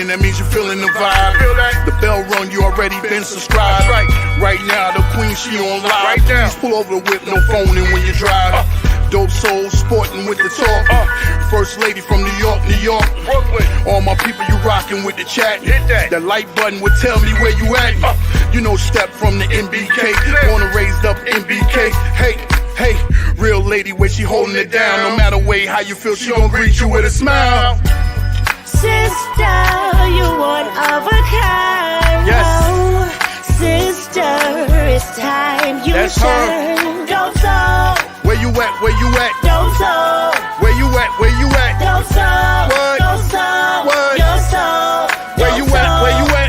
in, that means you're feeling the vibe. The bell rung, you already been subscribed. Right now, the queen, she on live. Right now, pull over the whip, no phoning when you drive. Dope soul, sporting with the talk. First lady from New York, Brooklyn. All my people, you rocking with the chat. Hit that. The like button would tell me where you at. You know, step from the MBK. Born and raised up MBK. Hey, real lady, where she holding it down. No matter way how you feel, she gon' greet you with a smile. Sister, you one of a kind. Yes. Oh, sister, it's time you That's shine. Dope soul. Where you at? Where you at? Dope soul. Where you at? Where you at? Dope soul. What? Dope soul. What? Your soul. Where you at? Where you at?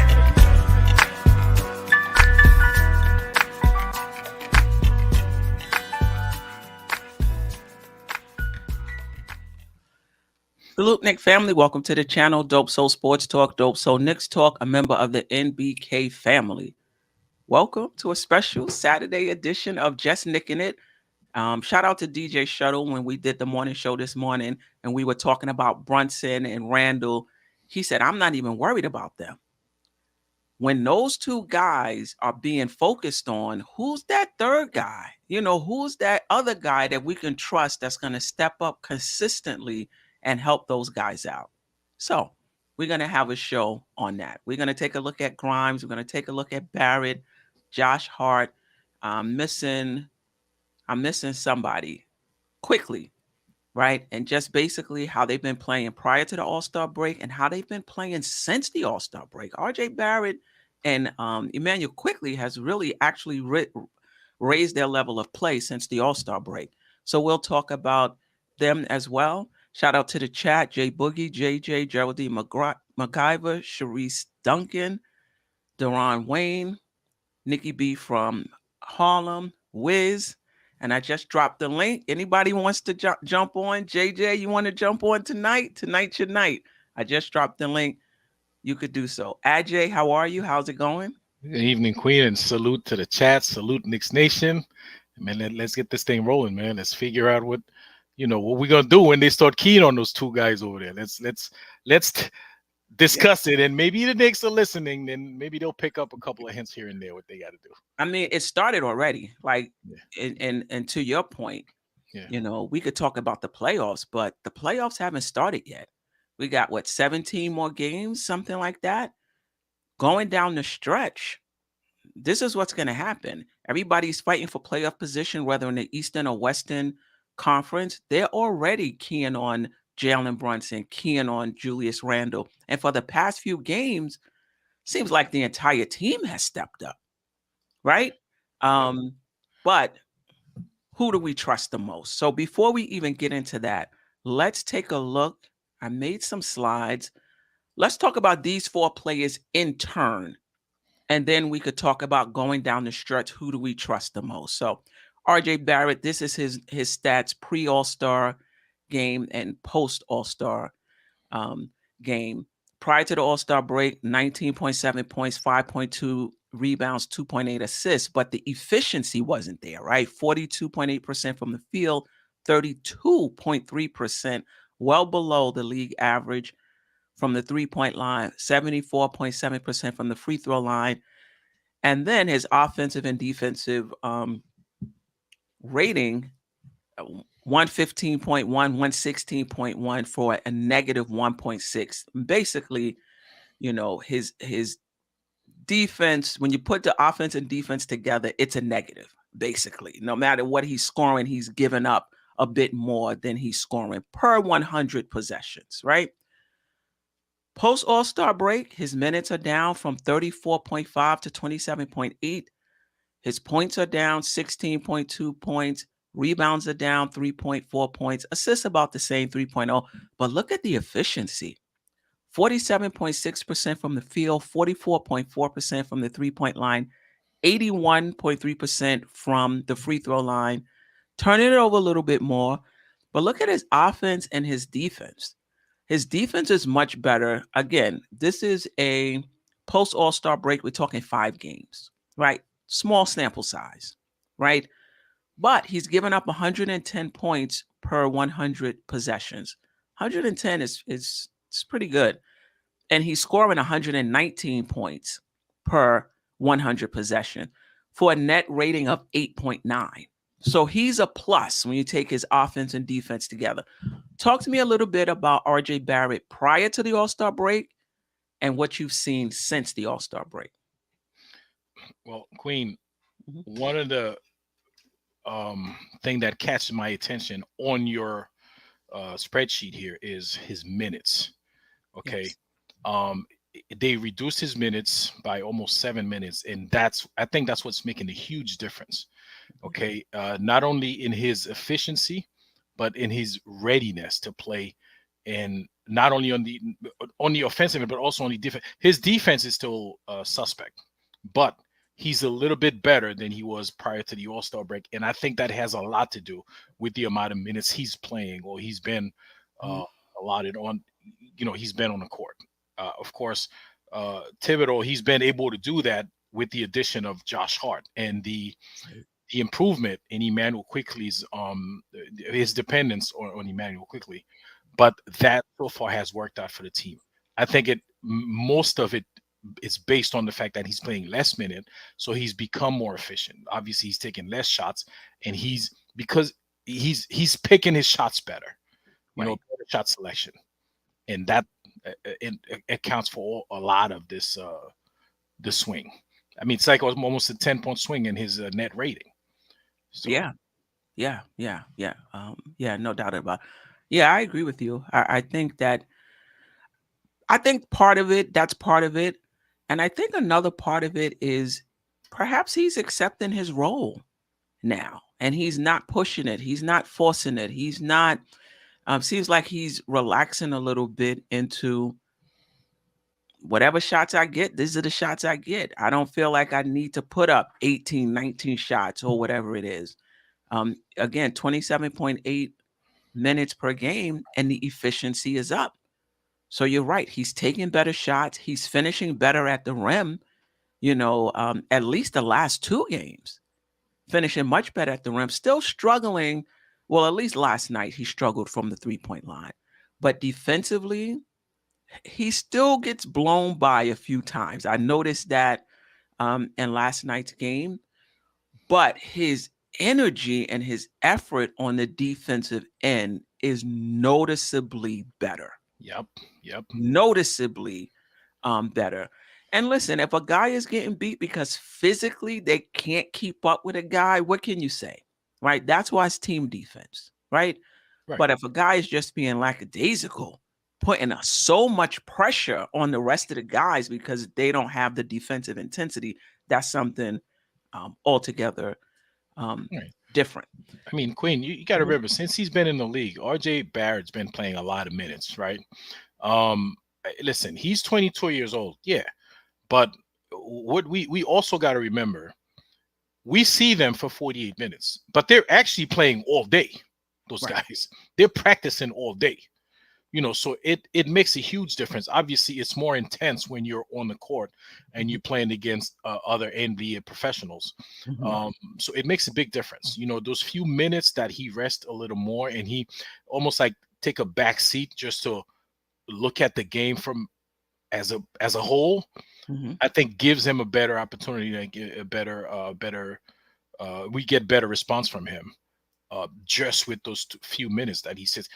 Salute, Knick family. Welcome to the channel. Dope Soul Sports Talk, Dope Soul Knicks Talk, a member of the NBK family. Welcome to a special Saturday edition of Just Nicking It. Shout out to DJ Shuttle when we did the morning show this morning and we were talking about Brunson and Randle. He said, I'm not even worried about them. When those two guys are being focused on, who's that third guy? You know, who's that other guy that we can trust that's going to step up consistently and help those guys out? So we're going to have a show on that. We're going to take a look at Grimes. We're going to take a look at Barrett, Josh Hart. I'm missing somebody, Quickley, right? And just basically how they've been playing prior to the All-Star break and how they've been playing since the All-Star break. RJ Barrett and Immanuel Quickley has really actually raised their level of play since the All-Star break. So we'll talk about them as well. Shout out to the chat, J Boogie, JJ, Geraldine MacGyver, Sharice Duncan, Deron Wayne, Nikki B from Harlem, Wiz, and I just dropped the link. Anybody wants to jump on? JJ, you want to jump on tonight? Tonight's your night. I just dropped the link. You could do so. Ajay, how are you? How's it going? Good evening, Queen, and salute to the chat. Salute Knicks Nation. Man, let's get this thing rolling, man. Let's figure out what we're gonna do when they start keying on those two guys over there. Let's discuss it, and maybe the Knicks are listening, then maybe they'll pick up a couple of hints here and there what they got to do. I mean, it started already. Like, and to your point, you know, we could talk about the playoffs, but the playoffs haven't started yet. We got what, 17 more games, something like that, going down the stretch. This is what's going to happen. Everybody's fighting for playoff position, whether in the Eastern or Western Conference. They're already keying on Jerrell Brunson, keying on Julius Randle. And for the past few games, seems like the entire team has stepped up, right? But who do we trust the most? So before we even get into that, let's take a look. I made some slides. Let's talk about these four players in turn. And then we could talk about going down the stretch. Who do we trust the most? So RJ Barrett, this is his stats pre-All-Star game and post-All-Star game. Prior to the All-Star break, 19.7 points, 5.2 rebounds, 2.8 assists, but the efficiency wasn't there, right? 42.8% from the field, 32.3%, well below the league average from the three-point line, 74.7% from the free throw line. And then his offensive and defensive rating, 115.1, 116.1 for a negative 1.6. Basically, you know, his defense, when you put the offense and defense together, it's a negative, basically. No matter what he's scoring, he's given up a bit more than he's scoring per 100 possessions, right? Post All-Star break, his minutes are down from 34.5 to 27.8. His points are down 16.2 points. Rebounds are down 3.4 points. Assists about the same, 3.0. But look at the efficiency. 47.6% from the field, 44.4% from the three-point line, 81.3% from the free throw line. Turning it over a little bit more. But look at his offense and his defense. His defense is much better. Again, this is a post All-Star break. We're talking 5 games, right? Small sample size, right? But he's given up 110 points per 100 possessions. 110 is pretty good. and he's scoring 119 points per 100 possession for a net rating of 8.9. So he's a plus when you take his offense and defense together. Talk to me a little bit about RJ Barrett prior to the All-Star break and what you've seen since the All-Star break. Well, Queen, Mhm. one of the thing that catches my attention on your spreadsheet here is his minutes. Okay. Yes. They reduced his minutes by almost 7 minutes, and I think that's what's making a huge difference. Okay, not only in his efficiency, but in his readiness to play, and not only on the offensive end, but also on the defense. His defense is still suspect, but he's a little bit better than he was prior to the All-Star break, and I think that has a lot to do with the amount of minutes he's playing, or he's been Mhm. allotted on. He's been on the court. Of course, Thibodeau, he's been able to do that with the addition of Josh Hart and the improvement in Immanuel Quickley's his dependence on Immanuel Quickley, but that so far has worked out for the team. I think most of it is based on the fact that he's playing less minute, so he's become more efficient. Obviously, he's taking less shots, and because he's picking his shots better, Right. better shot selection, and that it accounts for a lot of this the swing. I mean, it's like almost a 10-point swing in his net rating. So Yeah. Yeah. Yeah. Yeah. Yeah. No doubt about it. Yeah, I agree with you. I think part of it, that's part of it. And I think another part of it is perhaps he's accepting his role now and he's not pushing it. He's not forcing it. He's not, seems like he's relaxing a little bit into whatever shots I get, these are the shots I get. I don't feel like I need to put up 18, 19 shots or whatever it is. Again, 27.8 minutes per game and the efficiency is up. So you're right. He's taking better shots. He's finishing better at the rim, at least the last 2 games, finishing much better at the rim, still struggling. Well, at least last night he struggled from the 3-point line. But defensively, he still gets blown by a few times. I noticed that in last night's game, but his energy and his effort on the defensive end is noticeably better. yep. Noticeably better. And listen, if a guy is getting beat because physically they can't keep up with a guy, what can you say? Right? That's why it's team defense, right? Right. But if a guy is just being lackadaisical, putting so much pressure on the rest of the guys because they don't have the defensive intensity, that's something altogether Right. different. I mean, Quinn, you got to Mhm. remember, since he's been in the league, RJ Barrett's been playing a lot of minutes, right? Um, Listen, he's 22 years old, yeah, but what we also got to remember, we see them for 48 minutes, but they're actually playing all day. Those Right. guys, they're practicing all day. So it makes a huge difference. Obviously, it's more intense when you're on the court and you're playing against other NBA professionals. Mhm. So it makes a big difference. Those few minutes that he rests a little more and he almost like take a back seat just to look at the game from as a whole, Mhm. I think gives him a better opportunity to get a we get better response from him just with those few minutes that he sits.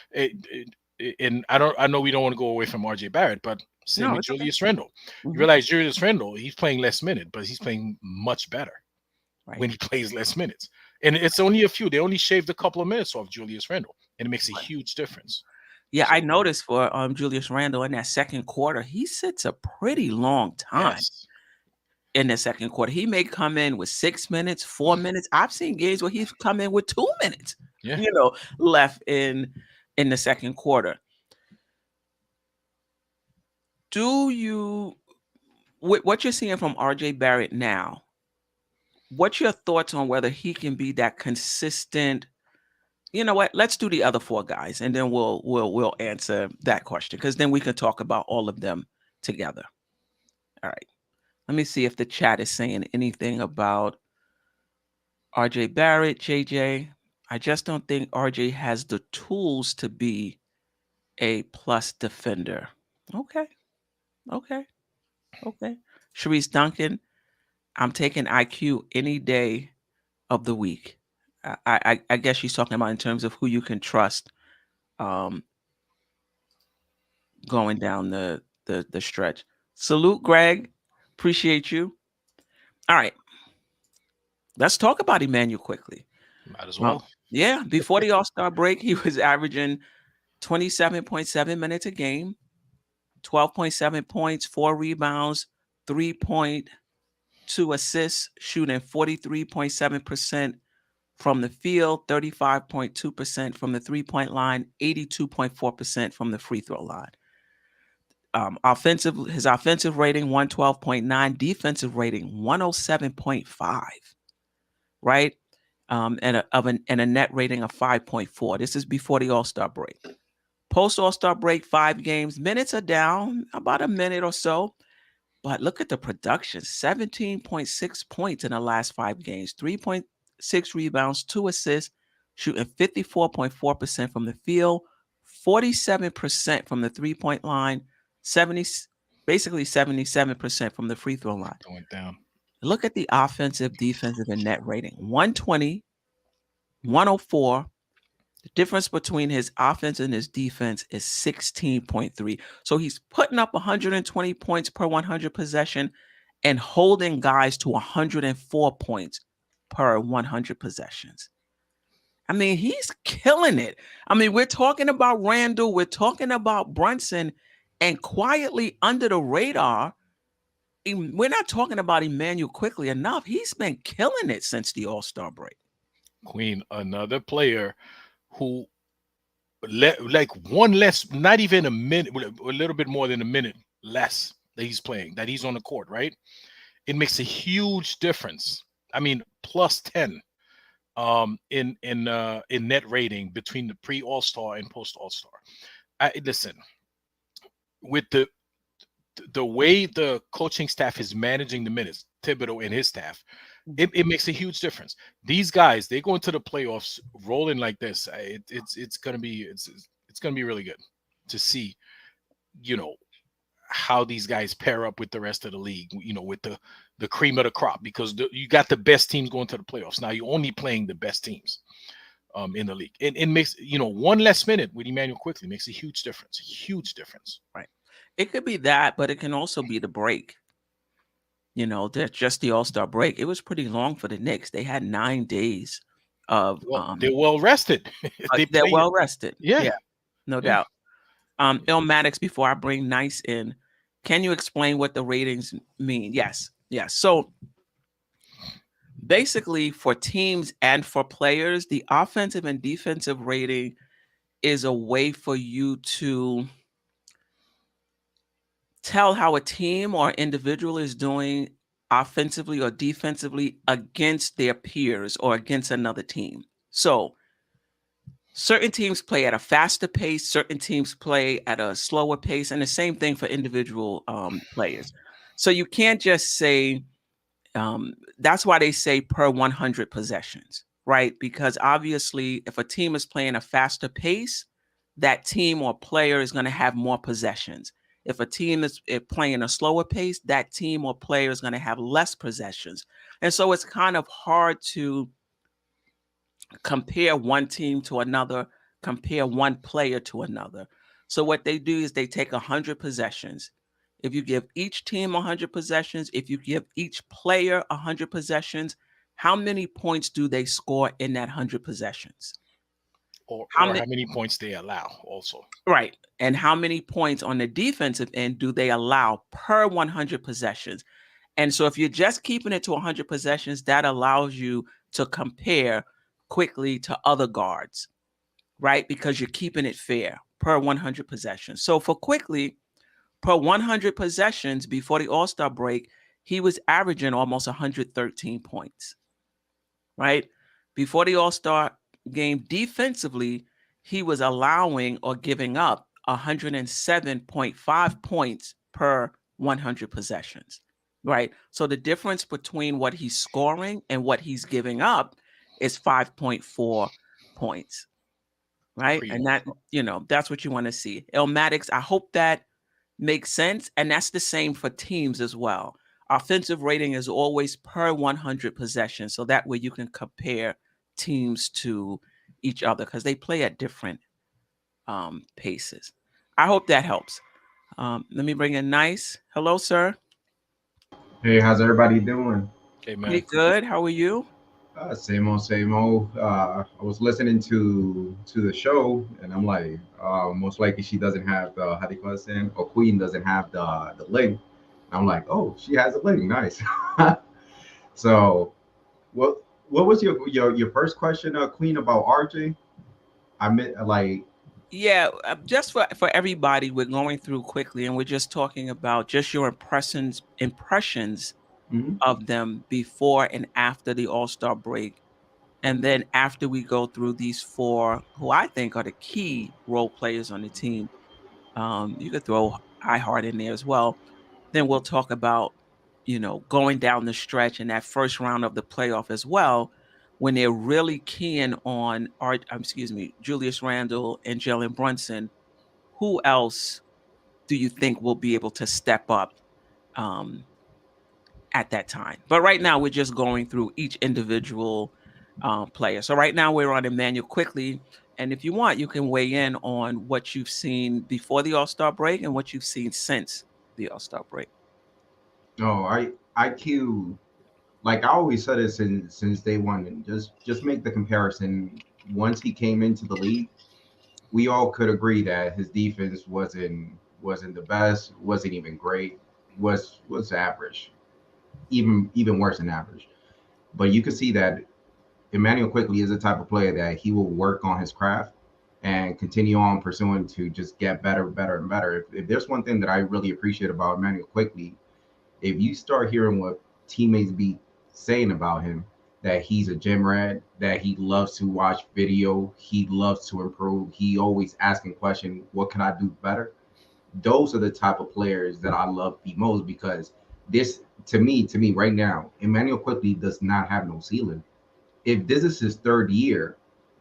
And I know we don't want to go away from RJ Barrett, but same No, with it's okay. Julius Randle. You Mhm. realize Julius Randle, he's playing less minutes, but he's playing much better Right. when he plays less minutes. And it's only a few. They only shaved a couple of minutes off Julius Randle, and it makes a Right. huge difference. Yeah, So I noticed for Julius Randle in that second quarter, he sits a pretty long time yes, in the second quarter. He may come in with 6 minutes, 4 minutes. I've seen games where he's come in with 2 minutes, yeah. left in the second quarter. Do you with what you're seeing from RJ Barrett now, what's your thoughts on whether he can be that consistent? You know what? Let's do the other 4 guys and then we'll answer that question because then we can talk about all of them together. All right. Let me see if the chat is saying anything about RJ Barrett, JJ. I just don't think RJ has the tools to be a plus defender. Okay. Okay. Okay. Sharice Duncan, I'm taking IQ any day of the week. I guess she's talking about in terms of who you can trust um, going down the stretch. Salute, Greg. Appreciate you. All right. Let's talk about Immanuel Quickley. Might as Well, well. yeah, before the All-Star break, he was averaging 27.7 minutes a game, 12.7 points, 4 rebounds, 3.2 assists, shooting 43.7% from the field, 35.2% from the three-point line, 82.4% from the free throw line. His offensive rating 112.9, defensive rating 107.5, right? And a net rating of 5.4. This is before the All-Star break. Post All-Star break, 5 games. Minutes are down about a minute or so. But look at the production, 17.6 points in the last 5 games, 3.6 rebounds, 2 assists, shooting 54.4% from the field, 47% from the three-point line, basically 77% from the free throw line. Went down. Look at the offensive, defensive, and net rating. 120, 104. The difference between his offense and his defense is 16.3. So he's putting up 120 points per 100 possession and holding guys to 104 points per 100 possessions. I mean, he's killing it. I mean, we're talking about Randle, we're talking about Brunson, and quietly under the radar, we're not talking about Immanuel Quickley enough. He's been killing it since the All-Star break. Queen, another player who like one less, not even a minute, a little bit more than a minute less that he's playing, that he's on the court, right? It makes a huge difference. I mean, plus 10 in net rating between the pre All-Star and post All-Star. Listen, with the way the coaching staff is managing the minutes, Thibodeau and his staff, it makes a huge difference. These guys, they go into the playoffs rolling like this. It's gonna be really good to see, you know, how these guys pair up with the rest of the league, you know, with the cream of the crop, because you got the best teams going to the playoffs. Now you're only playing the best teams in the league. And it makes, you know, one less minute with Immanuel Quickley makes a huge difference. Huge difference. Right. It could be that, but it can also be the break. You know, just the All-Star break. It was pretty long for the Knicks. They had 9 days of they're well rested. they're well rested. Yeah. No doubt. Illmatics, before I bring Nice in, can you explain what the ratings mean? Yes. So basically, for teams and for players, the offensive and defensive rating is a way for you to tell how a team or individual is doing offensively or defensively against their peers or against another team. So certain teams play at a faster pace, certain teams play at a slower pace, and the same thing for individual players. So you can't just say, that's why they say per 100 possessions, right? Because obviously, if a team is playing a faster pace, that team or player is going to have more possessions. If a team is playing a slower pace, that team or player is going to have less possessions. And so it's kind of hard to compare one team to another, compare one player to another. So what they do is they take 100 possessions. If you give each team 100 possessions, if you give each player 100 possessions, how many points do they score in that 100 possessions? Or how many points they allow also. Right. And how many points on the defensive end do they allow per 100 possessions? And so if you're just keeping it to 100 possessions, that allows you to compare quickly to other guards, right? Because you're keeping it fair per 100 possessions. So for Quickley, per 100 possessions before the All-Star break, he was averaging almost 113 points, right? Before the All-Star game, defensively, he was allowing or giving up 107.5 points per 100 possessions, right? So the difference between what he's scoring and what he's giving up is 5.4 points, right? And that, you know, that's what you want to see. Illmatics, I hope that makes sense. And that's the same for teams as well. Offensive rating is always per 100 possessions. So that way you can compare teams to each other because they play at different paces. I hope that helps. Let me bring in Nice. Hello, sir. Hey, how's everybody doing? Okay, man. Pretty good. How are you? Same old, same old. I was listening to the show, and I'm like, most likely she doesn't have the how do you call it, saying, or Queen doesn't have the link. I'm like, oh, she has a link, nice. So, what was your first question, Queen, about RJ? I meant like, Yeah, just for everybody, we're going through quickly, and we're just talking about just your impressions mhm. of them before and after the All-Star break. And then after we go through these four, who I think are the key role players on the team, you could throw Hart in there as well. Then we'll talk about, going down the stretch in that first round of the playoff as well, when they're really keying on Julius Randle and Jalen Brunson. Who else do you think will be able to step up um, at that time? But right now, we're just going through each individual player. So right now, we're on Immanuel Quickley. And if you want, you can weigh in on what you've seen before the All-Star break and what you've seen since the All-Star break. No, IQ. Like I always said it since day one, and just make the comparison. Once he came into the league, we all could agree that his defense wasn't the best, wasn't even great, was average, even worse than average. But you could see that Immanuel Quickley is the type of player that he will work on his craft and continue on pursuing to just get better, better, and better. If there's one thing that I really appreciate about Immanuel Quickley, if you start hearing what teammates be saying about him, that he's a gym rat, that he loves to watch video, he loves to improve, he always asking questions, what can I do better? Those are the type of players that I love the most because this, to me right now, Immanuel Quickley does not have no ceiling. If this is his third year,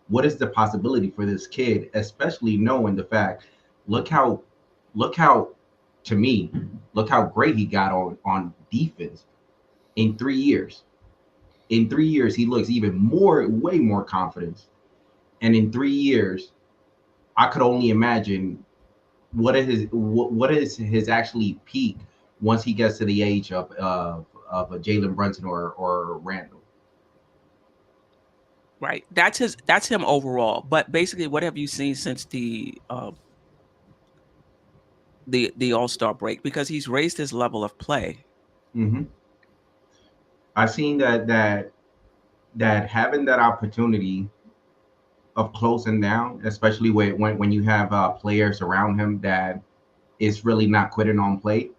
what is the possibility for this kid, especially knowing the fact, look how, look how, to me, look how great he got on defense in 3 years. In 3 years, he looks even more, way more confidence. And in 3 years, I could only imagine what is his actually peak once he gets to the age of a Jalen Brunson or Randall. Right. That's him overall. But basically, what have you seen since the All-Star break? Because he's raised his level of play. Mm-hmm. I've seen that having that opportunity of closing down, especially when you have players around him that is really not quitting on play,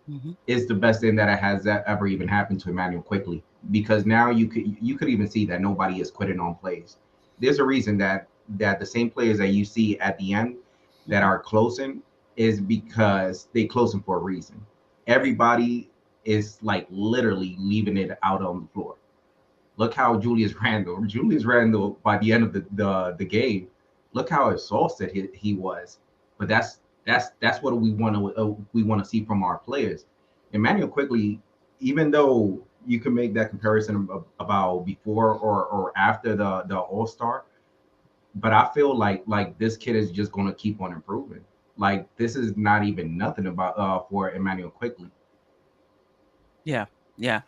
Mm-hmm. is the best thing that has that ever even happened to Immanuel Quickley. Because now you could even see that nobody is quitting on plays. There's a reason that the same players that you see at the end that are closing is because they closing for a reason. Everybody is like literally leaving it out on the floor. Look how Julius Randle by the end of the game, look how exhausted he was. But that's what we want to see from our players. Immanuel Quickley, even though you can make that comparison about before or after the All Star, but I feel like this kid is just going to keep on improving. Like this is not even nothing about for Immanuel Quickley. Yeah. Yeah.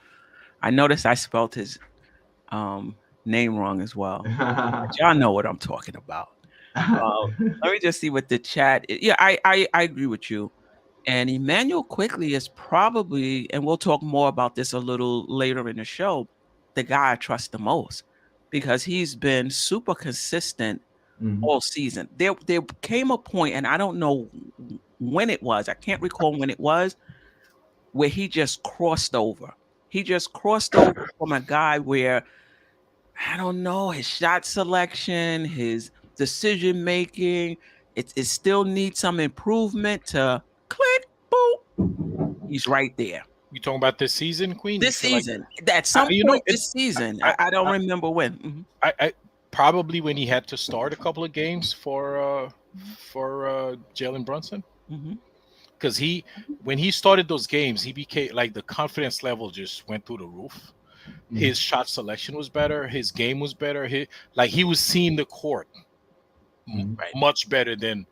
I noticed I spelled his name wrong as well. But y'all know what I'm talking about. Let me just see what the chat. Yeah, I agree with you. And Immanuel Quickley is probably, and we'll talk more about this a little later in the show, the guy I trust the most because he's been super consistent Mhm. all season. There came a point, and I don't know when it was. I can't recall when it was, where he just crossed over. He just crossed over from a guy where I don't know, his shot selection, his decision making, it still needs some improvement to click, boop. He's right there. You talking about this season, Queen? You This feel like season, at some point it? this season, I don't I, remember when. Mhm. I probably when he had to start a couple of games for Jalen Brunson. Mhm. because when he started those games, he became like the confidence level just went through the roof. His shot selection was better. His game was better. He was seeing the court Right. much better than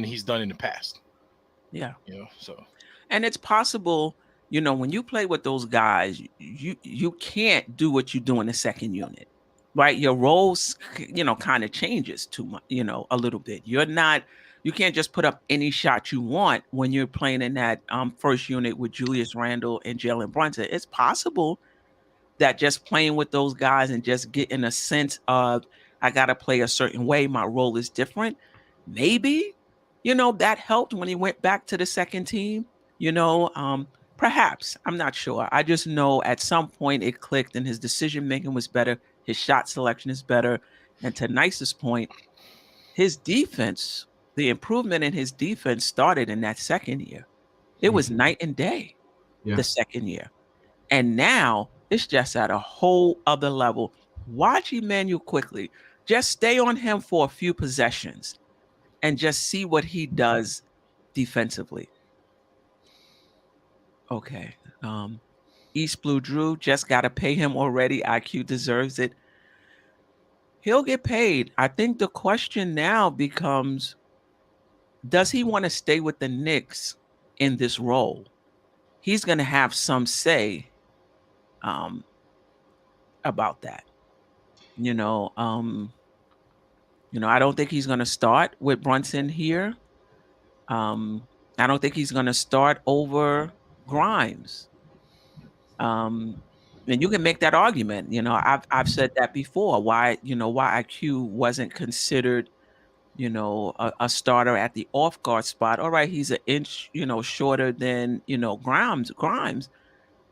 he's done in the past. Yeah. So. And it's possible, when you play with those guys, you can't do what you do in the second unit, right? Your roles, kind of changes too much, a little bit. You can't just put up any shot you want when you're playing in that first unit with Julius Randle and Jalen Brunson. It's possible that just playing with those guys and just getting a sense of, I got to play a certain way, my role is different. Maybe, that helped when he went back to the second team. Perhaps, I'm not sure. I just know at some point it clicked and his decision making was better. His shot selection is better. And to Nice's point, his defense, the improvement in his defense started in that second year. It was night and day the second year. And now it's just at a whole other level. Watch Immanuel Quickley. Just stay on him for a few possessions and just see what he does defensively. Okay. East Blue Drew, just got to pay him already. IQ deserves it. He'll get paid. I think the question now becomes, does he want to stay with the Knicks in this role? He's going to have some say about that. I don't think he's going to start with Brunson here. I don't think he's going to start over Grimes. And you can make that argument. I've said that before. Why IQ wasn't considered, a starter at the off guard spot. All right, he's an inch, shorter than Grimes,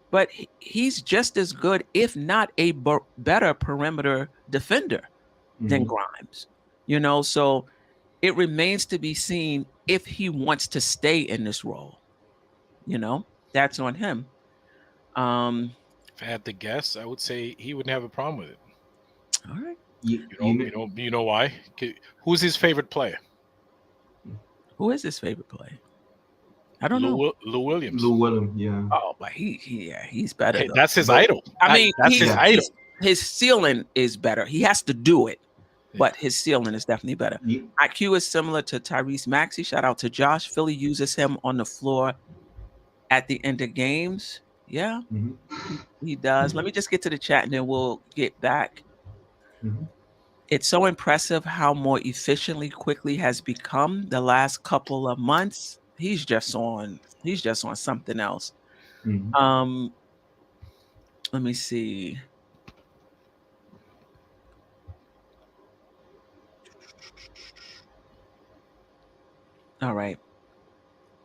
but he's just as good, if not a better perimeter defender than Grimes. So it remains to be seen if he wants to stay in this role. That's on him. If I had to guess, I would say he wouldn't have a problem with it. All right. You know why? Who's his favorite player? Who is his favorite player? I don't know. Lou Williams. Lou Williams, yeah. Oh, but he's better. Hey, that's his idol. I mean, that's his idol. His ceiling is better. He has to do it, but his ceiling is definitely better. Yeah. IQ is similar to Tyrese Maxey. Shout out to Josh. Philly uses him on the floor at the end of games. Yeah, he does. Let me just get to the chat and then we'll get back. It's so impressive how more efficiently Quickley has become the last couple of months. He's just on something else. Let me see. All right.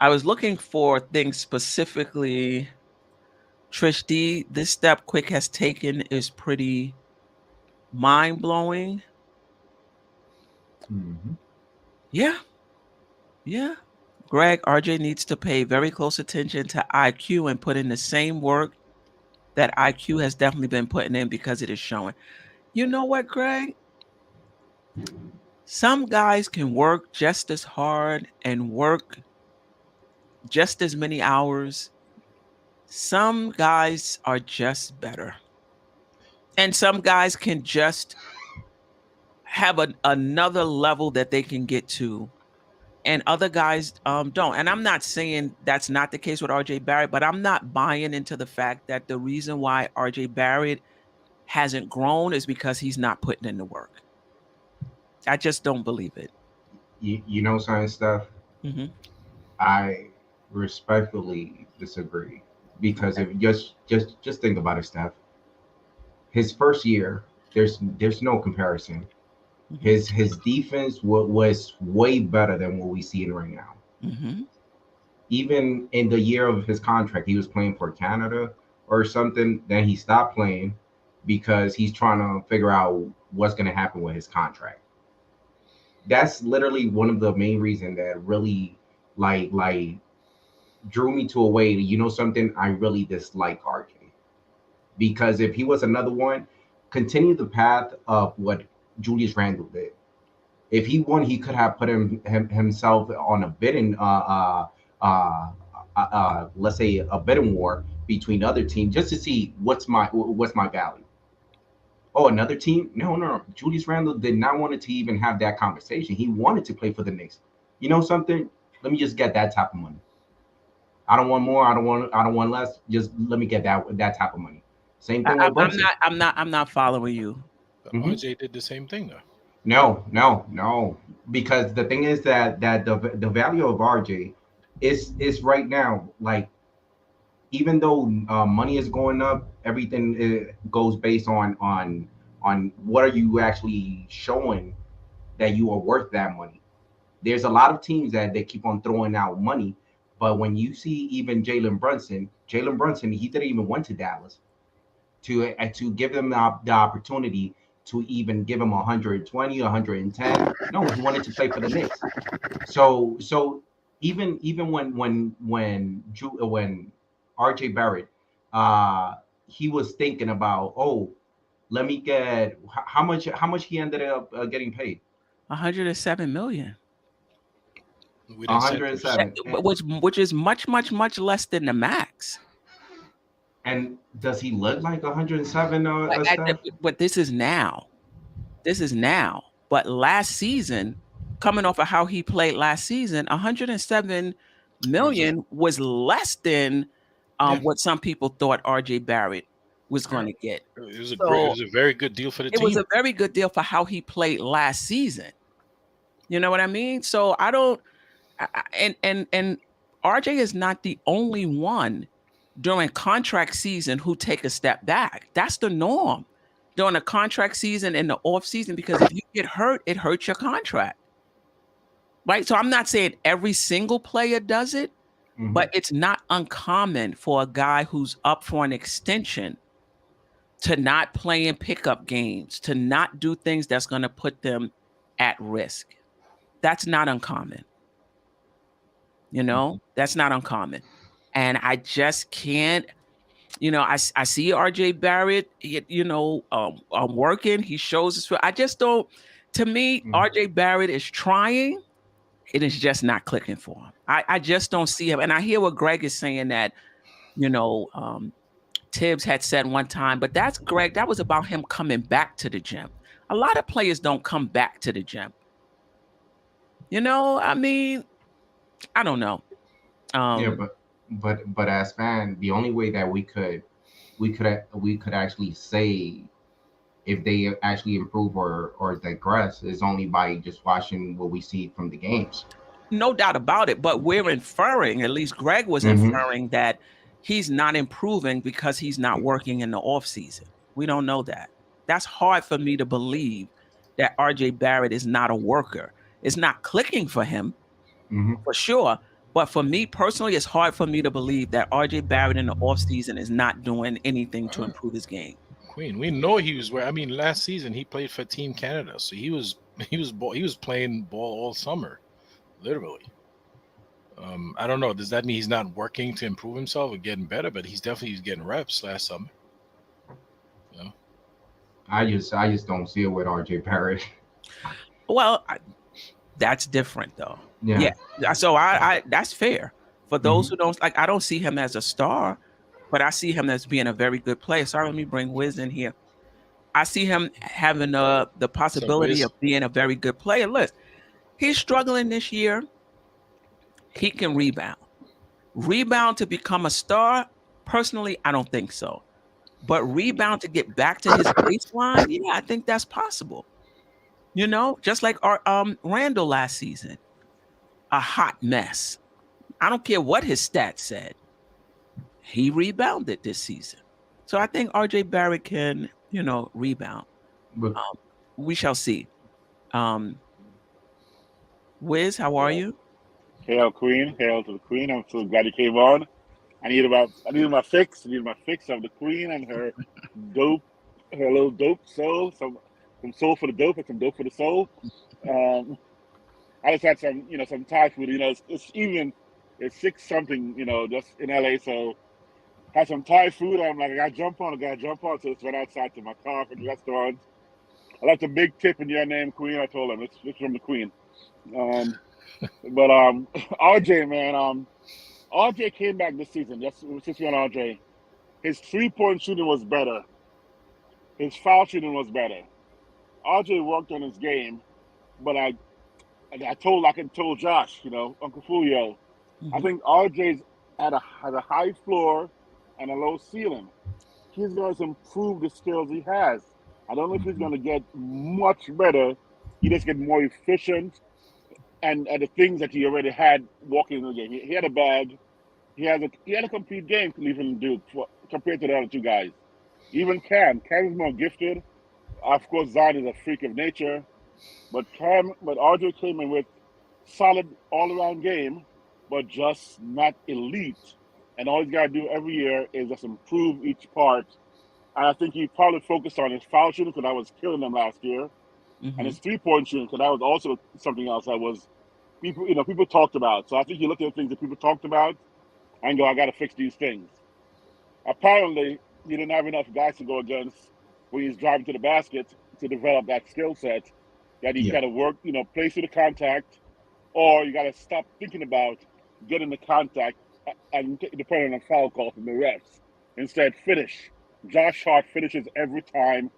I was looking for things specifically. Trish D, this step Quick has taken is pretty mind-blowing. Yeah. Greg, RJ needs to pay very close attention to IQ and put in the same work that IQ has definitely been putting in, because it is showing. You know what, Greg? Some guys can work just as hard and work just as many hours. Some guys are just better. And some guys can just have another level that they can get to. And other guys don't. And I'm not saying that's not the case with RJ Barrett, but I'm not buying into the fact that the reason why RJ Barrett hasn't grown is because he's not putting in the work. I just don't believe it. You know something, Steph? I respectfully disagree, because if just think about it, Steph. His first year, there's no comparison. His defense was way better than what we see right now. Even in the year of his contract, he was playing for Canada or something. Then he stopped playing because he's trying to figure out what's going to happen with his contract. That's literally one of the main reasons that really like drew me to a way to, you know something, I really dislike RJ. Because if he was another one, continue the path of what Julius Randle did. If he won, he could have put himself on a bidding let's say a bidding war between other teams just to see what's my value. Oh, another team? No. Julius Randle did not want to even have that conversation. He wanted to play for the Knicks. You know something? Let me just get that type of money. I don't want more. I don't want less. Just let me get that type of money. Same thing with Brunson. I'm not following you. RJ did the same thing though. No. Because the thing is that the value of RJ is right now, like, even though money is going up, everything goes based on what are you actually showing that you are worth that money. There's a lot of teams that they keep on throwing out money, but when you see even Jalen Brunson, he didn't even went to Dallas to give them the opportunity to even give him 120, 110. No, he wanted to play for the Knicks. So even when RJ Barrett, he was thinking about, oh, let me get how much he ended up getting paid. 107 million. 107, which is much less than the max. And does he look like 107? But this is now. But last season, coming off of how he played last season, 107 million was less than what some people thought RJ Barrett was going to get. It was a very good deal for the team. It was a very good deal for how he played last season. You know what I mean? So I don't. And RJ is not the only one during contract season who take a step back. That's the norm during a contract season and the off season, because if you get hurt, it hurts your contract. Right? So I'm not saying every single player does it, but it's not uncommon for a guy who's up for an extension to not play in pickup games, to not do things that's going to put them at risk. That's not uncommon. You know, that's not uncommon. And I just can't, I see RJ Barrett, working. He shows his, I just don't, to me, RJ Barrett is trying. It is just not clicking for him. I just don't see him. And I hear what Greg is saying that, Tibbs had said one time, but that's Greg. That was about him coming back to the gym. A lot of players don't come back to the gym. I mean, I don't know. But as fan, the only way that we could actually say if they actually improve or digress is only by just watching what we see from the games. No doubt about it. But we're inferring, at least Greg was inferring, that he's not improving because he's not working in the off season. We don't know that. That's hard for me to believe that RJ Barrett is not a worker. It's not clicking for him, for sure. But for me personally, it's hard for me to believe that RJ Barrett in the offseason is not doing anything to improve his game. Queen, we know he was where. I mean, last season he played for Team Canada, so he was playing ball all summer, literally. I don't know. Does that mean he's not working to improve himself or getting better? But he's getting reps last summer. I just don't see it with RJ Barrett. Well, that's different though. Yeah. So I that's fair. For those who don't I don't see him as a star, but I see him as being a very good player. Sorry, let me bring Wiz in here. I see him having the possibility of being a very good player. Look, he's struggling this year. He can rebound. Rebound to become a star, personally, I don't think so. But rebound to get back to his baseline, yeah, I think that's possible. Just like our Randle last season. A hot mess. I don't care what his stats said. He rebounded this season. So I think RJ Barrett can, rebound. We shall see. Wiz, how are you? Hail Queen, hail to the Queen. I'm so glad you came on. I needed my fix of the Queen and her little dope soul. Some soul for the dope and some dope for the soul. I just had some Thai food. It's 6 something, just in LA. So had some Thai food. I'm like, I gotta jump on. So just went outside to my car for the restaurant. I left a big tip in your name, Queen. I told him it's from the Queen. But RJ, man, RJ came back this season. Just since we're on RJ, his 3-point shooting was better. His foul shooting was better. RJ worked on his game, but I told Josh, Uncle Fulio, I think RJ's has a high floor and a low ceiling. He's going to improve the skills he has. I don't know if he's going to get much better. He just get more efficient and the things that he already had walking in the game. He had a bag. He had a complete game, Cleveland Duke, compared to the other two guys. Even Cam is more gifted. Of course, Zion is a freak of nature, but RJ came in with solid all-around game, but just not elite. And all he's got to do every year is just improve each part. And I think he probably focused on his foul shooting because I was killing him last year, and his 3-point shooting because that was also something else that was people talked about. So I think you look at the things that people talked about and go, I got to fix these things. Apparently, he didn't have enough guys to go against when he's driving to the basket to develop that skill set that he got to work, play through the contact, or you got to stop thinking about getting the contact and depending on the foul call from the refs. Instead, finish. Josh Hart finishes every time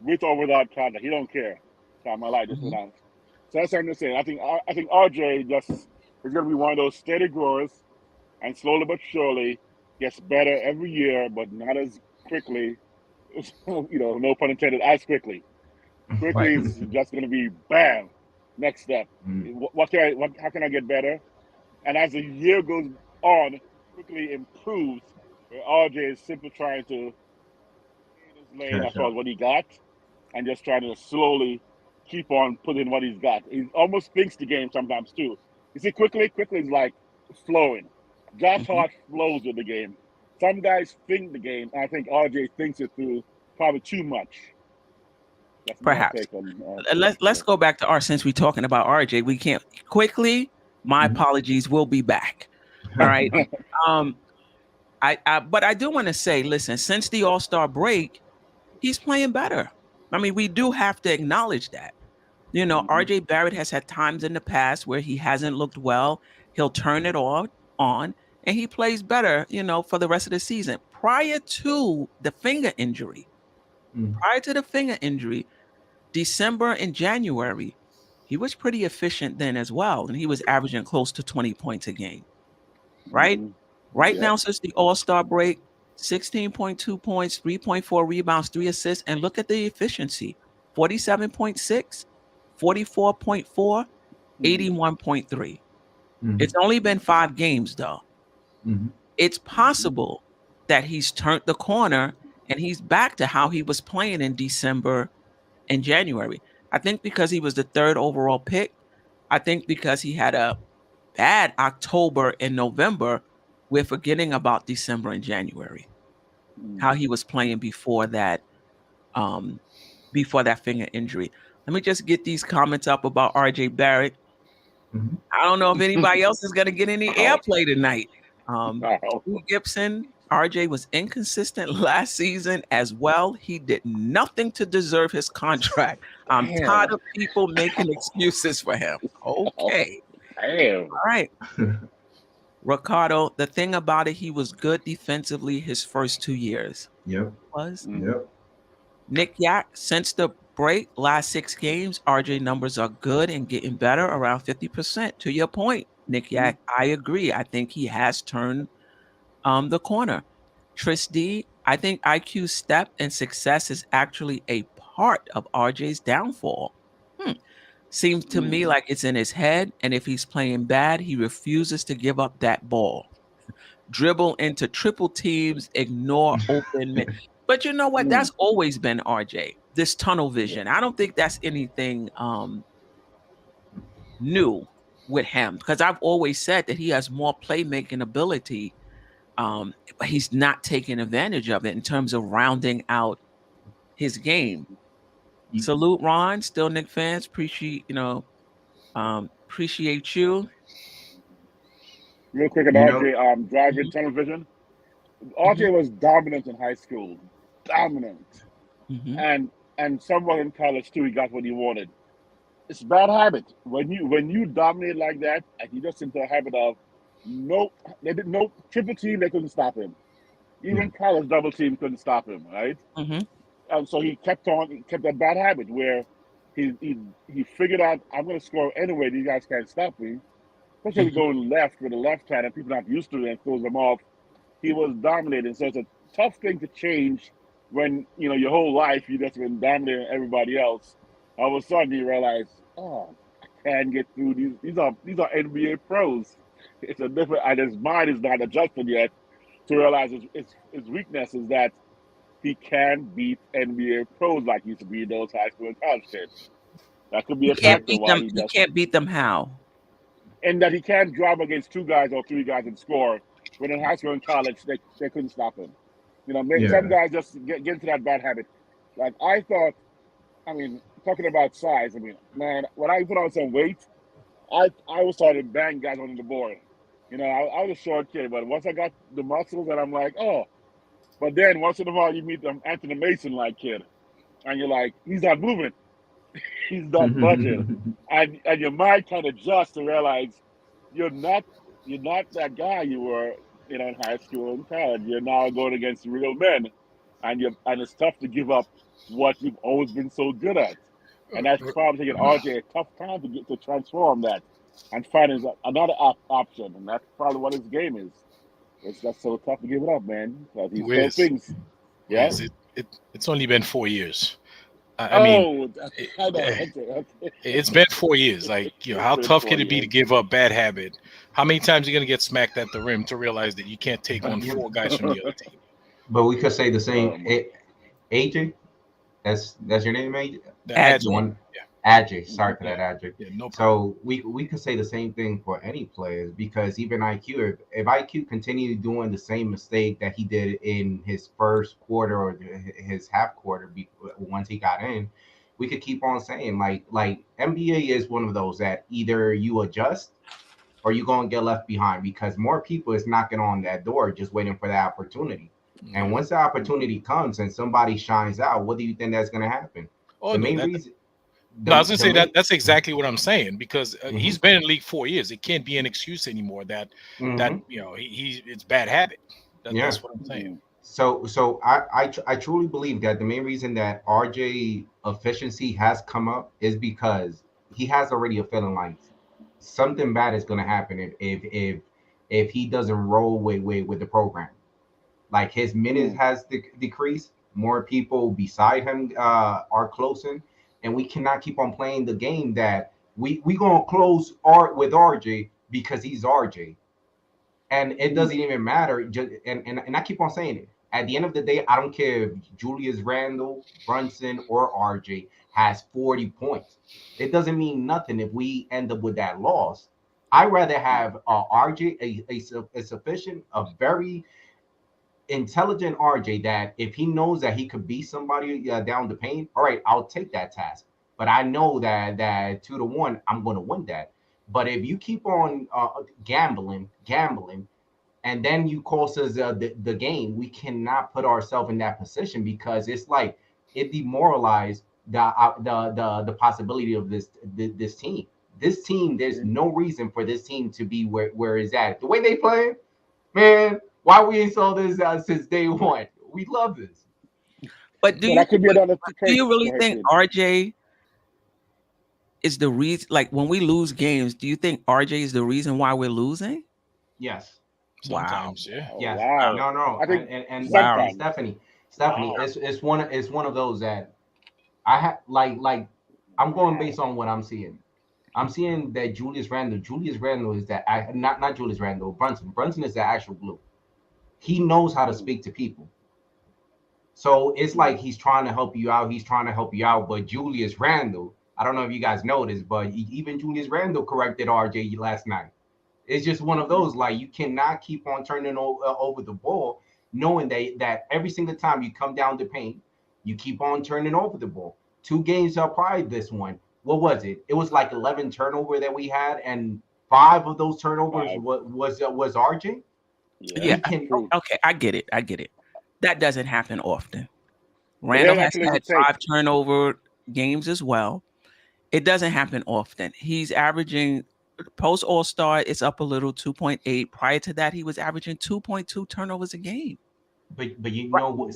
with or without contact. He don't care. So my light just went out. So that's what I'm just saying. I think RJ just is going to be one of those steady growers, and slowly but surely gets better every year, but not as quickly. No pun intended, as quickly. Quickly is just going to be bam. Next step. How can I get better? And as the year goes on, quickly improves. RJ is simply trying to stay in his lane as far as what he got, and just trying to slowly keep on putting what he's got. He almost thinks the game sometimes too. You see, Quickley is like flowing. Josh Hart flows with the game. Some guys think the game. I think RJ thinks it through probably too much. That's Perhaps. Let's go back to since we're talking about RJ, we can't quickly. My apologies. We'll be back. All right. But I do want to say, listen, since the All-Star break, he's playing better. I mean, we do have to acknowledge that. RJ Barrett has had times in the past where he hasn't looked well. He'll turn it on, and he plays better, for the rest of the season. Prior to the finger injury, December and January, he was pretty efficient then as well, and he was averaging close to 20 points a game. Right? Right now, since the All-Star break, 16.2 points, 3.4 rebounds, 3 assists, and look at the efficiency: 47.6, 44.4, 81.3. It's only been 5 games, though. It's possible that he's turned the corner and he's back to how he was playing in December and January. I think because he was the 3rd overall pick. I think because he had a bad October and November, we're forgetting about December and January, how he was playing before that finger injury. Let me just get these comments up about RJ Barrett. I don't know if anybody else is going to get any airplay tonight. Gibson, RJ was inconsistent last season as well. He did nothing to deserve his contract. I'm tired of people making excuses for him. Okay. All right. Ricardo, the thing about it, he was good defensively his first 2 years. Nick Yak, since the break, last 6 games, RJ numbers are good and getting better, around 50%. To your point, Nick Yak, I agree. I think he has turned the corner. Tris D, I think IQ step and success is actually a part of RJ's downfall. Seems to me like it's in his head, and if he's playing bad, he refuses to give up that ball. Dribble into triple teams, ignore open men. But you know what? That's always been RJ, this tunnel vision. I don't think that's anything new with him, because I've always said that he has more playmaking ability, but he's not taking advantage of it in terms of rounding out his game. Salute, Ron. Still Knick fans. Appreciate you. Real quick about RJ, driving tunnel vision. RJ was dominant in high school. Dominant. And somewhat in college too, he got what he wanted. it's bad habit. When you dominate like that, and he just into a habit of no triple team, they couldn't stop him. Even college double team couldn't stop him, right? Mm-hmm. And so he kept that bad habit where he figured out, I'm going to score anyway. These guys can't stop me. Especially going left with the left hand and people not used to it and throws them off. He was dominating. So it's a tough thing to change when, your whole life you just been dominating everybody else. All of a sudden you realize, oh, I can't get through these. These are NBA pros. It's a different, and his mind is not adjusted yet to realize his weakness is that he can beat NBA pros like he used to be in those high school and college kids. That could be a factor why he does. You can't beat them how? And that he can't drive against 2 guys or 3 guys and score. When in high school and college, they couldn't stop him. Some guys just get into that bad habit. Like I thought, talking about size, man, when I put on some weight, I was starting to bang guys on the board. I was a short kid, but once I got the muscles, and I'm like, oh. But then once in a while, you meet them Anthony Mason-like kid, and you're like, he's not moving. He's not budging. and your mind kind of adjusts to realize you're not that guy you were in high school and college. You're now going against real men, and it's tough to give up what you've always been so good at. And that's probably taking RJ a tough time to transform that and finding another option. And that's probably what his game is. It's just so tough to give it up, man. Because he still thinks. Yeah. It's only been 4 years. It's been 4 years. Like, how tough can it be to give up bad habit? How many times are you gonna get smacked at the rim to realize that you can't take on 4 guys from the other team? But we could say the same. AJ, that's your name, AJ. AJ. AJ. Sorry for that, AJ. Yeah, no problem. So we could say the same thing for any players, because even IQ, if IQ continued doing the same mistake that he did in his first quarter or his half quarter once he got in, we could keep on saying like NBA is one of those that either you adjust or you're gonna get left behind, because more people is knocking on that door just waiting for that opportunity. And once the opportunity comes and somebody shines out, what do you think that's gonna happen? I was gonna say that's exactly what I'm saying, because he's been in the league 4 years. It can't be an excuse anymore that it's bad habit. That's what I'm saying. So I truly believe that the main reason that RJ efficiency has come up is because he has already a feeling like something bad is gonna happen if he doesn't roll with the program. Like his minutes has decreased. More people beside him are closing. And we cannot keep on playing the game that we gonna close with RJ because he's RJ, and it doesn't even matter. And I keep on saying it. At the end of the day, I don't care if Julius Randle, Brunson, or RJ has 40 points. It doesn't mean nothing if we end up with that loss. I'd rather have RJ a sufficient, a very intelligent RJ that if he knows that he could beat somebody down the paint, all right, I'll take that task. But I know that 2-1, I'm going to win that. But if you keep on gambling, and then you cost us the game, we cannot put ourselves in that position, because it's like it demoralized the possibility of this team. This team, there's no reason for this team to be where it's at. The way they play, man. Why we ain't saw this since day one? We love this. But do you really think RJ is the reason? Like when we lose games, do you think RJ is the reason why we're losing? Yes. Sometimes, yeah. Yes. Wow. No. I think and sometimes. Stephanie, it's one of those that I have like I'm going based on what I'm seeing. I'm seeing that Julius Randle is that not Julius Randle, Brunson is the actual glue. He knows how to speak to people. So it's like he's trying to help you out. But Julius Randle, I don't know if you guys noticed, but even Julius Randle corrected RJ last night. It's just one of those, like, you cannot keep on turning over the ball, knowing that every single time you come down the paint, you keep on turning over the ball. 2 games prior to this one, what was it? It was like 11 turnover that we had, and 5 of those turnovers was RJ. Yeah. Okay, I get it. That doesn't happen often. Randall has had 5 turnover games as well. It doesn't happen often. He's averaging post All-Star, it's up a little, 2.8. Prior to that, he was averaging 2.2 turnovers a game. But you know what,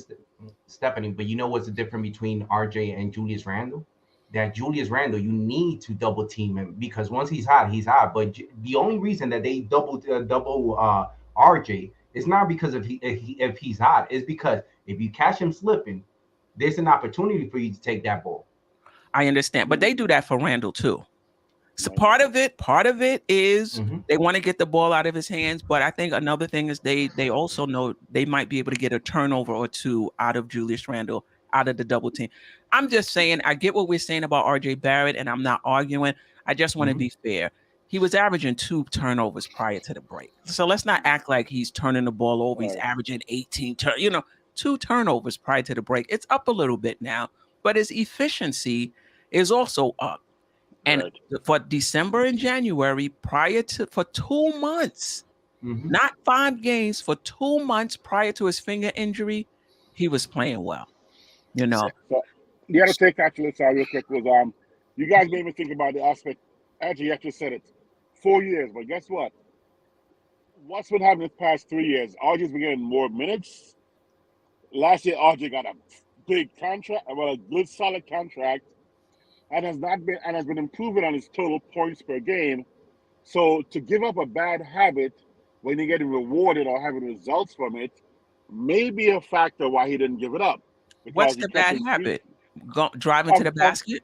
Stephanie? But you know what's the difference between RJ and Julius Randle? That Julius Randle, you need to double team him because once he's hot, he's hot. But the only reason that they double RJ is not because if he's hot, it's because if you catch him slipping, there's an opportunity for you to take that ball. I understand, but they do that for Randle too. So part of it is they want to get the ball out of his hands, but I think another thing is they also know they might be able to get a turnover or two out of Julius Randle, out of the double team. I'm just saying, I get what we're saying about RJ Barrett, and I'm not arguing. I just want to be fair. He was averaging 2 turnovers prior to the break. So let's not act like he's turning the ball over. He's averaging 18 2 turnovers prior to the break. It's up a little bit now, but his efficiency is also up. And for December and January, for 2 months, not 5 games, for 2 months prior to his finger injury, he was playing well. So the other take actually, sorry, real quick, was you guys made me think about the aspect. Actually, you actually said it. 4 years, but guess what? What's been happening the past 3 years? RJ's been getting more minutes. Last year, RJ got a big contract, well, a good solid contract, and has been improving on his total points per game. So to give up a bad habit when you're getting rewarded or having results from it may be a factor why he didn't give it up. What's the bad habit? Driving to the basket?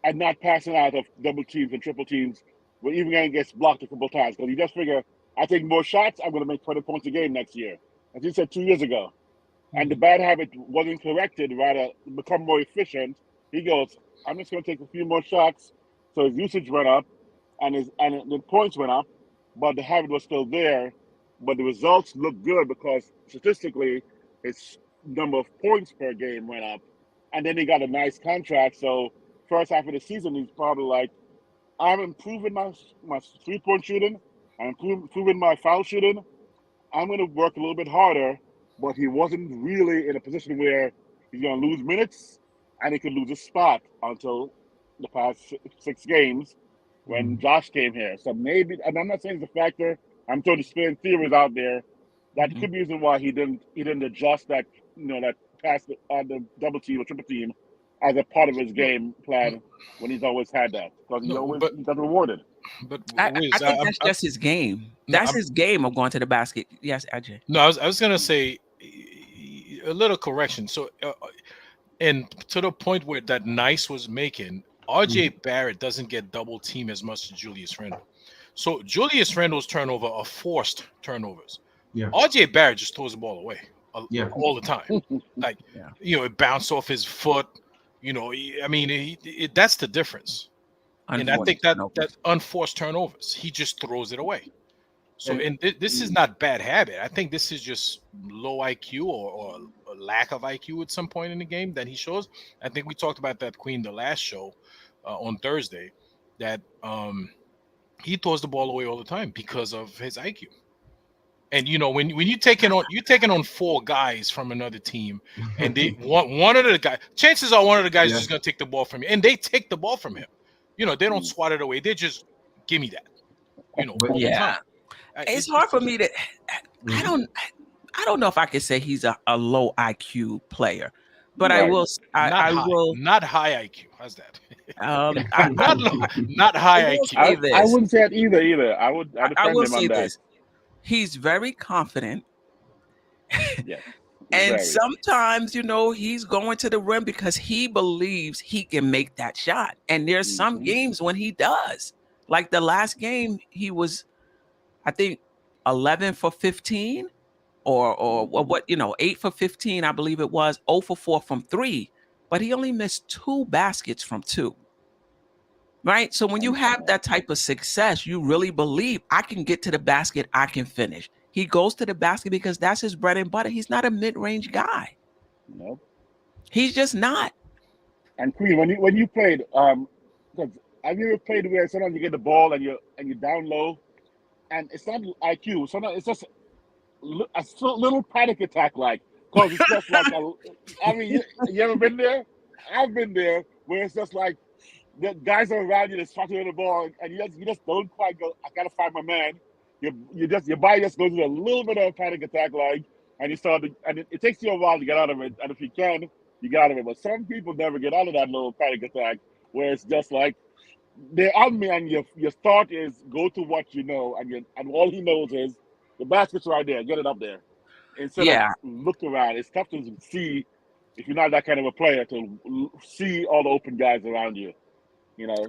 And not passing out of double teams and triple teams, but even when he gets blocked a couple times. Because he just figure, I take more shots, I'm going to make 20 points a game next year. As he said 2 years ago. And the bad habit wasn't corrected, rather become more efficient. He goes, I'm just going to take a few more shots. So his usage went up and the points went up, but the habit was still there. But the results look good because statistically, his number of points per game went up. And then he got a nice contract. So first half of the season, he's probably like, I'm improving my 3-point shooting. I'm improving my foul shooting. I'm going to work a little bit harder. But he wasn't really in a position where he's going to lose minutes and he could lose a spot until the past 6 games when Josh came here. So maybe, and I'm not saying it's a factor. I'm throwing spin theories out there. That could be the reason why he didn't adjust that, that pass on the double team or triple team as a part of his game plan when he's always had that, because he got rewarded. But I think that's just his game. That's his game of going to the basket. Yes, Ajay. No, I was gonna say a little correction. So, and to the point where that Nice was making, RJ Barrett doesn't get double team as much as Julius Randle. So Julius Randle's turnover are forced turnovers. Yeah. RJ Barrett just throws the ball away. All the time. Like, it bounced off his foot. I mean, that's the difference. And I think that unforced turnovers, he just throws it away. So, and this is not bad habit. I think this is just low IQ or a lack of IQ at some point in the game that he shows. I think we talked about that, Queen, the last show on Thursday, that he throws the ball away all the time because of his IQ. And when you're taking on 4 guys from another team, and they one of the guys, chances are one of the guys is just gonna take the ball from you, and they take the ball from him. They don't swat it away. They just give me that. All the time. It's hard for me to. I don't know if I could say he's a low IQ player, but I will. I will not high IQ. How's that? Not high IQ. I wouldn't say that either. I would. I will say this. He's very confident. And sometimes, he's going to the rim because he believes he can make that shot. And there's some games when he does. Like the last game, he was, I think, 11 for 15 or what, 8 for 15, I believe it was, 0 for 4 from 3. But he only missed 2 baskets from 2. Right? So when you have that type of success, you really believe I can get to the basket, I can finish. He goes to the basket because that's his bread and butter. He's not a mid-range guy. No. He's just not. And Queen, when you played, because have you ever played where sometimes you get the ball and you're down low, and it's not IQ, sometimes it's just a little panic attack, because it's just like you ever been there? I've been there where it's just like, the guys are around you, they're swatting the ball, and you just don't quite go. I gotta find my man. Your body just goes into a little bit of a panic attack, like, and you start to, and it takes you a while to get out of it. And if you can, you get out of it. But some people never get out of that little panic attack, where it's just like they're on me, and your thought is go to what you know, and all he knows is the basket's right there, get it up there. Instead of look around, it's tough to see if you're not that kind of a player to see all the open guys around you. You know.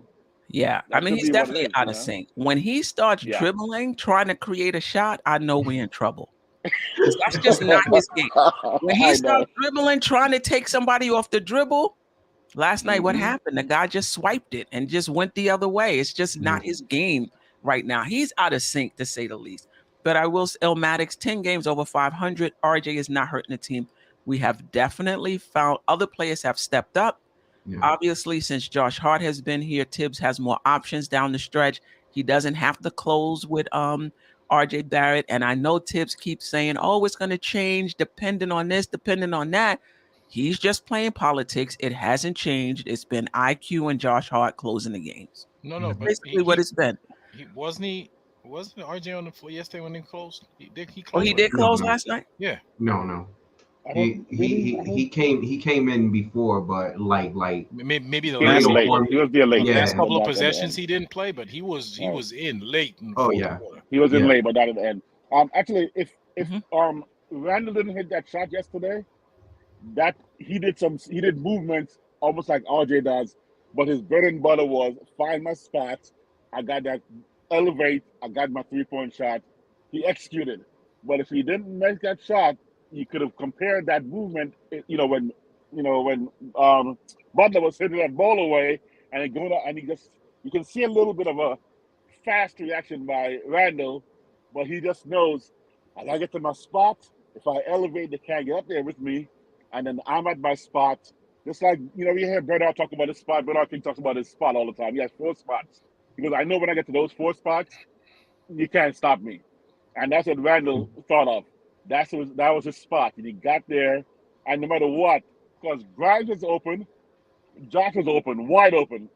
Yeah, I mean, he's definitely out of sync. When he starts dribbling, trying to create a shot, I know we're in trouble. That's just not his game. When he starts dribbling, trying to take somebody off the dribble, last night, what happened? The guy just swiped it and just went the other way. It's just not his game right now. He's out of sync, to say the least. But I will say, Maddox, 10 games over 500. RJ is not hurting the team. We have definitely found other players have stepped up. Yeah. Obviously, since Josh Hart has been here, Tibbs has more options down the stretch. He doesn't have to close with RJ Barrett. And I know Tibbs keeps saying, oh, it's going to change depending on this, depending on that. He's just playing politics. It hasn't changed. It's been IQ and Josh Hart closing the games. No, but basically what it's been. Wasn't RJ on the floor yesterday when they closed? He close? Oh, he did close last night? Yeah. No. He came in before, but like maybe the last late. He was there late. The last couple of possessions he didn't play, but he was in late. He was in late, but not at the end. Actually, if Randle didn't hit that shot yesterday, that he did movements almost like RJ does, but his bread and butter was find my spot. I got that elevate. I got my 3-point shot. He executed, but if he didn't make that shot, you could have compared that movement, when Butler was hitting that ball away and you can see a little bit of a fast reaction by Randle, but he just knows I gotta get to my spot. If I elevate, they can't get up there with me, and then I'm at my spot. Just like you hear Bernard talk about his spot. Bernard King talks about his spot all the time. He has 4 spots because I know when I get to those 4 spots, you can't stop me, and that's what Randle thought of. That was his spot, and he got there, and no matter what, because Grimes was open, Josh was open, wide open,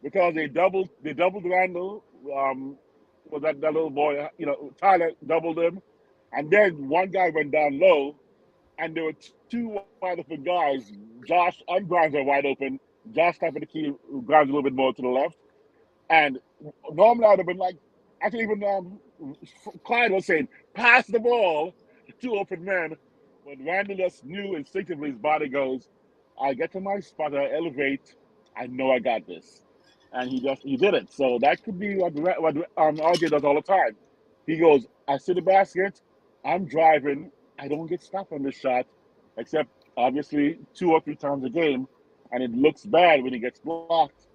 because they doubled Randle, was that little boy, Tyler doubled him, and then one guy went down low, and there were 2 wide open guys. Josh and Grimes are wide open. Josh tapping the key, Grimes a little bit more to the left, and normally I'd have been like, actually even Clyde was saying, pass the ball. 2 open men, but Randle just knew instinctively. His body goes, I get to my spot, I elevate, I know I got this, and he did it. So that could be what RJ does all the time. He goes, I see the basket, I'm driving, I don't get stopped on this shot, except obviously 2 or 3 times a game, and it looks bad when he gets blocked,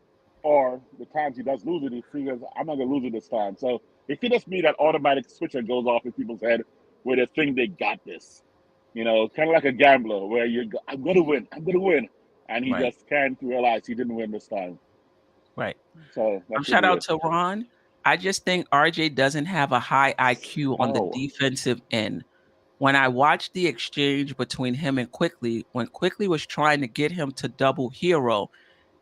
or the times he does lose it, he figures I'm not gonna lose it this time. So it could just be that automatic switcher goes off in people's head, where they think they got this, kind of like a gambler where I'm going to win. And he just can't realize he didn't win this time. Right. So shout out to Ron. I just think RJ doesn't have a high IQ on the defensive end. When I watched the exchange between him and Quickley, when Quickley was trying to get him to double hero,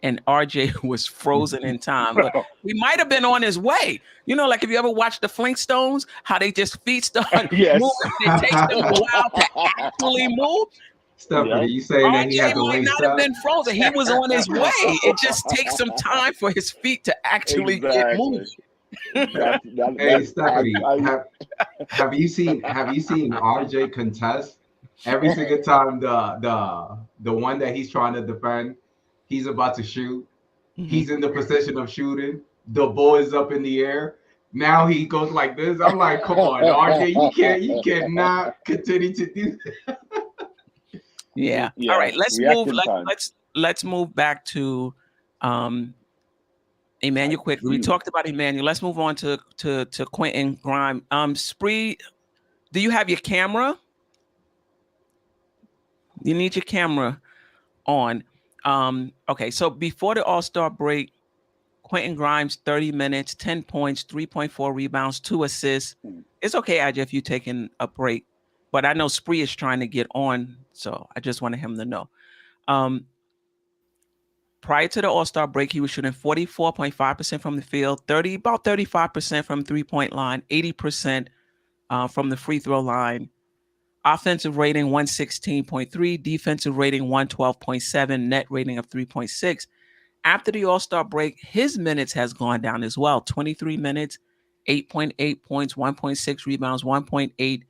and RJ was frozen in time, but he might have been on his way. Like if you ever watched the Flintstones, how they just feet start moving, it takes them a while to actually move. Stephanie, you saying that he had to RJ might not have been frozen. He was on his way. It just takes some time for his feet to actually get moving. Hey Stephanie, have you seen RJ contest every single time the one that he's trying to defend? He's about to shoot. He's in the position of shooting. The ball is up in the air. Now he goes like this. I'm like, come on, RJ, you cannot continue to do that. Yeah. All right. Let's move back to Immanuel Quickley. We talked about Immanuel. Let's move on to Quentin Grimes. Spree, do you have your camera? You need your camera on. Okay, so before the All-Star break, Quentin Grimes, 30 minutes, 10 points, 3.4 rebounds, 2 assists. It's okay, IJ, if you're taking a break, but I know Spree is trying to get on, so I just wanted him to know. prior to the All-Star break, he was shooting 44.5% from the field, about 35% from 3-point line, 80% from the free throw line. Offensive rating 116.3, defensive rating 112.7, net rating of 3.6. After the All-Star break, his minutes has gone down as well. 23 minutes, 8.8 points, 1.6 rebounds, 1.8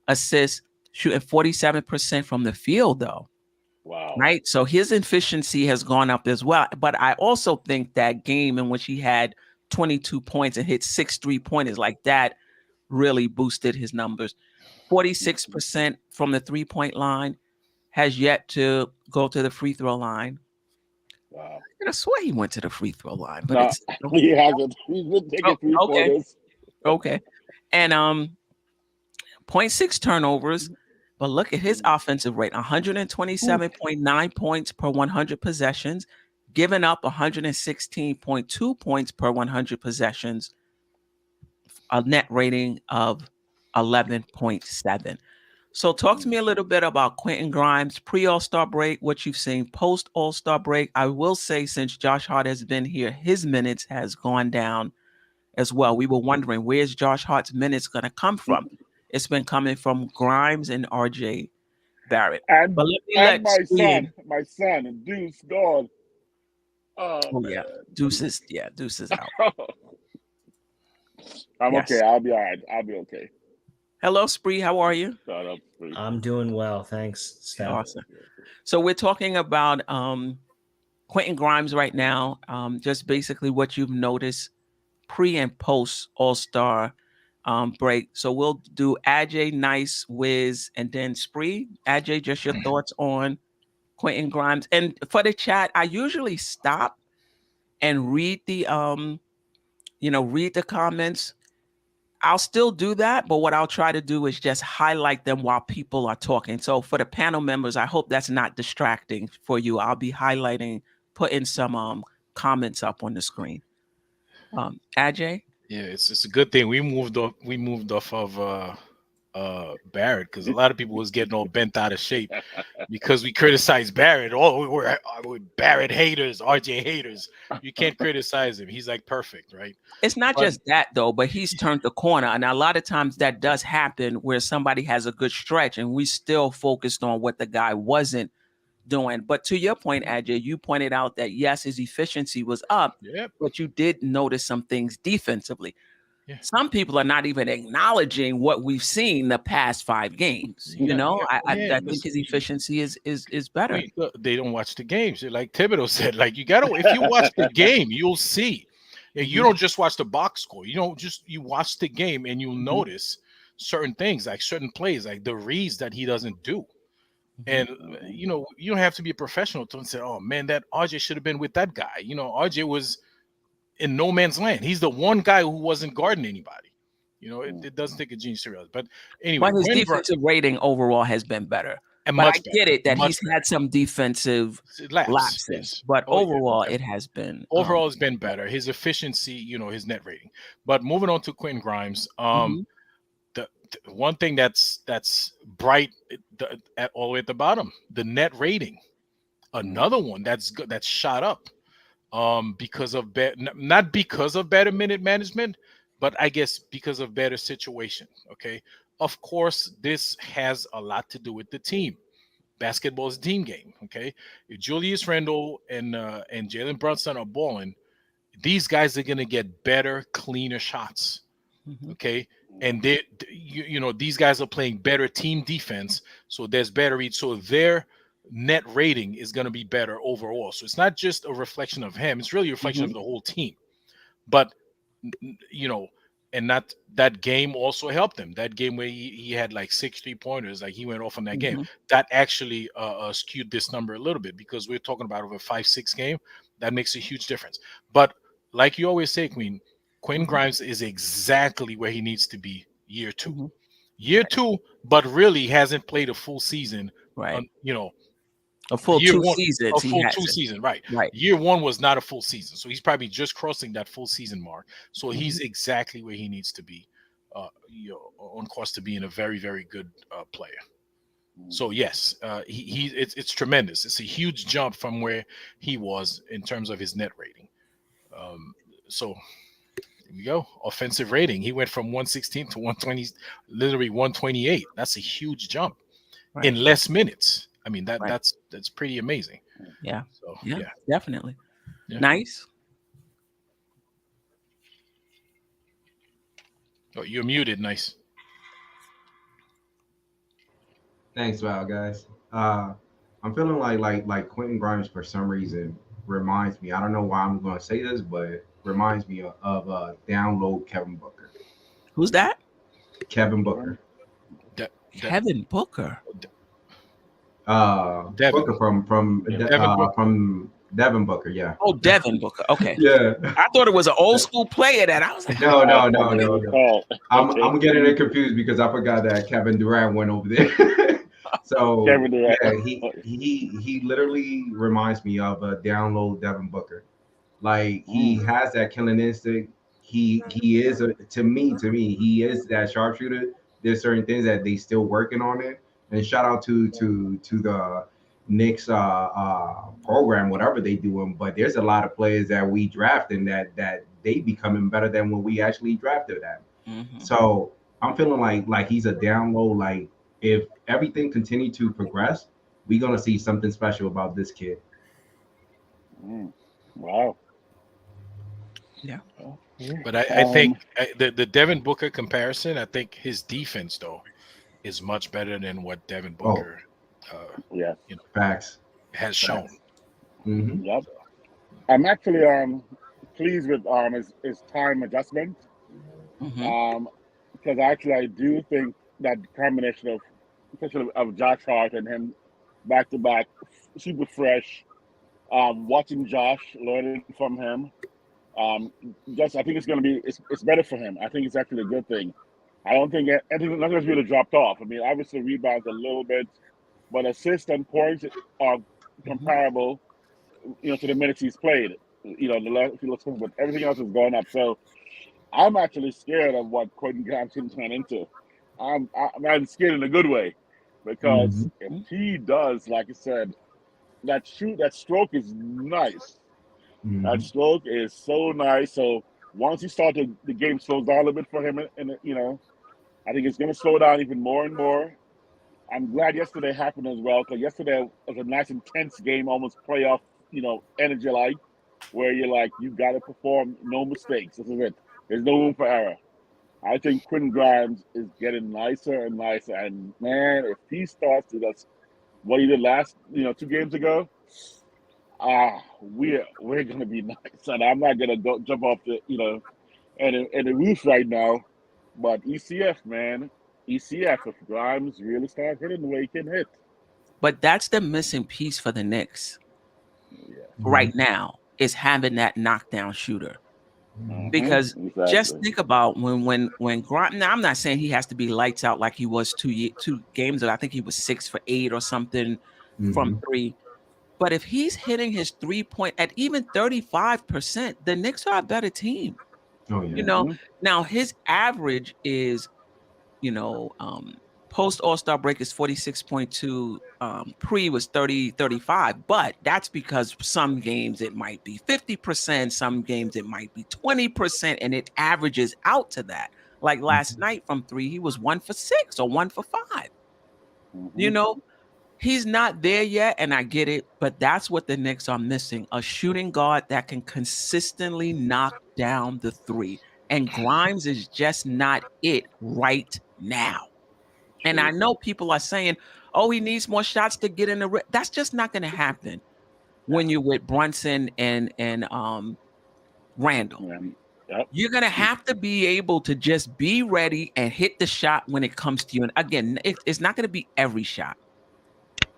assists, shooting 47% from the field, though. Wow. Right? So his efficiency has gone up as well. But I also think that game in which he had 22 points and hit 6 3-pointers like that really boosted his numbers. 46% from the 3-point line, has yet to go to the free throw line. Wow. I swear he went to the free throw line, but No, it's he hasn't. He's been taking 3-pointers. Okay. And 0.6 turnovers, but look at his offensive rate, 127.9 points per 100 possessions, giving up 116.2 points per 100 possessions, a net rating of 11.7. So talk to me a little bit about Quentin Grimes, pre-All-Star break, what you've seen post-All-Star break. I will say since Josh Hart has been here, his minutes has gone down as well. We were wondering, where's Josh Hart's minutes going to come from? It's been coming from Grimes and RJ Barrett. And, but let me and let my son, Deuce, gone. Oh yeah, Deuces out. I'm Yes. okay. I'll be all right. I'll be okay. Hello, Spree. How are you? Shut up, Spree. I'm doing well, thanks, Steph. Awesome. So we're talking about Quentin Grimes right now. Just basically what you've noticed pre and post All-Star break. So we'll do Ajay, Nice, Wiz, and then Spree. Ajay, just your thoughts on Quentin Grimes. And for the chat, I usually stop and read the read the comments. I'll still do that, but what I'll try to do is just highlight them while people are talking. So for the panel members, I hope that's not distracting for you. I'll be highlighting, putting some comments up on the screen. Ajay? Yeah, it's a good thing we moved off of Barrett, because a lot of people was getting all bent out of shape because we criticized Barrett. Oh, we're Barrett haters, RJ haters. You can't criticize him. He's like perfect, right? It's not just that though, but he's turned the corner. And a lot of times that does happen where somebody has a good stretch and we still focused on what the guy wasn't doing. But to your point, Ajay, you pointed out that yes, his efficiency was up, but you did notice some things defensively. Yeah. Some people are not even acknowledging what we've seen the past 5 games. I think his efficiency is better. They don't watch the games. Like Thibodeau said, like if you watch the game, you'll see. You don't just watch the box score. You watch the game and you'll notice certain things, like certain plays, like the reads that he doesn't do. And you don't have to be a professional to say, oh man, that RJ should have been with that guy. RJ was in no man's land. He's the one guy who wasn't guarding anybody. It doesn't take a genius to realize. But anyway, his defensive rating overall has been better. And but I get it that he's had some defensive lapses. Yes. But overall, it has been. Overall, it's been better. His efficiency, his net rating. But moving on to Quentin Grimes, the one thing that's bright all the way at the bottom, the net rating. Another one that's good, that's shot up. Because of not because of better minute management, but I guess because of better situation. Okay, of course, this has a lot to do with the team. Basketball is a team game. Okay, if Julius Randle and Jalen Brunson are balling, these guys are gonna get better, cleaner shots. Okay, and these guys are playing better team defense, so there's better read. So their net rating is going to be better overall. So it's not just a reflection of him, it's really a reflection of the whole team. But and not that game also helped him. That game where he had like 6 3-pointers, like he went off on that game, that actually skewed this number a little bit, because we're talking about over 5-6 game. That makes a huge difference. But like you always say, Quentin Grimes is exactly where he needs to be year 2. Year 2, but really hasn't played a full season. Right. A full 2 seasons. A full 2 season, right. Year 1 was not a full season. So he's probably just crossing that full season mark. So he's exactly where he needs to be, on course to being a very, very good player. So yes, it's tremendous. It's a huge jump from where he was in terms of his net rating. So here we go. Offensive rating. He went from 116 to 120, literally 128. That's a huge jump in less minutes. I mean that's pretty amazing. Yeah. So Yeah, yeah. definitely. Yeah. Nice. Oh, you're muted. Nice. Thanks, Val, guys. I'm feeling like Quentin Grimes for some reason reminds me. I don't know why I'm going to say this, but reminds me of download Kevin Booker. Who's that? Kevin Booker. Kevin Booker. Devin. Booker from Devin Booker. Yeah. Oh, Devin Booker. Okay. Yeah. I thought it was an old school player that I was like, No. Oh, I'm getting it confused because I forgot that Kevin Durant went over there. So Kevin Durant. yeah, he literally reminds me of a download Devin Booker. Like he has that killing instinct. He is to me he is that sharpshooter. There's certain things that they still working on it. And shout out to the Knicks program, whatever they doing. But there's a lot of players that we drafting that they becoming better than when we actually drafted them. mm-hmm. So I'm feeling like he's a download. Like if everything continue to progress, we're gonna see something special about this kid. Wow. Yeah. But I think the Devin Booker comparison, I think his defense though is much better than what Devin Booker Facts has shown. Mm-hmm. Yep. I'm actually pleased with his time adjustment. Mm-hmm. Because actually I do think that combination of especially of Josh Hart and him back to back, super fresh. Watching Josh, learning from him. Just I think it's gonna be it's better for him. I think it's actually a good thing. I don't think anything nothing's really dropped off. I mean, obviously rebounds a little bit, but assists and points are comparable, to the minutes he's played. The last if you look, but everything else has gone up. So I'm actually scared of what Quentin Grimes can turn into. I'm scared in a good way, because if he does, like I said, that stroke is nice. That stroke is so nice. So once he started, the game slows down a little bit for him, and I think it's going to slow down even more and more. I'm glad yesterday happened as well, because yesterday was a nice intense game, almost playoff, energy like, where you're like, you got to perform, no mistakes. This is it. There's no room for error. I think Quentin Grimes is getting nicer and nicer, and man, if he starts to that's what he did last, 2 games ago, we're gonna be nice, and I'm not gonna jump off the and the roof right now, but ECF, man, if Grimes really starts hitting the way he can hit. But that's the missing piece for the Knicks right now, is having that knockdown shooter. Because just think about when Grimes. Now, I'm not saying he has to be lights out like he was 2 games ago. I think he was 6 for 8 or something from 3. But if he's hitting his 3-point at even 35%, the Knicks are a better team. Oh yeah. Now his average is, post All-Star break is 46.2. Pre was 35, but that's because some games it might be 50%, some games it might be 20%, and it averages out to that. Like last night from 3, he was 1 for 6 or 1 for 5. He's not there yet, and I get it, but that's what the Knicks are missing: a shooting guard that can consistently knock down the 3. And Grimes is just not it right now. And I know people are saying, oh, he needs more shots to get in the – that's just not going to happen when you're with Brunson and Randle. Yep. You're going to have to be able to just be ready and hit the shot when it comes to you. And again, it's not going to be every shot,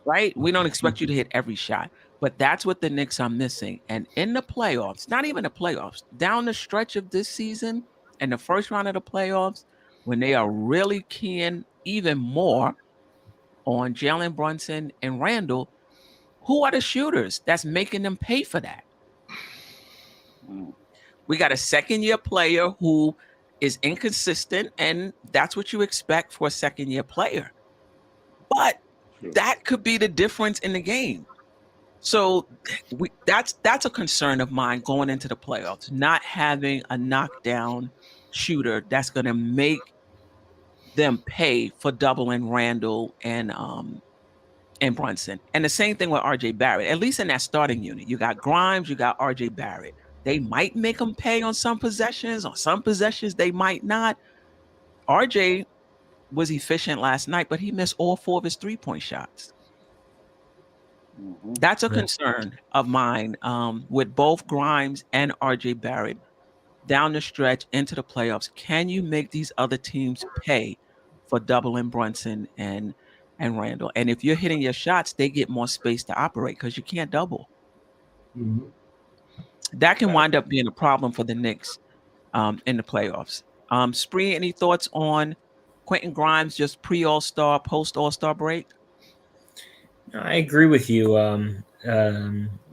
right? We don't expect you to hit every shot, but that's what the Knicks are missing. And in the playoffs, not even the playoffs, down the stretch of this season and the first round of the playoffs, when they are really keying even more on Jerrell, Brunson, and Randle, who are the shooters that's making them pay for that? We got a second-year player who is inconsistent, and that's what you expect for a second-year player. But that could be the difference in the game. So that's a concern of mine going into the playoffs, not having a knockdown shooter that's going to make them pay for doubling Randle and Brunson. And the same thing with RJ Barrett, at least in that starting unit. You got Grimes, you got RJ Barrett. They might make them pay on some possessions. On some possessions, they might not. RJ was efficient last night, but he missed all 4 of his 3-point shots. That's a concern of mine with both Grimes and RJ Barrett down the stretch into the playoffs. Can you make these other teams pay for doubling Brunson and Randle? And if you're hitting your shots, they get more space to operate because you can't double. That can wind up being a problem for the Knicks in the playoffs. Spree, any thoughts on Quentin Grimes just pre-All-Star, post-All-Star break? I agree with you.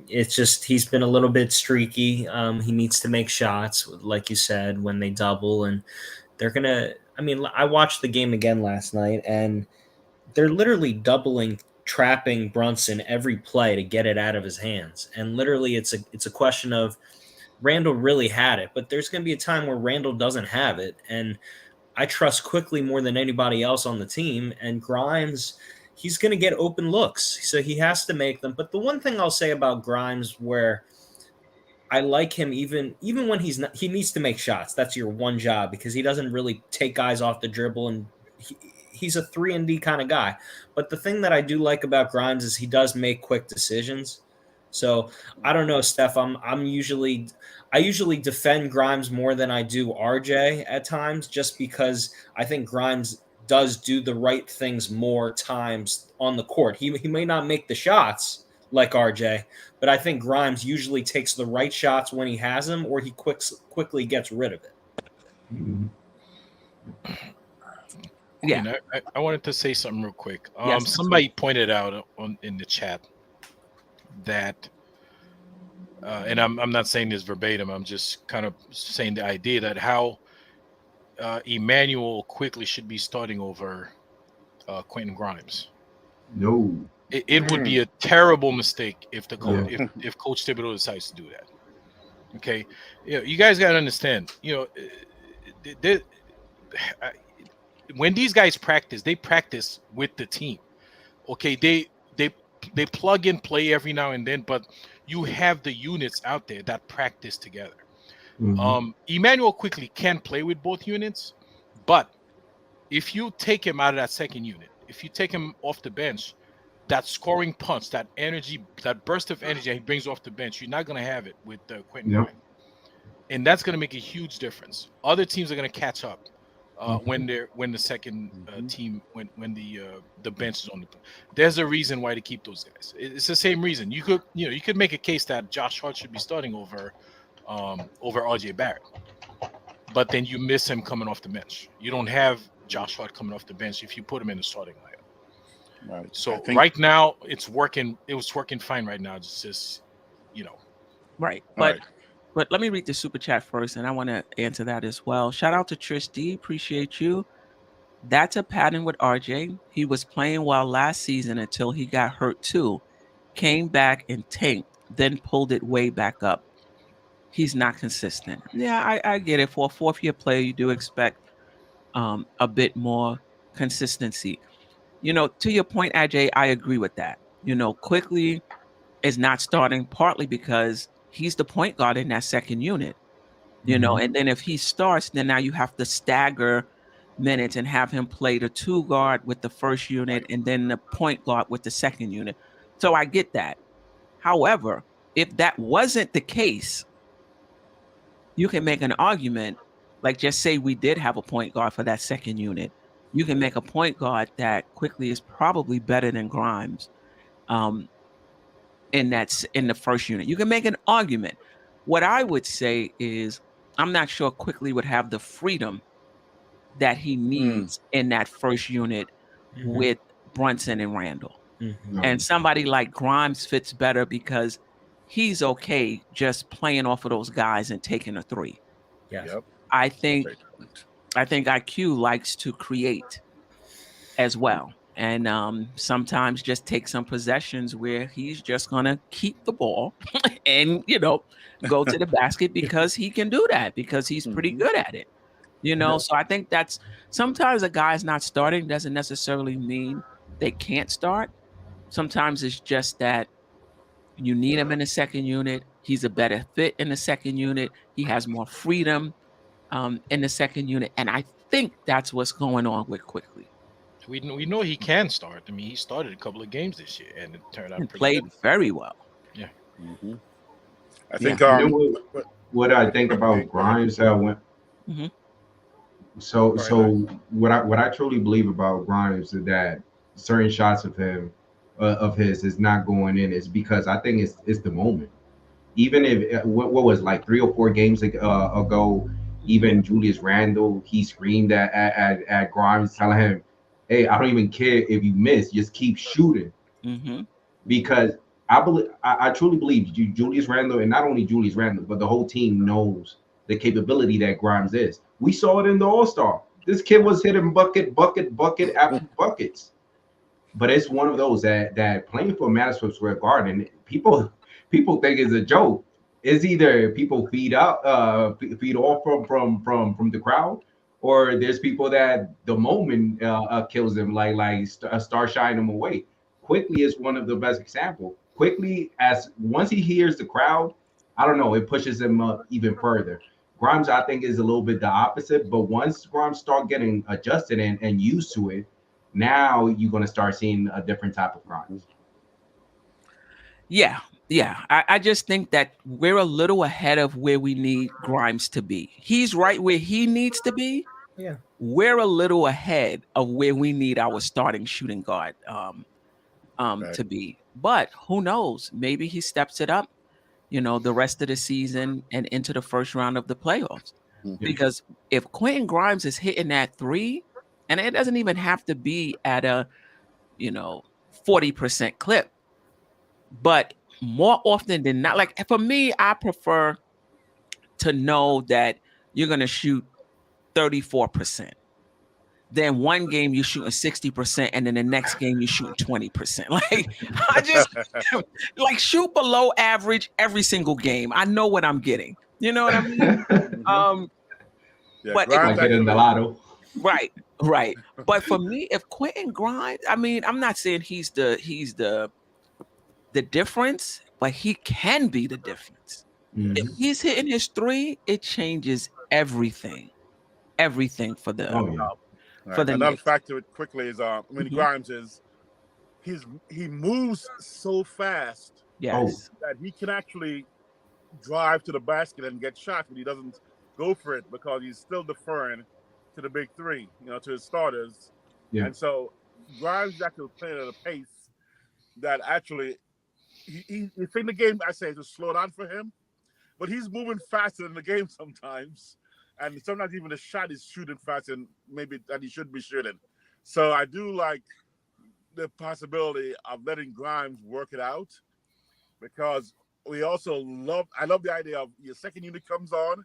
It's just he's been a little bit streaky. He needs to make shots, like you said, when they double. And they're going to – I mean, I watched the game again last night, and they're literally doubling, trapping Brunson every play to get it out of his hands. And literally it's a question of Randle really had it, but there's going to be a time where Randle doesn't have it. And I trust Quickley more than anybody else on the team. And Grimes – he's going to get open looks, so he has to make them. But the one thing I'll say about Grimes where I like him even when he's not, he needs to make shots. That's your one job because he doesn't really take guys off the dribble, and he's a 3-and-D kind of guy. But the thing that I do like about Grimes is he does make quick decisions. So I don't know, Steph. I usually defend Grimes more than I do RJ at times, just because I think Grimes does do the right things more times on the court. He may not make the shots like RJ, but I think Grimes usually takes the right shots when he has them, or he quickly gets rid of it. Yeah, I wanted to say something real quick. Yes, somebody pointed out in the chat that, and I'm not saying this verbatim. I'm just kind of saying the idea that how Immanuel Quickley should be starting over Quentin Grimes. No, it would be a terrible mistake if the coach, if Coach Thibodeau decides to do that. Okay, you guys got to understand. When these guys practice, they practice with the team. Okay, they plug and play every now and then, but you have the units out there that practice together. Immanuel Quickley can play with both units, but if you take him out of that second unit, if you take him off the bench, that scoring punch, that energy, that burst of energy he brings off the bench, you're not going to have it with Quentin Grimes. And that's going to make a huge difference. Other teams are going to catch up when the second team when the bench is on the. There's a reason why to keep those guys. It's the same reason. You could make a case that Josh Hart should be starting over RJ Barrett, but then you miss him coming off the bench. You don't have Josh Hart coming off the bench if you put him in the starting lineup. Right. So right now it's working. It was working fine right now. It's just right. But let me read the super chat first, and I want to answer that as well. Shout out to Trish D. Appreciate you. That's a pattern with RJ. He was playing well last season until he got hurt too. Came back and tanked, then pulled it way back up. He's not consistent. Yeah, I get it. For a fourth-year player, you do expect a bit more consistency. To your point, AJ, I agree with that. Quickley is not starting partly because he's the point guard in that second unit. And then if he starts, then now you have to stagger minutes and have him play the 2 guard with the first unit and then the point guard with the second unit. So I get that. However, if that wasn't the case, you can make an argument, like just say we did have a point guard for that second unit. You can make a point guard that Quickley is probably better than Grimes in the first unit. You can make an argument. What I would say is I'm not sure Quickley would have the freedom that he needs in that first unit with Brunson and Randle. And somebody like Grimes fits better because he's okay just playing off of those guys and taking a 3. Yes. Yep. I think IQ likes to create as well. and sometimes just take some possessions where he's just gonna keep the ball and go to the basket because he can do that because he's pretty good at it. So I think that's sometimes a guy's not starting doesn't necessarily mean they can't start. Sometimes it's just that you need him in the second unit. He's a better fit in the second unit. He has more freedom in the second unit. And I think that's what's going on with Quickley. We know he can start. I mean, he started a couple of games this year and it turned out And pretty played good. very well. Yeah. I think You know what I think about Grimes So what I truly believe about Grimes is that certain shots of his is not going in is because I think it's the moment. Even if what was like 3 or 4 games ago, even Julius Randle, he screamed at Grimes, telling him, "Hey, I don't even care if you miss, just keep shooting." Because I truly believe Julius Randle, and not only Julius Randle, but the whole team knows the capability that Grimes is. We saw it in the All-Star. This kid was hitting bucket after buckets. But it's one of those that playing for Madison Square Garden, people think is a joke. It's either people feed off from the crowd, or there's people that the moment kills them, like start shying them away. Quickley is one of the best example. Quickley, as once he hears the crowd, I don't know, it pushes him up even further. Grimes, I think, is a little bit the opposite, but once Grimes start getting adjusted and used to it, now you're going to start seeing a different type of Grimes. Yeah. I just think that we're a little ahead of where we need Grimes to be. He's right where he needs to be. Yeah. We're a little ahead of where we need our starting shooting guard to be. But who knows? Maybe he steps it up, the rest of the season and into the first round of the playoffs. Because if Quentin Grimes is hitting that 3, and it doesn't even have to be at a 40% clip, but more often than not, like for me, I prefer to know that you're going to shoot 34%. Then one game you're shooting 60%, and then the next game you're shooting 20%. Like I just like shoot below average every single game. I know what I'm getting. You know what I mean? But like getting the lotto. Right. But for me, if Quentin Grimes, I mean, I'm not saying he's the difference, but he can be the difference. If he's hitting his 3, it changes everything for the for the another Knicks. factor with Quickley is Grimes is he moves so fast that he can actually drive to the basket and get shots, but he doesn't go for it because he's still deferring to the big 3, to his starters. And so Grimes is actually playing at a pace that actually he think the game, I say, to slow down for him, but he's moving faster than the game sometimes. And sometimes even the shot is shooting faster than maybe that he should be shooting. So I do like the possibility of letting Grimes work it out, because we also I love the idea of your second unit comes on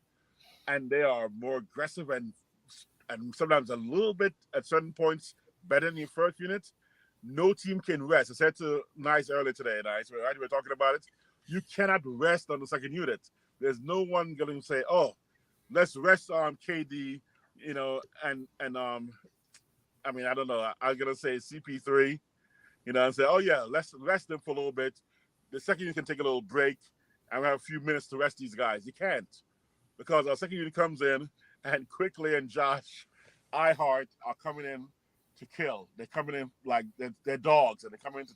and they are more aggressive and sometimes a little bit at certain points better than your first unit. No team can rest. I said to Nice earlier today, Nice, we were talking about it. You cannot rest on the second unit. There's no one going to say, "Oh, let's rest on KD," and I mean, I don't know. I'm gonna say CP3, and say, "Oh yeah, let's rest them for a little bit." The second unit can take a little break and have a few minutes to rest these guys. You can't, because our second unit comes in and Quickley and Josh Hart are coming in to kill. They're coming in like they're dogs, and they're coming in to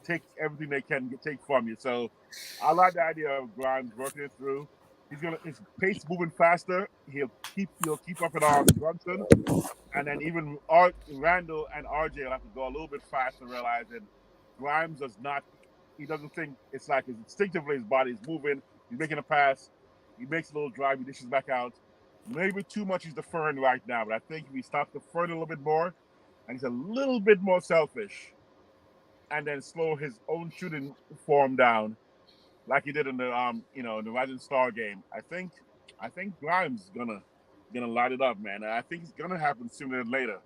take everything they can take from you. So I like the idea of Grimes working it through. His pace moving faster. He'll keep up with Brunson, and then even Randle and RJ will have to go a little bit faster, realizing Grimes does not. He doesn't think it's like instinctively his body's moving. He's making a pass. He makes a little drive. He dishes back out. Maybe too much he's deferring right now, but I think if he stops deferring a little bit more, and he's a little bit more selfish, and then slow his own shooting form down, like he did in the in the Rising Star game. I think Grimes is gonna light it up, man. And I think it's gonna happen sooner than later.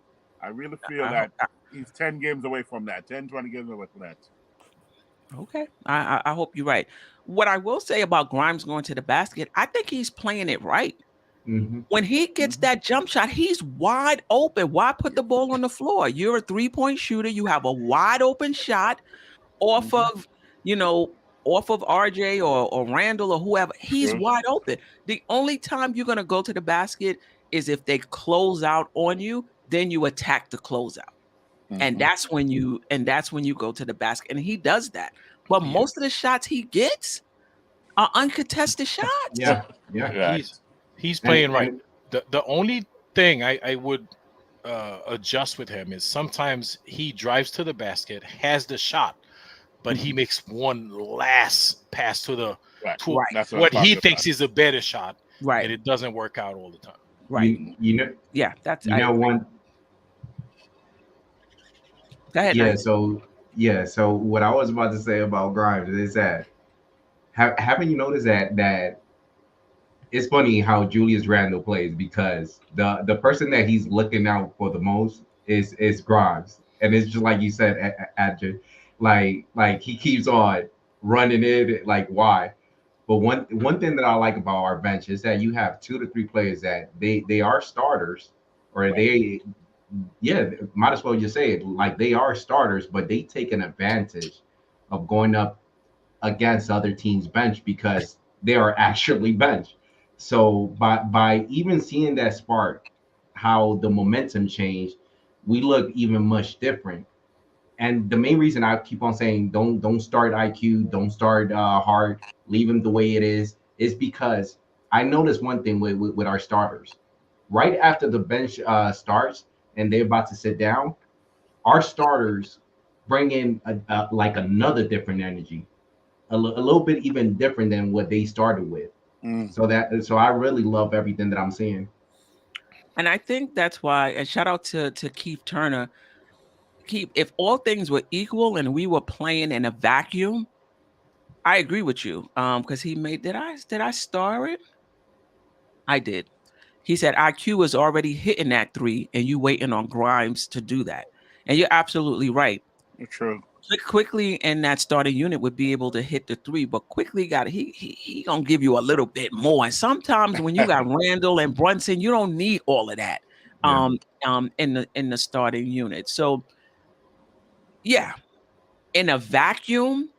I really feel that He's 10 games away from that. 10, 20 games away from that. Okay, I hope you're right. What I will say about Grimes going to the basket, I think he's playing it right. When he gets that jump shot, he's wide open. Why put the ball on the floor? You're a 3-point shooter. You have a wide open shot off of, off of RJ or Randle or whoever. He's wide open. The only time you're going to go to the basket is if they close out on you, then you attack the closeout. And that's when you go to the basket. And he does that. But most of the shots he gets are uncontested shots. Yeah. He's playing right. The only thing I would adjust with him is sometimes he drives to the basket, has the shot, but he makes one last pass to the That's what he thinks is a better shot, right? And it doesn't work out all the time, right? That's one. Go ahead. So what I was about to say about Grimes is that haven't you noticed that it's funny how Julius Randle plays, because the person that he's looking out for the most is Grimes, and it's just like you said, Adrian, like he keeps on running it, like why? But one thing that I like about our bench is that you have 2 to 3 players that they are starters, or might as well just say it, like they are starters, but they take an advantage of going up against other teams' bench because they are actually bench. So by even seeing that spark, how the momentum changed, we look even much different. And the main reason I keep on saying don't start IQ, don't start Hart, leave him the way it is because I noticed one thing with our starters. Right after the bench starts and they're about to sit down, our starters bring in like another different energy, a little bit even different than what they started with. So I really love everything that I'm seeing. And I think that's why, and shout out to Keith Turner. Keith, if all things were equal and we were playing in a vacuum, I agree with you. Because he made, did I star it? I did. He said IQ is already hitting that 3 and you waiting on Grimes to do that. And you're absolutely right. True. Quickley in that starting unit would be able to hit the 3, but Quickley he gonna give you a little bit more. And sometimes when you got Randle and Brunson, you don't need all of that in the starting unit. So yeah, in a vacuum,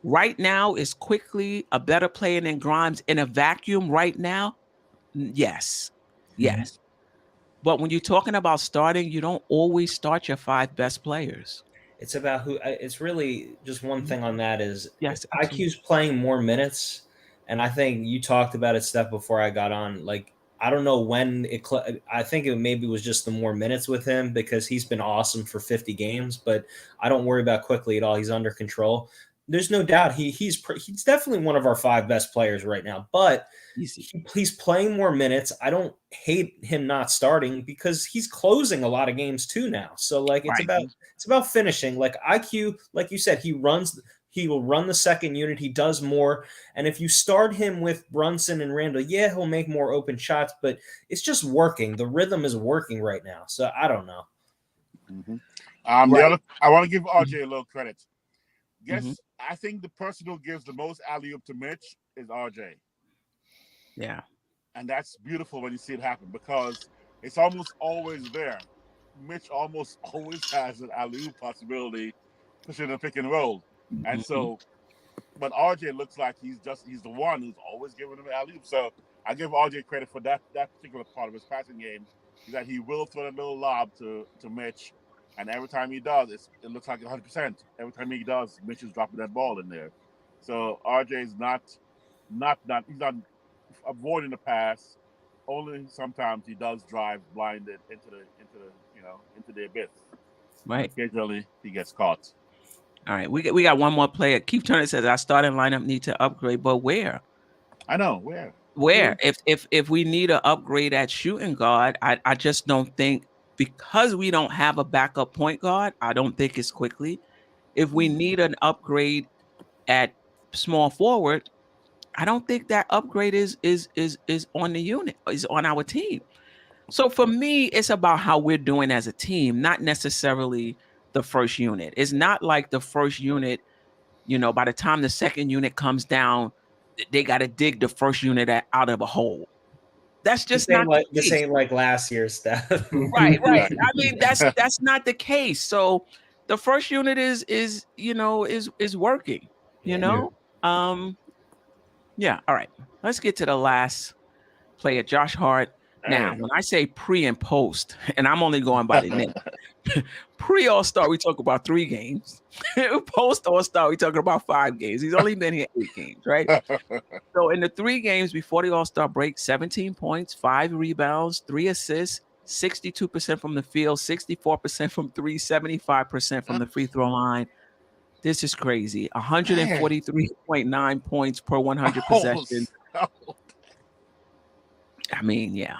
right now is Quickley a better player than Grimes in a vacuum right now? Yes. But when you're talking about starting, you don't always start your 5 best players. It's about who. It's really just one thing on that is IQ's playing more minutes, and I think you talked about it, Steph, before I got on. Like I don't know when it. I think it maybe was just the more minutes with him because he's been awesome for 50 games. But I don't worry about Quickley at all. He's under control. There's no doubt he's definitely one of our 5 best players right now. But he's playing more minutes. I don't hate him not starting because he's closing a lot of games too now. So like it's about finishing. Like IQ, like you said, he will run the second unit. He does more. And if you start him with Brunson and Randle, he'll make more open shots, but it's just working. The rhythm is working right now. So I don't know. I want to give RJ a little credit. I think the person who gives the most alley-oop to Mitch is RJ. Yeah. And that's beautiful when you see it happen because it's almost always there. Mitch almost always has an alley-oop possibility, pushing a pick and roll. And so, but RJ looks like he's the one who's always giving him an alley-oop. So I give RJ credit for that particular part of his passing game, is that he will throw a little lob to Mitch. And every time he does, it looks like 100%. Every time he does, Mitch is dropping that ball in there. So RJ is not he's not avoiding the pass. Only sometimes he does drive blinded into the abyss. Right. Occasionally he gets caught. All right, we got one more player. Keith Turner says our starting lineup need to upgrade, but where? I know where. If we need an upgrade at shooting guard, I just don't think. Because we don't have a backup point guard, I don't think it's Quickley. If we need an upgrade at small forward, I don't think that upgrade is on the unit, is on our team. So for me, it's about how we're doing as a team, not necessarily the first unit. It's not like the first unit, you know, by the time the second unit comes down, they got to dig the first unit out of a hole. That's just not the this case. ain't like last year's stuff. Right. I mean, that's not the case. So the first unit is working, you know? Yeah. All right. Let's get to the last player, Josh Hart. Now, when I say pre and post, and I'm only going by the name, pre All-Star, we talk about 3 games. Post All-Star, we talking about 5 games. He's only been here 8 games, right? So in the 3 games before the All-Star break, 17 points, 5 rebounds, 3 assists, 62% from the field, 64% from 3, 75% from the free throw line. This is crazy. 143.9 points per 100 possessions. I mean, yeah.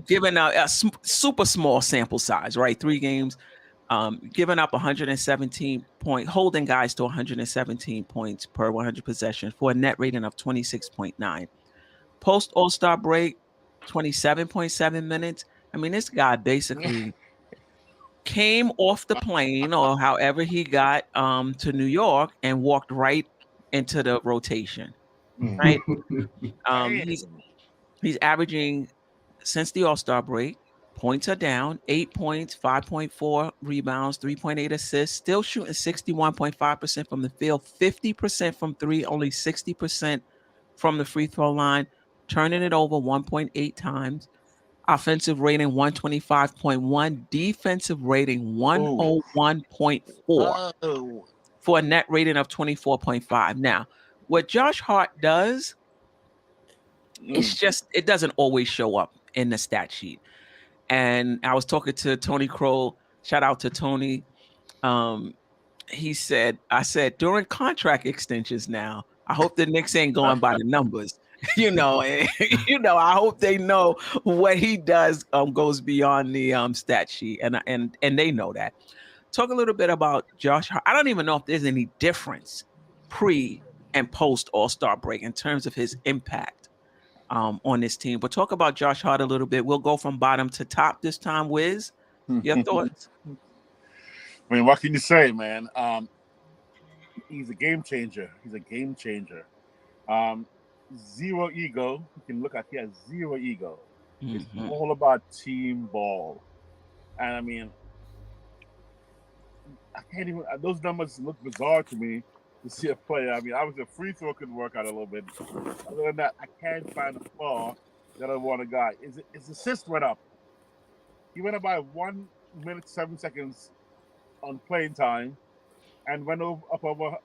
Given a super small sample size, right? 3 games, giving up 117 points, holding guys to 117 points per 100 possessions for a net rating of 26.9. Post All-Star break, 27.7 minutes. I mean, this guy basically came off the plane or however he got to New York and walked right into the rotation, right? He's averaging, since the All-Star break, points are down, 8 points, 5.4 rebounds, 3.8 assists, still shooting 61.5% from the field, 50% from 3, only 60% from the free throw line, turning it over 1.8 times. Offensive rating 125.1, defensive rating 101.4 for a net rating of 24.5. Now, what Josh Hart does, it's just, it doesn't always show up in the stat sheet. And I was talking to Tony Kroll, shout out to Tony. He said, I said, during contract extensions now, I hope the Knicks ain't going by the numbers. And, I hope they know what he does goes beyond the stat sheet. And they know that. Talk a little bit about Josh Hart. I don't even know if there's any difference pre and post All-Star break in terms of his impact on this team. But talk about Josh Hart a little bit. We'll go from bottom to top this time. Wiz, your thoughts? I mean, what can you say, man? He's a game changer. Zero ego. You can look at, he has zero ego. It's all about team ball. And I mean, I can't even, those numbers look bizarre to me to see a player. I mean, obviously a free throw could work out a little bit. Other than that, I can't find a flaw that I want a guy. His assist went up. He went up by 1 minute, 7 seconds on playing time and went up over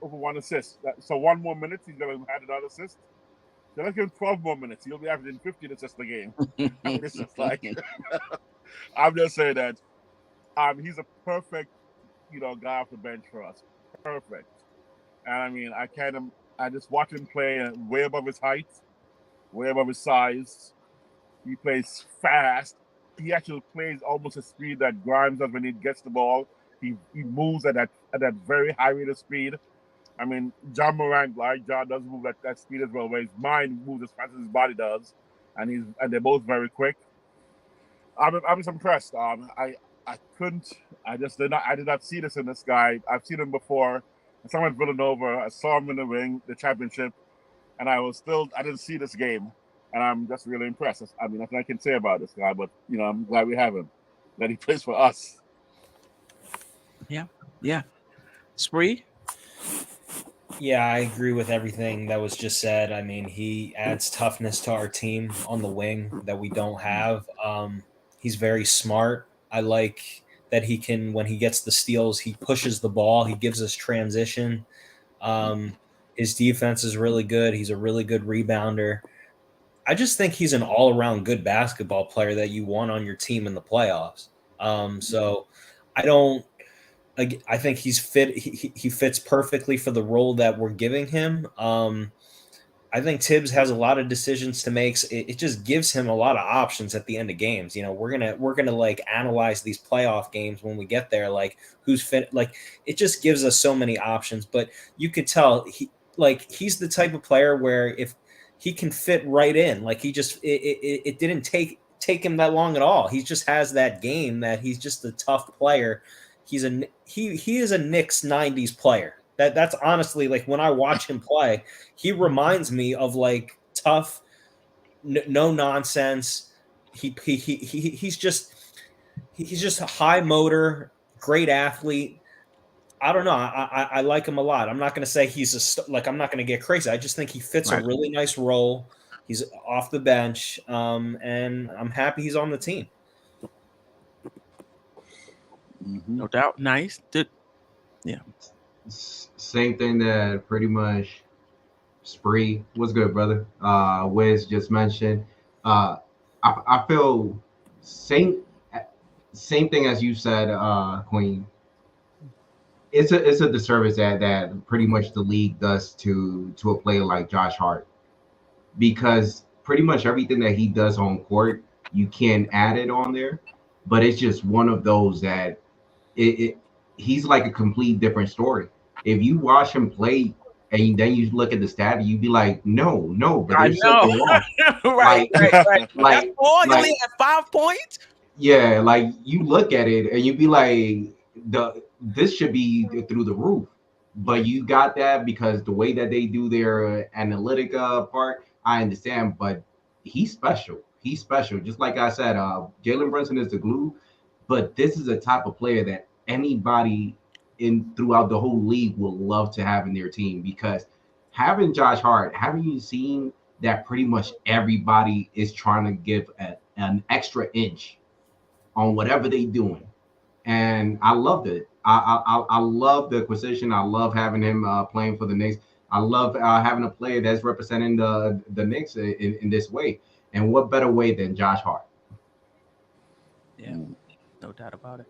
1 assist. So 1 more minute, he's going to have another assist. So let's give him 12 more minutes. He'll be averaging 15 assists a game. It's just like, I'm just saying that he's a perfect, guy off the bench for us. Perfect. And I mean, I just watch him play way above his height, way above his size. He plays fast. He actually plays almost the speed that Grimes does when he gets the ball. He moves at that very high rate of speed. I mean, John Morant, like John, doesn't move at that speed as well, where his mind moves as fast as his body does, and they're both very quick. I'm just impressed. I did not see this in this guy. I've seen him before. I saw him at Villanova. I saw him in the ring, the championship, and I didn't see this game, and I'm just really impressed. I mean, nothing I can say about this guy, but I'm glad we have him, that he plays for us. Yeah. Spree? Yeah, I agree with everything that was just said. I mean, he adds toughness to our team on the wing that we don't have. He's very smart. I like that he can, when he gets the steals, he pushes the ball. He gives us transition. His defense is really good. He's a really good rebounder. I just think he's an all-around good basketball player that you want on your team in the playoffs. So I think he's fit. He fits perfectly for the role that we're giving him. I think Tibbs has a lot of decisions to make. It just gives him a lot of options at the end of games. We're gonna like analyze these playoff games when we get there, like who's fit. Like it just gives us so many options. But you could tell he's the type of player where if he can fit right in, like he just it didn't take take him that long at all. He just has that game that he's just a tough player. He is a Knicks 90s player. That's honestly, like, when I watch him play, he reminds me of like tough, no nonsense. He's just a high motor, great athlete. I don't know. I like him a lot. I'm not going to say I'm not going to get crazy. I just think he fits a really nice role. He's off the bench, and I'm happy he's on the team. No doubt. Nice. Yeah. Same thing that pretty much Spree was good, brother. Wiz just mentioned. I feel same thing as you said, Queen. It's a disservice that pretty much the league does to a player like Josh Hart, because pretty much everything that he does on court, you can add it on there, but it's just one of those that he's like a complete different story. If you watch him play and then you look at the stat, you'd be like, no, but there's something wrong. right. Like, That's all. He only had 5 points. Yeah, like you look at it and you'd be like, this should be through the roof. But you got that because the way that they do their analytic part, I understand. But he's special. He's special. Just like I said, Jalen Brunson is the glue. But this is a type of player that anybody throughout the whole league will love to have in their team, because having Josh Hart, haven't you seen that pretty much everybody is trying to give an extra inch on whatever they're doing? And I loved it. I love the acquisition. I love having him playing for the Knicks. I love having a player that's representing the Knicks in this way. And what better way than Josh Hart? Yeah, no doubt about it.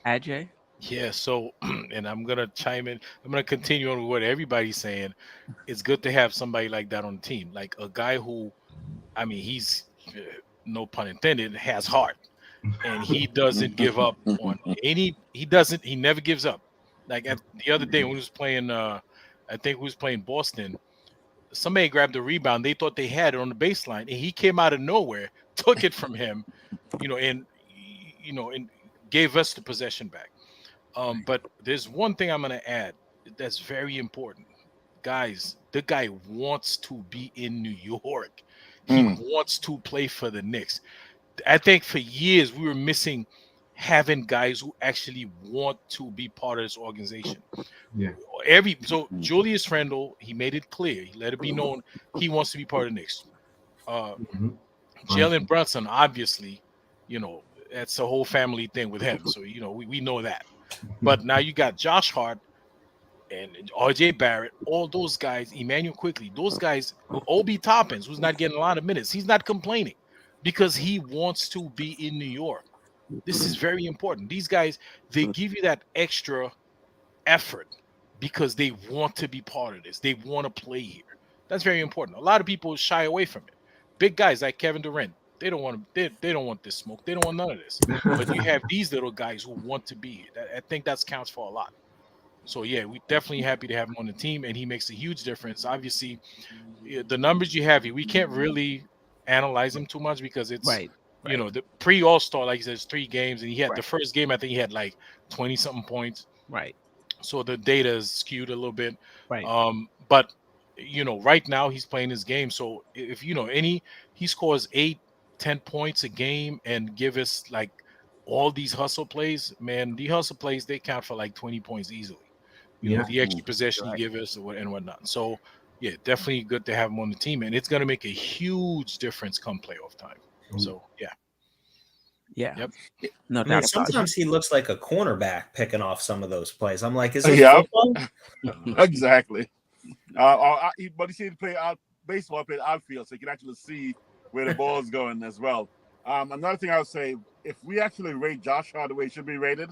Ajay? Yeah, so, and I'm going to chime in. I'm going to continue on with what everybody's saying. It's good to have somebody like that on the team. Like a guy who, I mean, he's, no pun intended, has heart. And he doesn't give up on he never gives up. Like the other day when he was playing, I think he was playing Boston, somebody grabbed the rebound. They thought they had it on the baseline, and he came out of nowhere, took it from him, and gave us the possession back. But there's one thing I'm going to add that's very important. Guys, the guy wants to be in New York. He wants to play for the Knicks. I think for years we were missing having guys who actually want to be part of this organization. Yeah. So Julius Randle, he made it clear. He let it be known he wants to be part of the Knicks. Jalen Brunson, obviously, that's a whole family thing with him. So, we know that. But now you got Josh Hart and RJ Barrett, all those guys, Immanuel Quickley, those guys, Obi Toppins, who's not getting a lot of minutes. He's not complaining because he wants to be in New York. This is very important. These guys, they give you that extra effort because they want to be part of this. They want to play here. That's very important. A lot of people shy away from it. Big guys like Kevin Durant, they don't want this smoke. They don't want none of this. But you have these little guys who want to be here. I think that counts for a lot. So yeah, we're definitely happy to have him on the team, and he makes a huge difference. Obviously, the numbers you have here, we can't really analyze him too much because it's the pre-All-Star, like he says, 3 games, and he had the first game, I think he had like 20-something points. Right. So the data is skewed a little bit. Right. But right now he's playing his game. So if he scores 8-10 points a game and give us like all these hustle plays, man, the hustle plays, they count for like 20 points easily. The extra possession he give us and whatnot. So yeah, definitely good to have him on the team, and it's going to make a huge difference come playoff time. So yeah. Yep. No doubt. Sometimes he looks like a cornerback picking off some of those plays. I'm like, is this football? Exactly. But you see, play baseball, play outfield, so you can actually see where the ball is going as well. Another thing I would say, if we actually rate Josh Hart the way he should be rated,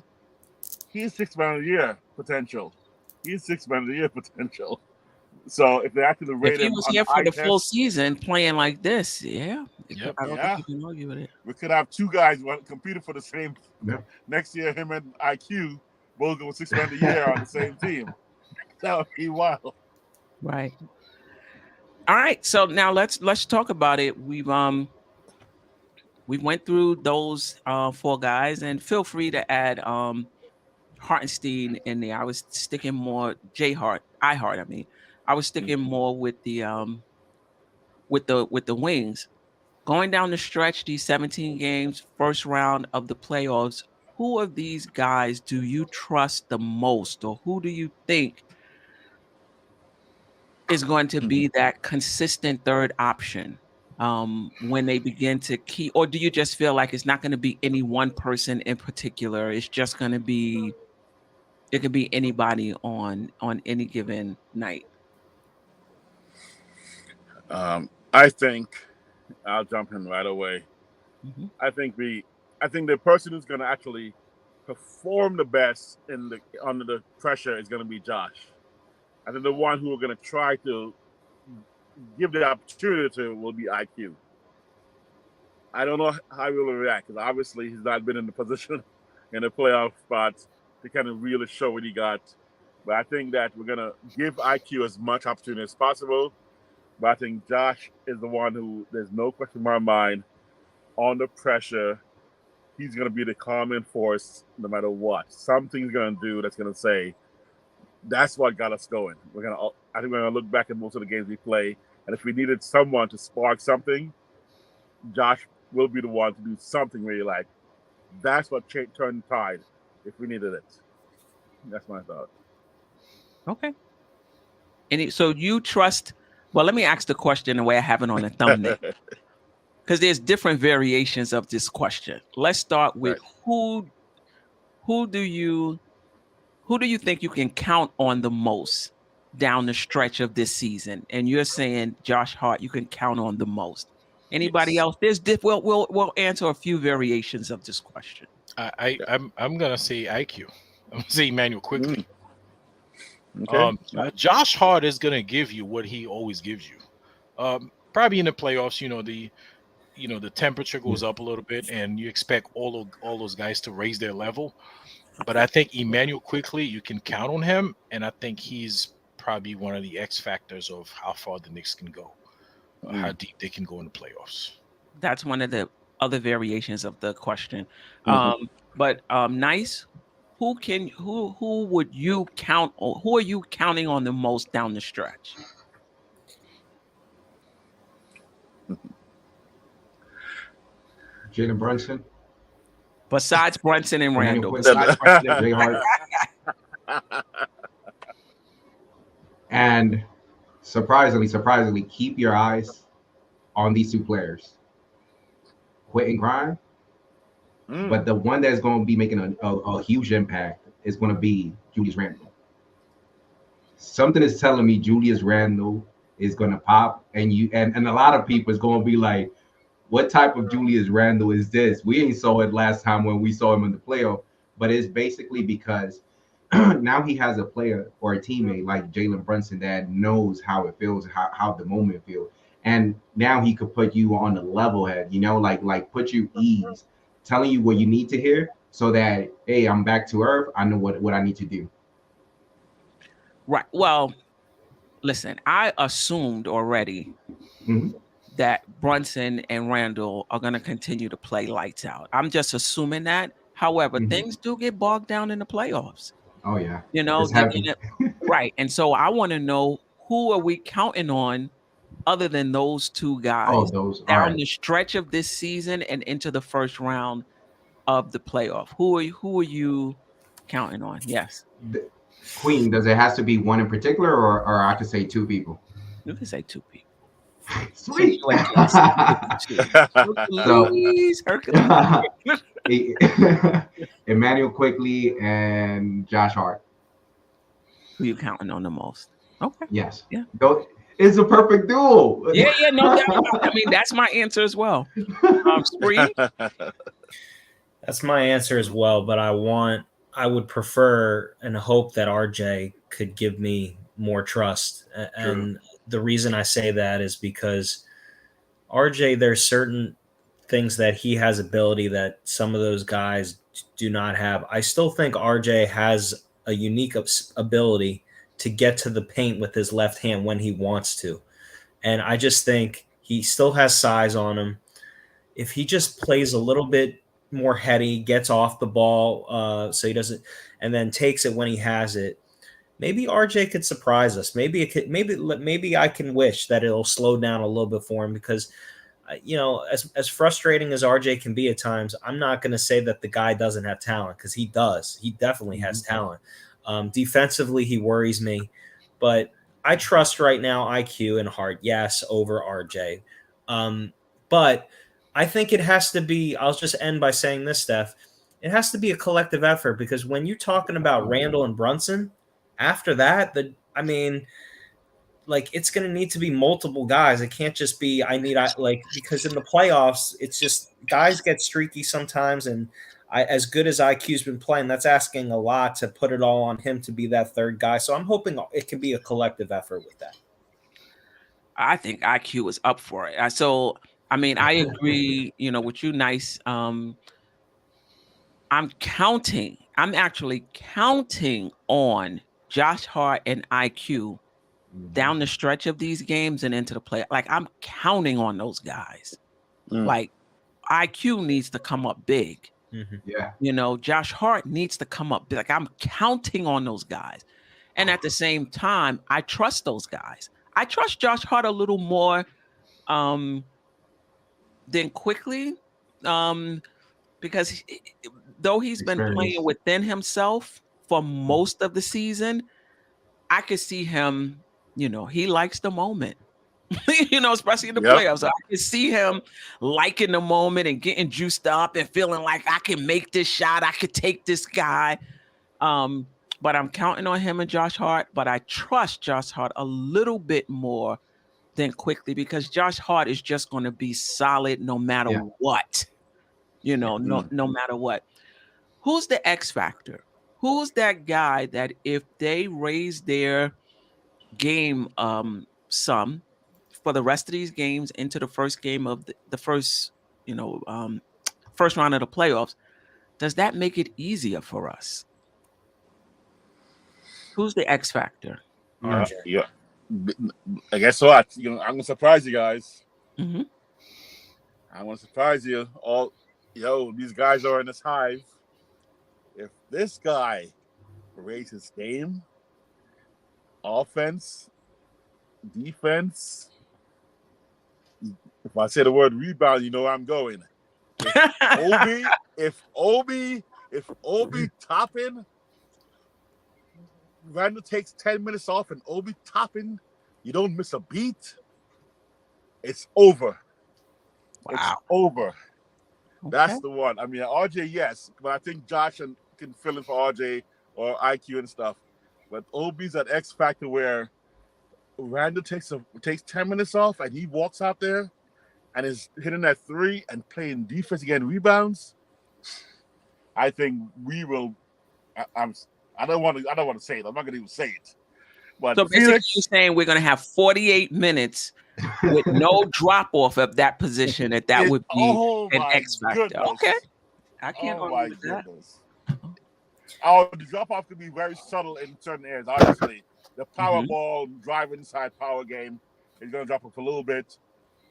he's 6th man of the year potential. So if they actually rate if he him, was here for the full season playing like this, I don't think you can argue with it. We could have 2 guys competing for the same. Next year, him and IQ both go 6th man of the year on the same team. That would be wild. Right. All right. So now let's talk about it. We've we went through those 4 guys, and feel free to add Hartenstein in there. I was sticking more Hart. I mean, I was sticking more with the wings. Going down the stretch, these 17 games, first round of the playoffs, who of these guys do you trust the most, or who do you think is going to be that consistent third option when they begin to key? Or do you just feel like it's not going to be any one person in particular? It's just going to be, it could be anybody on any given night. I think I'll jump in right away. Mhm. I think the person who's going to actually perform the best under the pressure is going to be Josh. I think the one who are going to try to give the opportunity to will be IQ. I don't know how he will react, because obviously he's not been in the position in the playoff spots to kind of really show what he got. But I think that we're going to give IQ as much opportunity as possible. But I think Josh is the one who, there's no question in my mind, under pressure, he's going to be the calming force no matter what. Something he's going to do that's going to say, that's what got us going. I think we're going to look back at most of the games we play, and if we needed someone to spark something, Josh will be the one to do something where you're like, that's what turned the tide if we needed it. That's my thought. Okay. And so you trust, well, let me ask the question the way I have it on the thumbnail, because there's different variations of this question. Let's start with who do you think you can count on the most down the stretch of this season? And you're saying Josh Hart, you can count on the most. Anybody else? There's we'll answer a few variations of this question. I'm gonna say IQ. I'm gonna say Immanuel Quickley. Okay. Josh Hart is gonna give you what he always gives you. Probably in the playoffs, the temperature goes up a little bit, and you expect all those guys to raise their level. But I think Immanuel Quickley, you can count on him, and I think he's probably one of the X factors of how far the Knicks can go, how deep they can go in the playoffs. That's one of the other variations of the question. But nice. Who would you count on? Who are you counting on the most down the stretch? Jalen Brunson. Besides Brunson and Randle. Besides Brunson and J. Hart. And surprisingly, keep your eyes on these 2 players, Quentin Grime. But the one that's going to be making a huge impact is going to be Julius Randle. Something is telling me Julius Randle is going to pop, and a lot of people is going to be like, what type of Julius Randle is this? We ain't saw it last time when we saw him in the playoff, but it's basically because now he has a player or a teammate like Jalen Brunson that knows how it feels, how the moment feels. And now he could put you on the level head, like put you ease, telling you what you need to hear so that, hey, I'm back to earth. I know what I need to do. Right. Well, listen, I assumed already that Brunson and Randle are going to continue to play lights out. I'm just assuming that. However, things do get bogged down in the playoffs. Oh, yeah. Right. And so I want to know, who are we counting on other than those 2 guys down the stretch of this season and into the first round of the playoff? Who are you counting on? Yes. Queen, does it have to be one in particular, or I could say 2 people? You can say 2 people. Sweet. Immanuel Quickley and Josh Hart. Who you counting on the most? Okay. Yes. Yeah. It's a perfect duel. Yeah. No doubt. I mean, that's my answer as well. Spree? That's my answer as well. But I would prefer and hope that RJ could give me more trust. And the reason I say that is because RJ, there's certain things that he has ability that some of those guys do not have. I still think RJ has a unique ability to get to the paint with his left hand when he wants to. And I just think he still has size on him. if he just plays a little bit more heady, gets off the ball, so he doesn't, and then takes it when he has it, maybe RJ could surprise us. Maybe it could. Maybe I can wish that it'll slow down a little bit for him, because as frustrating as RJ can be at times, I'm not going to say that the guy doesn't have talent, because he does. He definitely has talent. Defensively, he worries me, but I trust right now IQ and Hart, yes, over RJ. But I think it has to be, I'll just end by saying this, Steph. It has to be a collective effort, because when you're talking about Randle and Brunson, after that, it's going to need to be multiple guys. It can't just be, because in the playoffs, it's just guys get streaky sometimes. And as good as IQ's been playing, that's asking a lot to put it all on him to be that third guy. So I'm hoping it can be a collective effort with that. I think IQ is up for it. So, I agree, with you, Nice. I'm actually counting on Josh Hart and IQ down the stretch of these games and into the play. Like, I'm counting on those guys. Like, IQ needs to come up big. Yeah. Josh Hart needs to come up big. Like, I'm counting on those guys. And at the same time, I trust those guys. I trust Josh Hart a little more than Quickley, because though he's been playing within himself for most of the season, I could see him, he likes the moment, especially in the playoffs. I can see him liking the moment and getting juiced up and feeling like I can make this shot. I could take this guy. But I'm counting on him and Josh Hart, but I trust Josh Hart a little bit more than Quickley, because Josh Hart is just going to be solid no matter what, no matter what. Who's the X factor? Who's that guy that if they raise their game sum for the rest of these games into the first game of the first, first round of the playoffs, does that make it easier for us? Who's the X factor? Yeah, I guess so. I'm gonna surprise you guys. Mm-hmm. I'm gonna surprise you all. These guys are in this hive. If this guy raises his game, offense, defense, if I say the word rebound, you know where I'm going. If Obi Toppin, Randle takes 10 minutes off and Obi Toppin, you don't miss a beat, it's over. Wow. It's over. Okay. That's the one. RJ, yes, but I think Josh can fill in for RJ or IQ and stuff. But Obi's that X factor where Randle takes 10 minutes off and he walks out there and is hitting that three and playing defense again, rebounds. I think we will. I don't want to say it. I'm not going to even say it. But so basically, you're saying we're going to have 48 minutes with no drop off of that position. That would be an X factor. Okay, I can't argue with that. The drop off could be very subtle in certain areas. Obviously, the power ball, drive inside power game is going to drop off a little bit.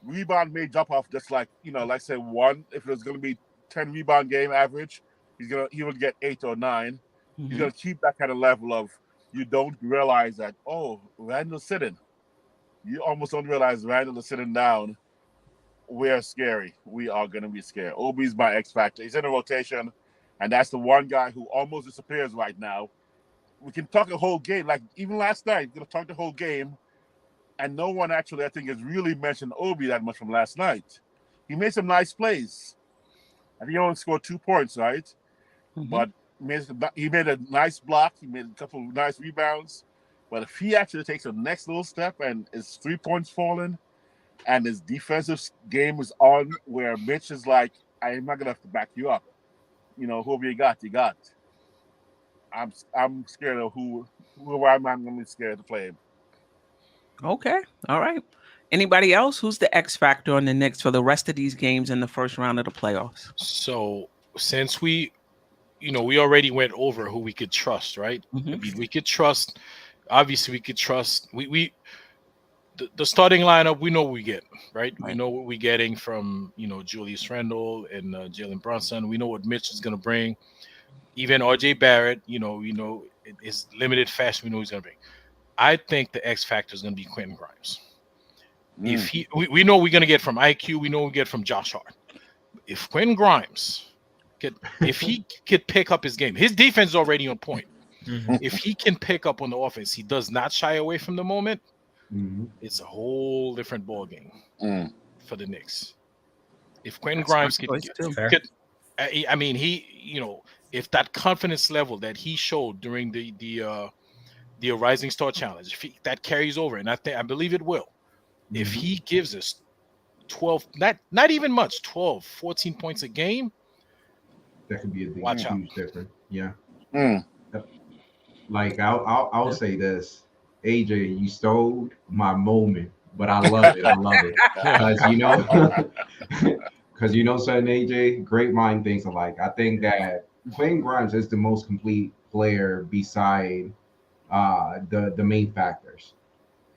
Rebound may drop off just like say one. If there's going to be 10 rebound game average, he will get 8 or 9. He's going to keep that kind of level of you don't realize that, Randle's sitting. You almost don't realize Randle is sitting down. We're scary. We are going to be scared. Obi's my X factor. He's in a rotation, and that's the one guy who almost disappears right now. We can talk a whole game. Like, even last night, we're going to talk the whole game, and no one actually, I think, has really mentioned Obi that much from last night. He made some nice plays. I think he only scored 2 points, right? But he made a nice block. He made a couple of nice rebounds. But if he actually takes the next little step and his 3 points falling and his defensive game is on where Mitch is like, I'm not going to have to back you up. Whoever you got. I'm scared of who I'm going to be scared to play him. Okay. All right. Anybody else? Who's the X factor on the Knicks for the rest of these games in the first round of the playoffs? So since we already went over who we could trust, right? We could trust. Obviously, we could trust. the starting lineup, we know what we get, right? We know what we're getting from, Julius Randle and Jalen Brunson. We know what Mitch is going to bring. Even RJ Barrett, it's limited fashion. We know he's going to bring. I think the X factor is going to be Quentin Grimes. If we know we're going to get from IQ, we know we get from Josh Hart. If Quentin Grimes if he could pick up his game, his defense is already on point. If he can pick up on the offense, he does not shy away from the moment. It's a whole different ball game for the Knicks. If Quentin Grimes could, I mean, if that confidence level that he showed during the Rising Star Challenge, if that carries over, and I believe it will, if he gives us 12, not even much, 12, 14 points a game, that could be a huge difference. Yeah. Like I'll say this, AJ, you stole my moment, but I love it. I love it because son, AJ, great mind thinks alike. I think that Quentin Grimes is the most complete player beside the main factors.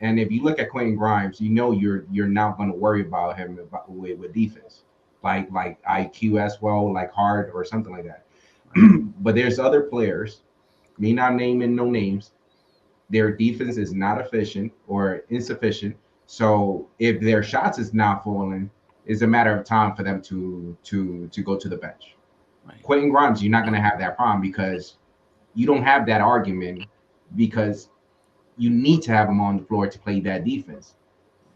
And if you look at Quentin Grimes, you're not going to worry about him with defense, like IQ as well, like Hart or something like that. But there's other players, me not naming no names, their defense is not efficient or insufficient. So if their shots is not falling, it's a matter of time for them to go to the bench. Quentin Grimes, you're not going to have that problem because you don't have that argument because you need to have him on the floor to play that defense.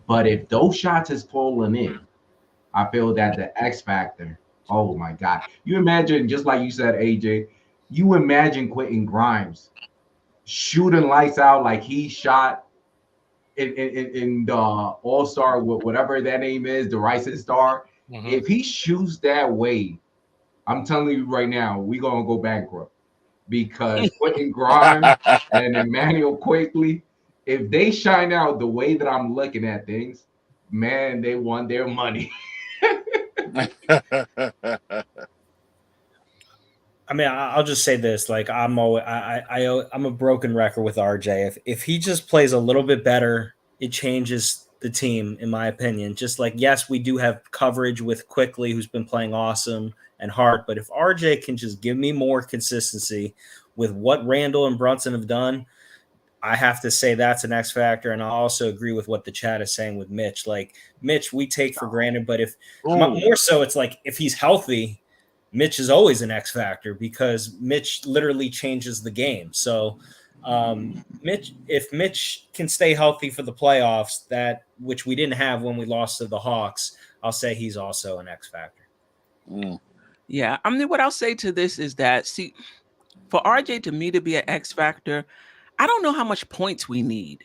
But if those shots is falling in, I feel that the X factor, oh my God. You imagine, just like you said, AJ, you imagine Quentin Grimes shooting lights out like he shot in the All-Star, whatever that name is, the Rising Star. If he shoots that way, I'm telling you right now, we're going to go bankrupt. Because Quentin Grimes and Immanuel Quickley, if they shine out the way that I'm looking at things, man, they won their money. I mean, I'll just say this: like I'm a broken record with RJ. If he just plays a little bit better, it changes the team, in my opinion. Just like, yes, we do have coverage with Quickley, who's been playing awesome, and Hart. But if RJ can just give me more consistency with what Randle and Brunson have done, I have to say that's an X factor. And I also agree with what the chat is saying with Mitch. Like Mitch, we take for granted, but if more so, it's like if he's healthy, Mitch is always an X factor because Mitch literally changes the game. So if Mitch can stay healthy for the playoffs, which we didn't have when we lost to the Hawks, I'll say he's also an X factor. Yeah, I mean, what I'll say to this is that, see, for RJ to me to be an X factor, I don't know how much points we need.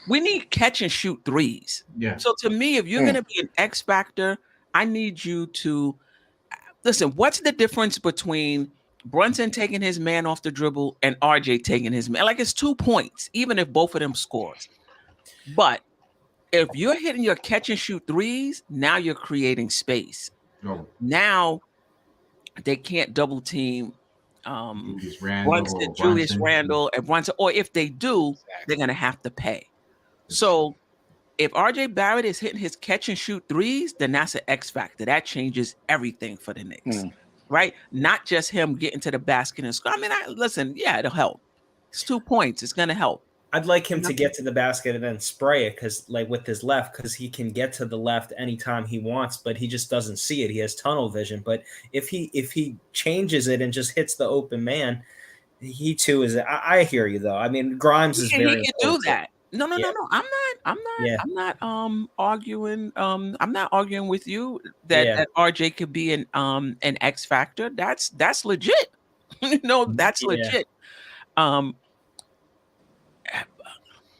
We need catch and shoot threes. Yeah. So to me, if you're going to be an X factor, I need you to listen. What's the difference between Brunson taking his man off the dribble and RJ taking his man? Like, it's 2 points, even if both of them scores. But if you're hitting your catch and shoot threes, now you're creating space. Now they can't double team Julius Randle and Brunson, or if they do, they're going to have to pay. So if RJ Barrett is hitting his catch and shoot threes, then that's an X factor. That changes everything for the Knicks, right? Not just him getting to the basket and score. I mean, listen, yeah, it'll help. It's 2 points. It's going to help. I'd like him to get to the basket and then spray it with his left, because he can get to the left anytime he wants, but he just doesn't see it. He has tunnel vision. But if he changes it and just hits the open man, he too is. I hear you though. I mean, Grimes is very. He can do that. No. I'm not arguing. I'm not arguing with you that RJ could be an X factor. That's legit. That's legit.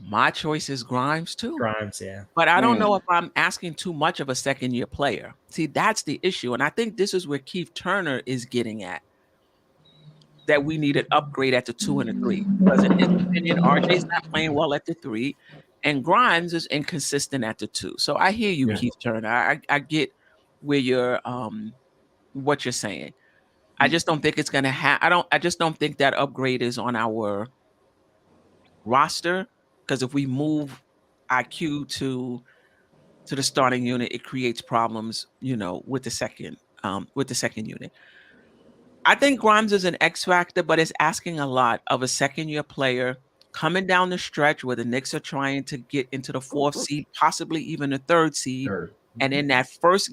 My choice is Grimes too. Grimes, yeah. But I don't know if I'm asking too much of a second-year player. See, that's the issue. And I think this is where Keith Turner is getting at, that we need an upgrade at the 2 and the 3. Because in his opinion, RJ's not playing well at the 3, and Grimes is inconsistent at the 2. So I hear you, Keith Turner. I get where you're what you're saying. I just don't think it's gonna I just don't think that upgrade is on our roster. Because if we move IQ to the starting unit, it creates problems, with the second unit. I think Grimes is an X factor, but it's asking a lot of a second-year player coming down the stretch where the Knicks are trying to get into the 4th seed, possibly even the 3rd seed. And in that first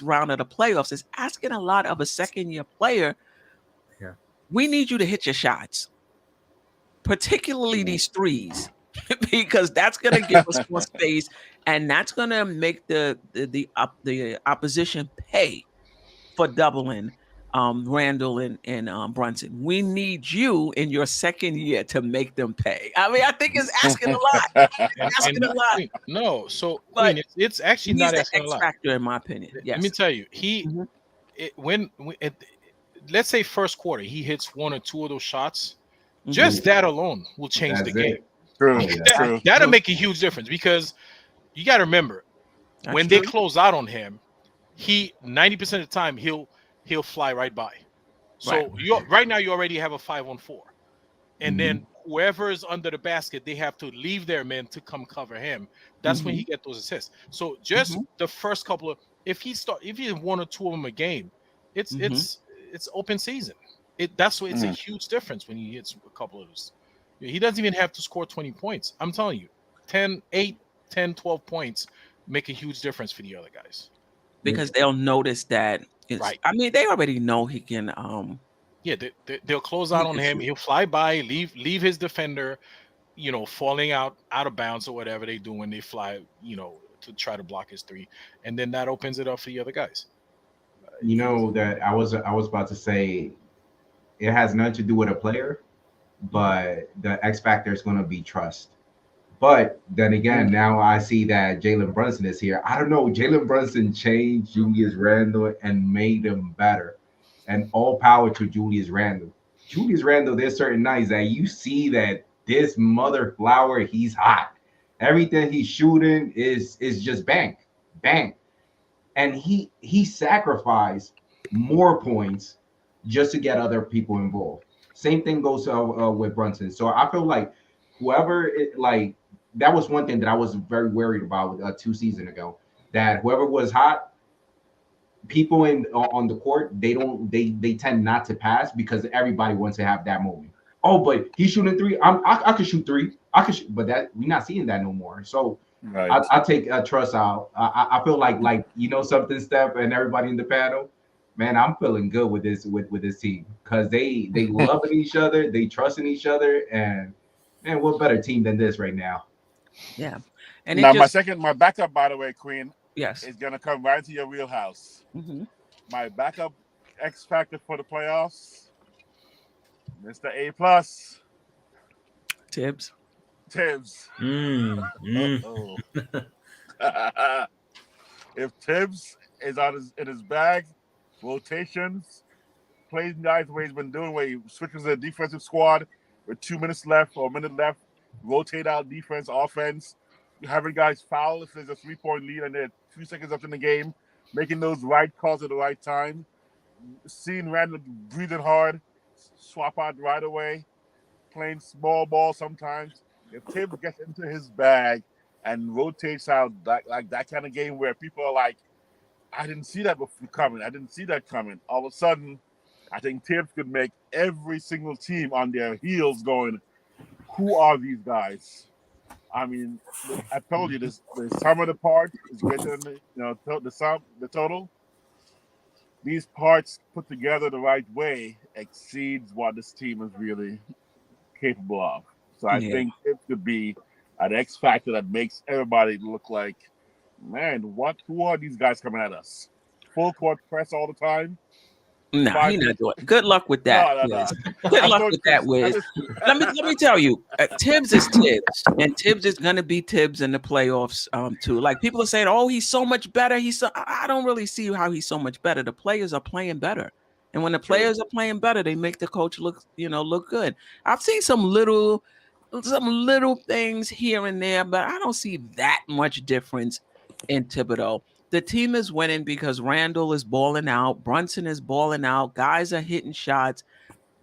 round of the playoffs, it's asking a lot of a second-year player. Yeah. We need you to hit your shots, particularly these threes, because that's going to give us more space, and that's going to make the opposition pay for doubling Randle and Brunson. We need you in your second year to make them pay. I mean, I think it's asking a lot. Asking a lot. No, so But Queen, it's actually He's not the asking a X lot. factor, in my opinion. Yes. Let me tell you, let's say first quarter, he hits 1 or 2 of those shots. Just that alone will change the game. True. That'll make a huge difference, because you got to remember, when they close out on him, 90% of the time he'll fly right by. So right now you already have a 5-on-4, and then whoever is under the basket, they have to leave their men to come cover him. That's when he get those assists. So just the first couple of, if he has 1 or 2 of them a game, it's open season. That's why it's a huge difference when he hits a couple of those. He doesn't even have to score 20 points. I'm telling you, 8, 10, 12 points make a huge difference for the other guys. Because they'll notice that Right. I mean, they already know he can they'll close out on him. He'll fly by, leave his defender, falling out of bounds or whatever they do when they fly, to try to block his 3, and then that opens it up for the other guys. That I was about to say, it has nothing to do with a player, but the X factor is going to be trust. But then again, now I see that Jalen Brunson is here. I don't know. Jalen Brunson changed Julius Randle and made him better. And all power to Julius Randle. Julius Randle, there's certain nights that you see that this mother flower, he's hot. Everything he's shooting is just bang, bang. And he sacrificed more points just to get other people involved. Same thing goes with Brunson. So I feel like that was one thing that I was very worried about 2 seasons ago, that whoever was hot, people on the court, they tend not to pass because everybody wants to have that moment. Oh, but he's shooting 3. I could shoot 3. I could shoot, but that we're not seeing that no more. So I take trust out. I feel like something, Steph, and everybody in the panel, man, I'm feeling good with this team, because they loving each other, they trusting each other, and man, what better team than this right now? Yeah. And now my backup, by the way, Queen, yes, is gonna come right into your wheelhouse. My backup X factor for the playoffs, Mr. A+, Tibbs. If Tibbs is in his bag, rotations, plays guys the way he's been doing, where he switches the defensive squad with 2 minutes left or a minute left, rotate out defense, offense, having guys foul if there's a 3-point lead and they're 2 seconds up in the game, making those right calls at the right time, seeing Randle breathing hard, swap out right away, playing small ball sometimes. If Tibbs gets into his bag and rotates out like that kind of game where people are like, I didn't see that coming. I didn't see that coming. All of a sudden, I think Tibbs could make every single team on their heels going, who are these guys? I mean, I told you this. The sum of the parts is greater than the total. These parts put together the right way exceeds what this team is really capable of. So I think it could be an X factor that makes everybody look like, man, who are these guys coming at us? Full court press all the time? No, he's not doing it. Good luck with that. No. Good luck with that, Wiz. Let me tell you, Tibbs is Tibbs, and Tibbs is gonna be Tibbs in the playoffs too. Like, people are saying, "Oh, he's so much better." I don't really see how he's so much better. The players are playing better, and when the players are playing better, they make the coach look good. I've seen some little things here and there, but I don't see that much difference in Thibodeau. The team is winning because Randle is balling out, Brunson is balling out, guys are hitting shots.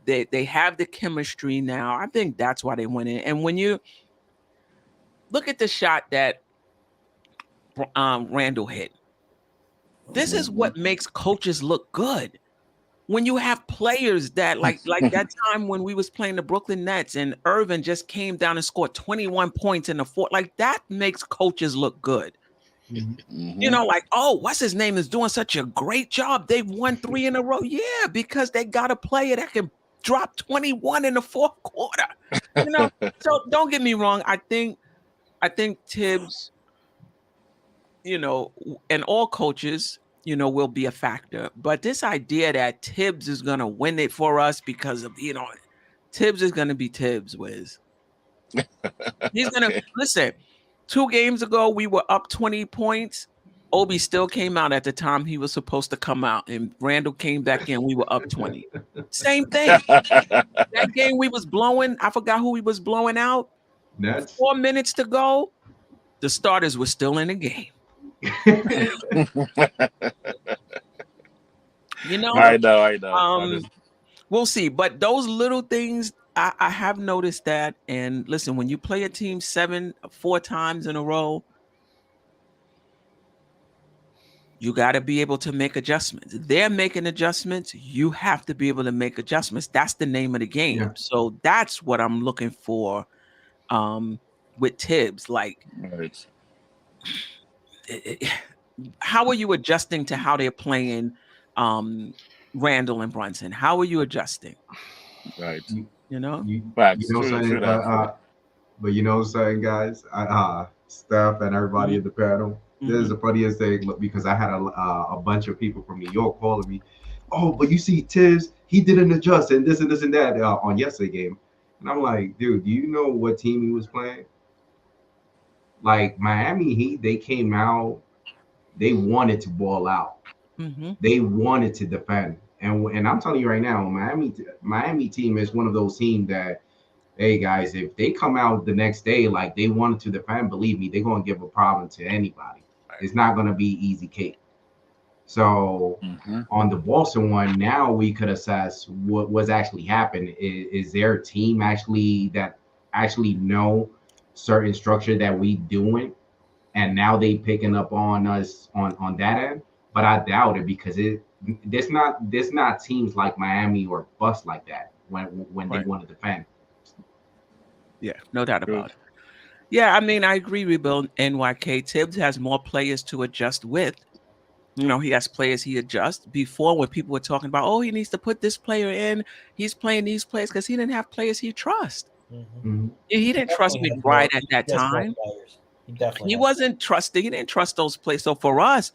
They have the chemistry now. I think that's why they win it. And when you look at the shot that Randle hit. This is what makes coaches look good. When you have players that like that time when we was playing the Brooklyn Nets and Irvin just came down and scored 21 points in the fourth, like that makes coaches look good. You know, like, oh, what's his name is doing such a great job. They've won 3 in a row. Yeah, because they got a player that can drop 21 in the fourth quarter. You know, so don't get me wrong. I think Tibbs, you know, and all coaches, you know, will be a factor. But this idea that Tibbs is going to win it for us because of, you know, Tibbs is going to be Tibbs, Wiz. He's going to, listen, 2 games ago, we were up 20 points. Obi still came out at the time he was supposed to come out, and Randle came back in. We were up 20. Same thing. That game we was blowing, I forgot who we was blowing out. Nets. 4 minutes to go. The starters were still in the game. You know, I know. We'll see. But those little things, I have noticed that. And listen, when you play a team 4 times in a row, you got to be able to make adjustments. They're making adjustments. You have to be able to make adjustments. That's the name of the game. Yeah. So that's what I'm looking for with Tibbs. Like, right. How are you adjusting to how they're playing Randle and Brunson? How are you adjusting? Right. You know? But you know something, guys? Steph and everybody at the panel. This is the funniest thing, look, because I had a bunch of people from New York calling me, oh, but you see Tibbs, he didn't adjust and this and this and that on yesterday game. And I'm like, dude, do you know what team he was playing? Like Miami Heat, they came out, they wanted to ball out. They wanted to defend. And I'm telling you right now, Miami team is one of those teams that, hey guys, if they come out the next day like they wanted to defend, believe me, they're gonna give a problem to anybody. It's not gonna be easy cake. So on the Boston one, now we could assess what's actually happened. Is their team actually know certain structure that we doing, and now they picking up on us on that end? But I doubt it, because there's not teams like Miami or Bucks like that when they want to defend. Yeah, no doubt about it. Yeah, I mean, I agree with Bill. NYK. Tibbs has more players to adjust with. You know, he has players he adjusts. Before, when people were talking about, oh, he needs to put this player in, he's playing these players because he didn't have players he trusts. He didn't trust McBride at that time. He wasn't trusting. He didn't trust those players. So for us,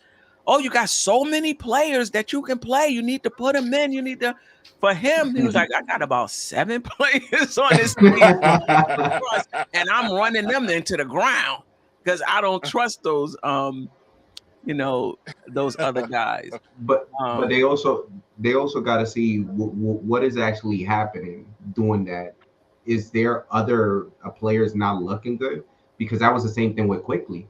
oh, you got so many players that you can play. You need to put them in. You need to. For him, he was like, I got about 7 players on this team, and I'm running them into the ground because I don't trust those, you know, those other guys. But they also got to see what is actually happening doing that. Is there other players not looking good? Because that was the same thing with Quickley.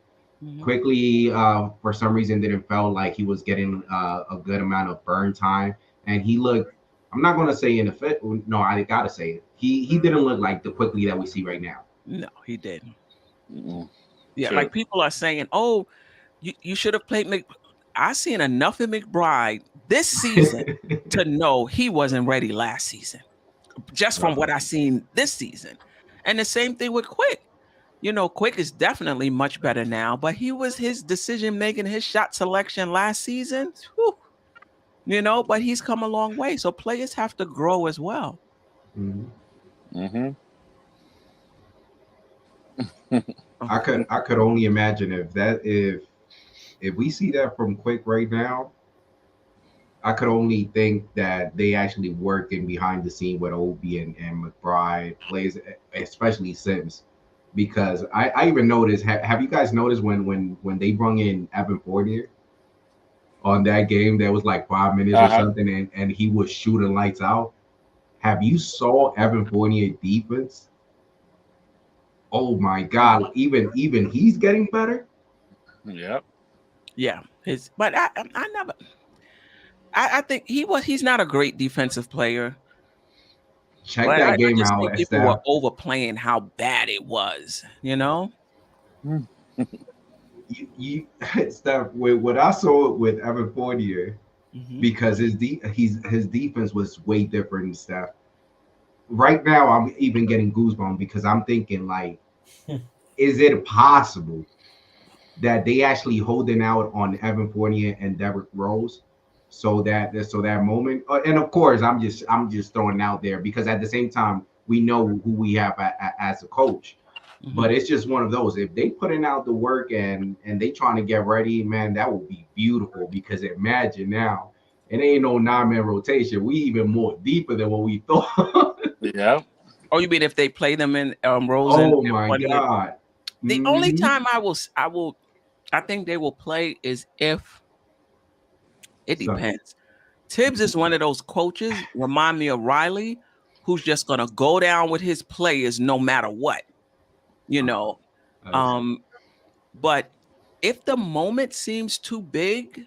Quickley, for some reason, didn't feel like he was getting a good amount of burn time, and he looked. I'm not going to say in the fit. No, I got to say it. He didn't look like the Quickley that we see right now. No, he didn't. Yeah, like people are saying, oh, you should have played I seen enough of McBride this season to know he wasn't ready last season, just from what I seen this season. And the same thing with Quick. You know, Quick is definitely much better now, but his decision making, his shot selection last season, whew, you know, but he's come a long way. So players have to grow as well. I could only imagine if we see that from Quick right now, I could only think that they actually working behind the scene with Obi and McBride plays, especially Sims. Because I even noticed, have you guys noticed when they brought in Evan Fournier on that game, there was like 5 minutes or something, and he was shooting lights out? Have you saw Evan Fournier defense? Oh my God, even he's getting better. Yeah. But I think he's not a great defensive player. Check that game out. People were overplaying how bad it was, you know? You Steph, with what I saw with Evan Fournier, because his defense was way different than Steph. Right now, I'm even getting goosebumps because I'm thinking like, is it possible that they actually holding out on Evan Fournier and Derrick Rose, so that moment? And of course, I'm just throwing it out there because at the same time, we know who we have as a coach. But it's just one of those. If they putting out the work and they trying to get ready, man, that would be beautiful. Because imagine now, it ain't no 9-man rotation. We even more deeper than what we thought. Yeah. Oh, you mean if they play them in Rose? Oh my God! The only time I think they will play is if it depends. Tibbs is one of those coaches, remind me of Riley, who's just gonna go down with his players no matter what. You know, but if the moment seems too big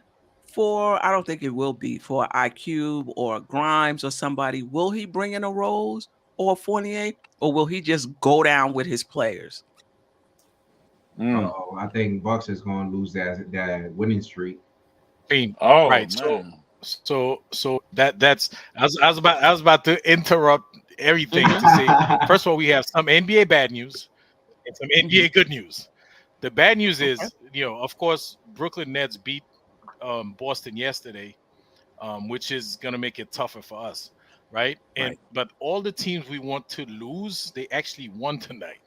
I don't think it will be for IQ or Grimes or somebody. Will he bring in a Rose or Fournier, or will he just go down with his players? I think Bucks is going to lose that winning streak. Oh, right. Man. So that's I was about to interrupt everything to say. First of all, we have some NBA bad news and some NBA good news. The bad news is, of course, Brooklyn Nets beat Boston yesterday, which is going to make it tougher for us, right? But all the teams we want to lose, they actually won tonight.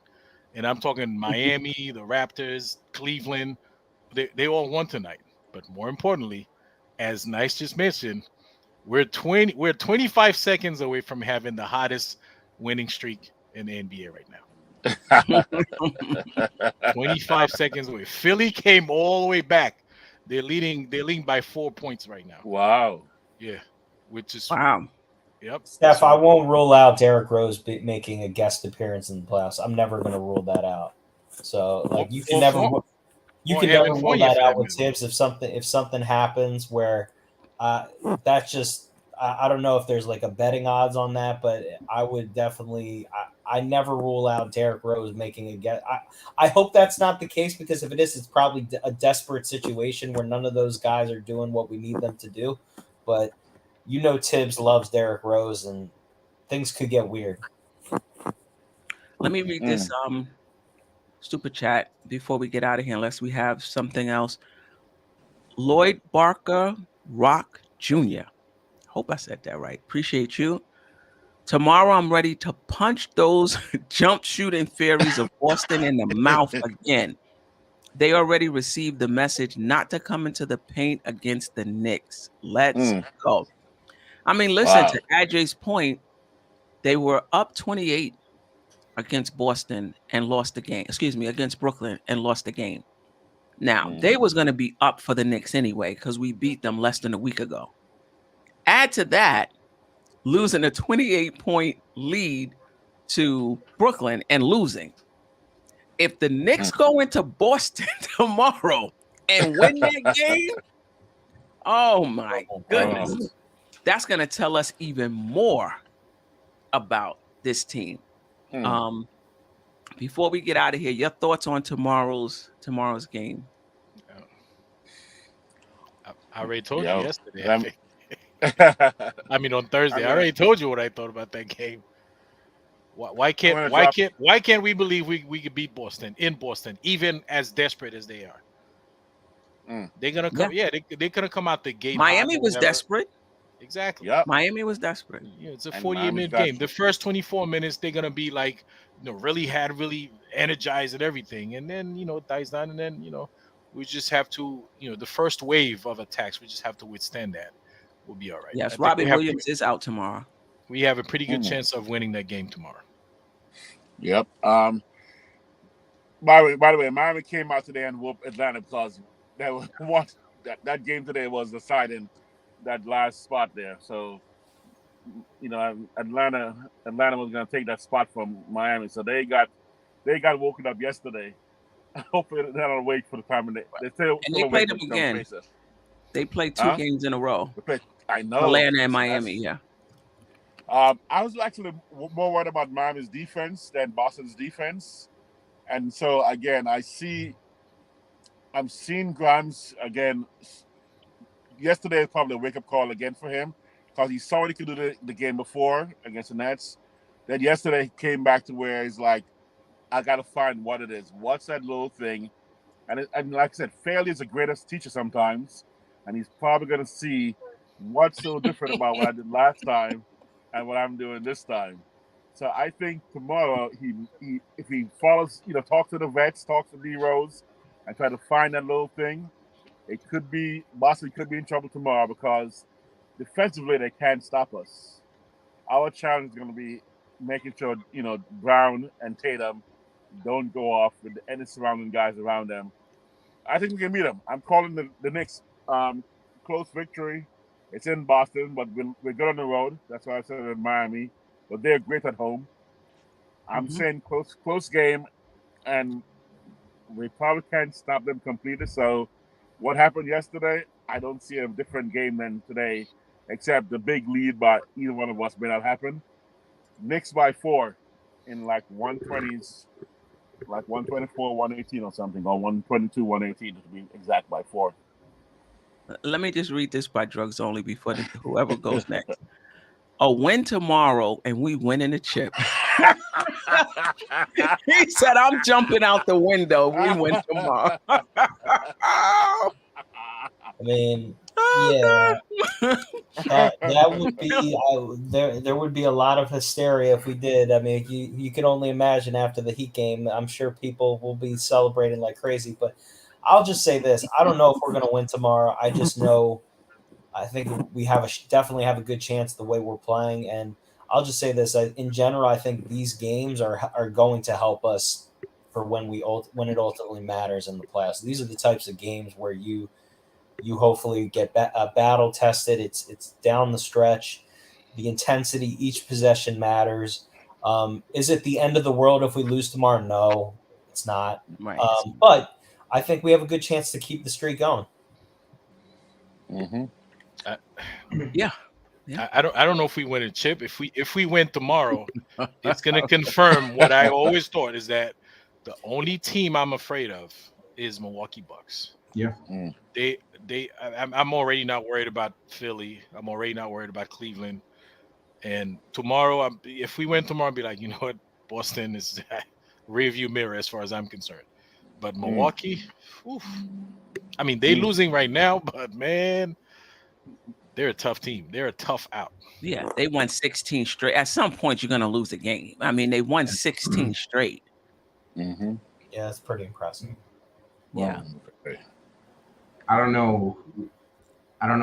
And I'm talking Miami, the Raptors, Cleveland. They all won tonight. But more importantly, as Nice just mentioned, we're 25 seconds away from having the hottest winning streak in the NBA right now. 25 seconds away. Philly came all the way back. They're leading by 4 points right now. Wow. Yeah. Which is wow. Yep. Steph, I won't rule out Derrick Rose making a guest appearance in the playoffs. I'm never going to rule that out. So, like, you can never rule that out with Tibbs if something happens where that's just I don't know if there's like a betting odds on that, but I would definitely I never rule out Derrick Rose making a guess. I hope that's not the case, because if it is, it's probably a desperate situation where none of those guys are doing what we need them to do. But Tibbs loves Derrick Rose, and things could get weird. Let me read this stupid chat before we get out of here, unless we have something else. Lloyd Barker Rock Jr. Hope I said that right. Appreciate you. Tomorrow I'm ready to punch those jump shooting fairies of Boston in the mouth again. They already received the message not to come into the paint against the Knicks. Let's go. I mean, listen, to AJ's point, they were up 28 against Boston and lost the game. Excuse me, against Brooklyn and lost the game. Now, they was going to be up for the Knicks anyway, because we beat them less than a week ago. Add to that, losing a 28-point lead to Brooklyn and losing. If the Knicks go into Boston tomorrow and win that game, oh my goodness. That's going to tell us even more about this team. Before we get out of here, your thoughts on tomorrow's game? I already told you yesterday. I mean, on Thursday, I already told you what I thought about that game. Why can't we believe we could beat Boston in Boston, even as desperate as they are? They're gonna come. Yeah, they're gonna come out the gate. Miami was desperate. Exactly. Yep. Miami was desperate. Yeah, it's a 48-minute game. The first 24 minutes, they're gonna be like, really energized and everything, and then it dies down, and then we just have to, the first wave of attacks, we just have to withstand that. We'll be all right. Yes, Robbie Williams is out tomorrow. We have a pretty good chance of winning that game tomorrow. Yep. By the way, Miami came out today and whooped Atlanta, because that game today was deciding that last spot there. So, Atlanta was going to take that spot from Miami. So they got woken up yesterday. Hopefully they're not awake for the time, and they played them again. They played two games in a row. I know. Atlanta and Miami, yeah. I was actually more worried about Miami's defense than Boston's defense. And so again, I'm seeing Grimes again. Yesterday is probably a wake-up call again for him because he saw what he could do the game before against the Nets. Then yesterday he came back to where he's like, I got to find what it is. What's that little thing? And like I said, failure is the greatest teacher sometimes. And he's probably going to see what's so different about what I did last time and what I'm doing this time. So I think tomorrow, if he follows, talk to the vets, talk to D-Rose, and try to find that little thing, Boston could be in trouble tomorrow because defensively they can't stop us. Our challenge is going to be making sure, Brown and Tatum don't go off with any surrounding guys around them. I think we can beat them. I'm calling the Knicks close victory. It's in Boston, but we're good on the road. That's why I said in Miami. But they're great at home. I'm saying close game, and we probably can't stop them completely. So what happened yesterday, I don't see a different game than today, except the big lead by either one of us may not happen. Knicks by 4 in like 120s, like 124, 118 or something, or 122, 118 to be exact by 4. Let me just read this by Drugs Only before whoever goes next. A win tomorrow and we win in the chip. He said, I'm jumping out the window. We win tomorrow. I mean, yeah, that would be there would be a lot of hysteria if we did. I mean, you can only imagine after the Heat game. I'm sure people will be celebrating like crazy. But I'll just say this: I don't know if we're going to win tomorrow. I just know I think we definitely have a good chance the way we're playing. And I'll just say this: in general, I think these games are going to help us for when it ultimately matters in the playoffs. These are the types of games where you hopefully get battle tested. It's down the stretch. The intensity, each possession matters. Is it the end of the world if we lose tomorrow? No, it's not. Right. But I think we have a good chance to keep the streak going. Mm-hmm. Yeah. I don't know if we win a chip. If we win tomorrow, it's gonna confirm what I always thought is that the only team I'm afraid of is Milwaukee Bucks. Yeah. I'm already not worried about Philly. I'm already not worried about Cleveland. And tomorrow, if we win tomorrow, I'll be like, you know what, Boston is rearview mirror as far as I'm concerned. But Milwaukee, I mean, they're losing right now, but man, they're a tough team. They're a tough out. Yeah, they won 16 straight. At some point, you're going to lose a game. I mean, they won 16 straight. Mm-hmm. Yeah, that's pretty impressive. Yeah. I don't know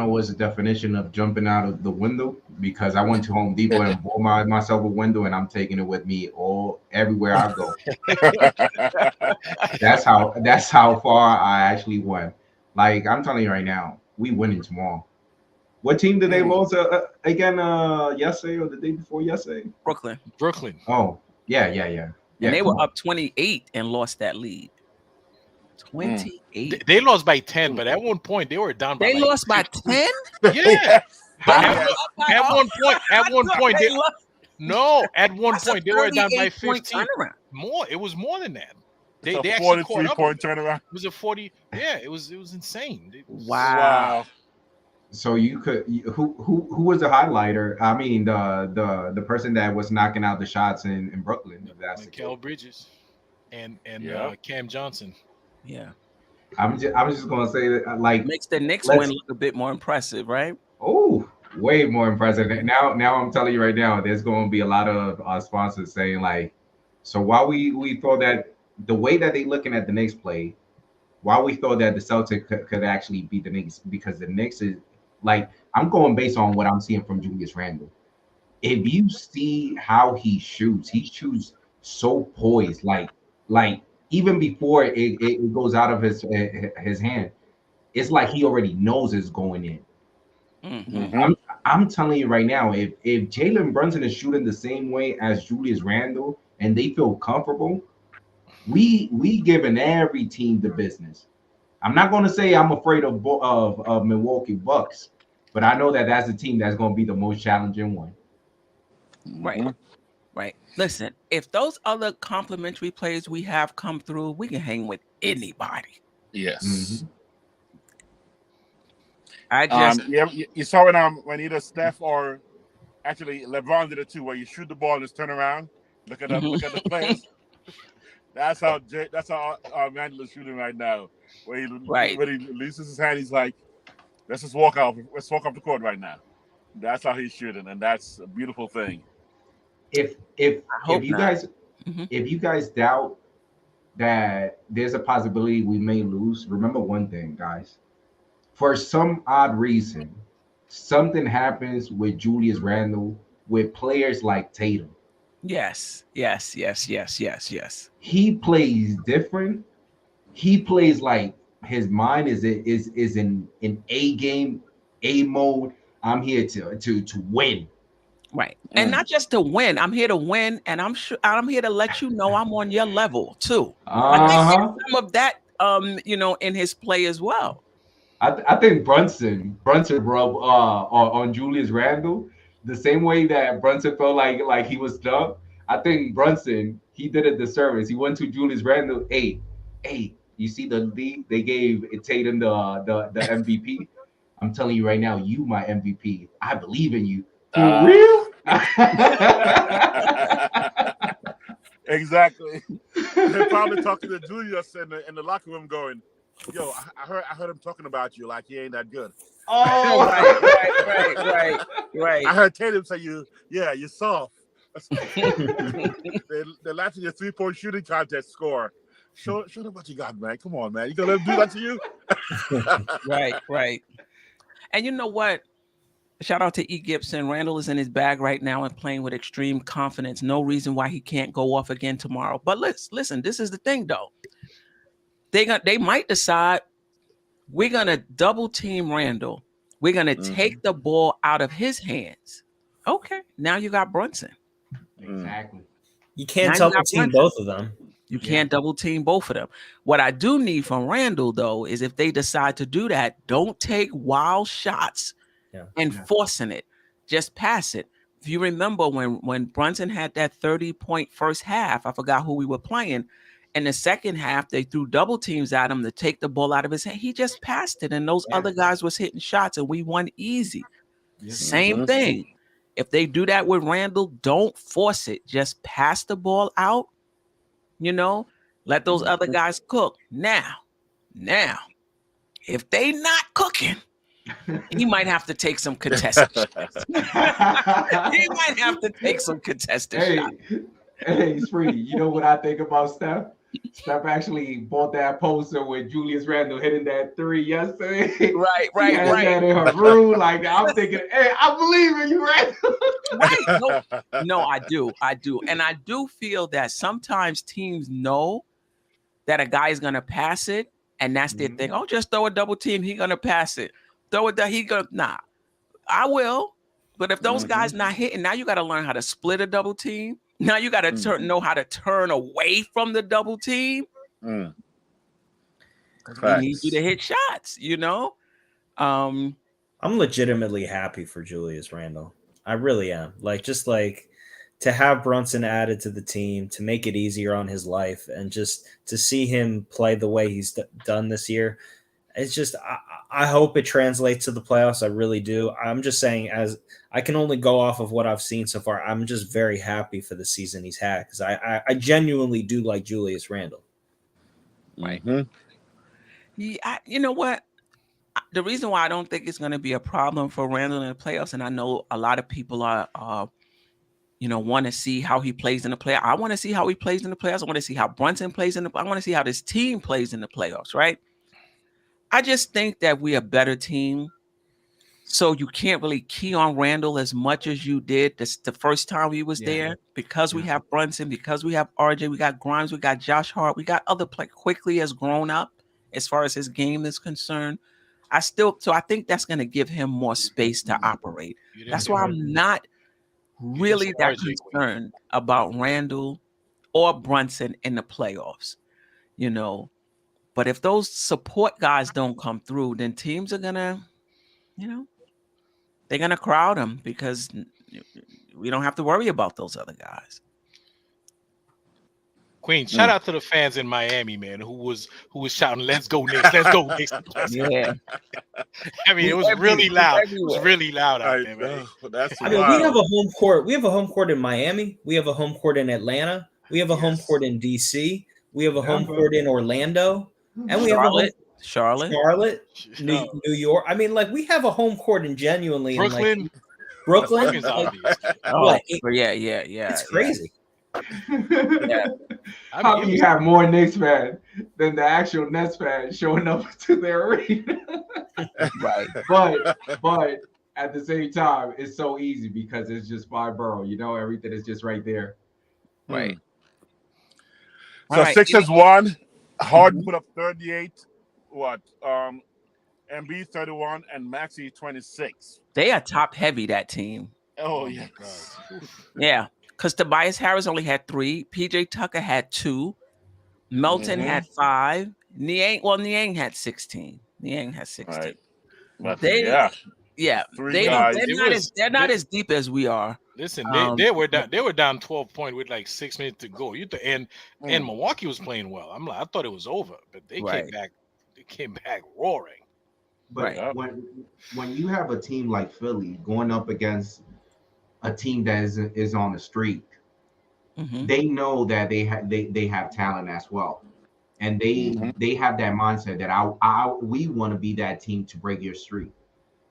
what's the definition of jumping out of the window, because I went to Home Depot and bought myself a window, and I'm taking it with me everywhere I go. That's how far I actually went. Like, I'm telling you right now, we winning tomorrow. What team did they lose again yesterday or the day before yesterday? Brooklyn. Oh, yeah. And they were up 28 and lost that lead. 28. They lost by 10, but at one point they were down by They lost by 10? Yeah. At one point they were down by 15. More. It was more than that. They actually caught up. 43-point turnaround. It was a 40. Yeah, it was insane. Wow. So you could who was the highlighter? I mean, the person that was knocking out the shots in Brooklyn. That's Mikal Bridges and Cam Johnson. Yeah. I'm just gonna say that, like, makes the Knicks win look a bit more impressive, right? Oh, way more impressive. Now I'm telling you right now, there's going to be a lot of sponsors saying, like, so while we thought that the way that they looking at the Knicks play, while we thought that the Celtics could actually beat the Knicks, because the Knicks is, like, I'm going based on what I'm seeing from Julius Randle. If you see how he shoots so poised, like even before it goes out of his hand, it's like he already knows it's going in. Mm-hmm. I'm telling you right now, if Jalen Brunson is shooting the same way as Julius Randle and they feel comfortable, we giving every team the business. I'm not going to say I'm afraid of Milwaukee Bucks, but I know that that's the team that's going to be the most challenging one. Right. Right. Listen, if those other complimentary players we have come through, we can hang with anybody. Yes. Mhm. I just You saw when either Steph or actually LeBron did it too, where you shoot the ball and just turn around, look at the players. That's how Randle is shooting right now. When he releases his hand, he's like, let's just walk off. Let's walk off the court right now. That's how he's shooting, and that's a beautiful thing. If hope you not. guys if you guys doubt that there's a possibility we may lose, remember one thing, guys. For some odd reason, something happens with Julius Randle with players like Tatum. Yes. He plays different. He plays like his mind is in A game, A mode. I'm here to win. Right. And not just to win. I'm here to win, and I'm here to let you know I'm on your level too. I think there's some of that in his play as well. I think Brunson rub on Julius Randle the same way that Brunson felt like he was dubbed. I think Brunson, he did a disservice. He went to Julius Randle. Hey, you see the league? They gave Tatum the MVP. I'm telling you right now, you my MVP. I believe in you. For real? Exactly. They're probably talking to Julius in the locker room, going, "Yo, I heard him talking about you like he ain't that good." Oh, right. I heard Tatum say you're soft. They're laughing at your 3-point shooting contest score. Show them what you got, man. Come on, man. You gonna let them do that to you? Right. And you know what? Shout out to E. Gibson. Randle is in his bag right now and playing with extreme confidence. No reason why he can't go off again tomorrow. But listen, this is the thing though. They might decide we're gonna double team Randle. We're gonna take the ball out of his hands. Okay, now you got Brunson. Exactly. You can't double team both of them. You can't double team both of them. What I do need from Randle though is if they decide to do that, don't take wild shots and forcing it. Just pass it. If you remember when Brunson had that 30-point first half, I forgot who we were playing. In the second half, they threw double teams at him to take the ball out of his hand. He just passed it, and those other guys was hitting shots, and we won easy. Same thing. If they do that with Randle, don't force it. Just pass the ball out. Let those other guys cook. Now, if they not cooking, he might have to take some contested shots. He might have to take some contested shots. Hey, Spree, you know what I think about Steph? Steph actually bought that poster with Julius Randle hitting that 3 yesterday. Right. That in her room. Like, I'm thinking, hey, I believe in you, Randle. Right. No, I do. And I do feel that sometimes teams know that a guy is going to pass it, and that's their thing. Oh, just throw a double team. He's going to pass it. Throw it down. Nah, I will. But if those guys not hitting, now you got to learn how to split a double team. Now you got to know how to turn away from the double team. We need you to hit shots, I'm legitimately happy for Julius Randle. I really am. Just to have Brunson added to the team, to make it easier on his life, and just to see him play the way he's done this year. It's just, I hope it translates to the playoffs. I really do. I'm just saying, as I can only go off of what I've seen so far, I'm just very happy for the season he's had, because I genuinely do like Julius Randle. Right. Yeah, you know what? The reason why I don't think it's going to be a problem for Randle in the playoffs, and I know a lot of people are, want to see how he plays in the playoffs. I want to see how he plays in the playoffs. I want to see how Brunson plays I want to see how this team plays in the playoffs, right? I just think that we're a better team. So you can't really key on Randle as much as you did the first time he was there, because we have Brunson, because we have RJ, we got Grimes, we got Josh Hart, we got other players. Quickley has grown up as far as his game is concerned. I think that's going to give him more space to operate. That's why I'm not really that concerned about Randle or Brunson in the playoffs, But if those support guys don't come through, then teams are going to, they're going to crowd them, because we don't have to worry about those other guys. Queen, shout out to the fans in Miami, man, who was shouting, "Let's go Knicks, let's go Knicks." Yeah, I mean, it was really loud. It was really loud out there, man. That's I mean, we have a home court. We have a home court in Miami. We have a home court in Atlanta. We have a home court in DC. We have a home court in Orlando, and we have a Charlotte, New York. I mean, like we have a home court in genuinely Brooklyn. In, like, Brooklyn. Yeah. It's crazy. Yeah. How can you have more Knicks fans than the actual Nets fans showing up to their arena? Right. But at the same time, it's so easy because it's just 5 boroughs. You know, everything is just right there. Right. So Sixers won. Harden put up 38. What? Embiid 31 and Maxey 26. They are top heavy, that team. Oh yeah. Yeah. Because Tobias Harris only had 3. PJ Tucker had 2. Melton had 5. Niang had 16. Niang had 16. Right. They're not as deep as we are. Listen, they were down 12 points with like 6 minutes to go. And Milwaukee was playing well. I thought it was over, but they came back roaring. But when you have a team like Philly going up against a team that is on the streak, they know that they have talent as well, and they have that mindset that we want to be that team to break your streak.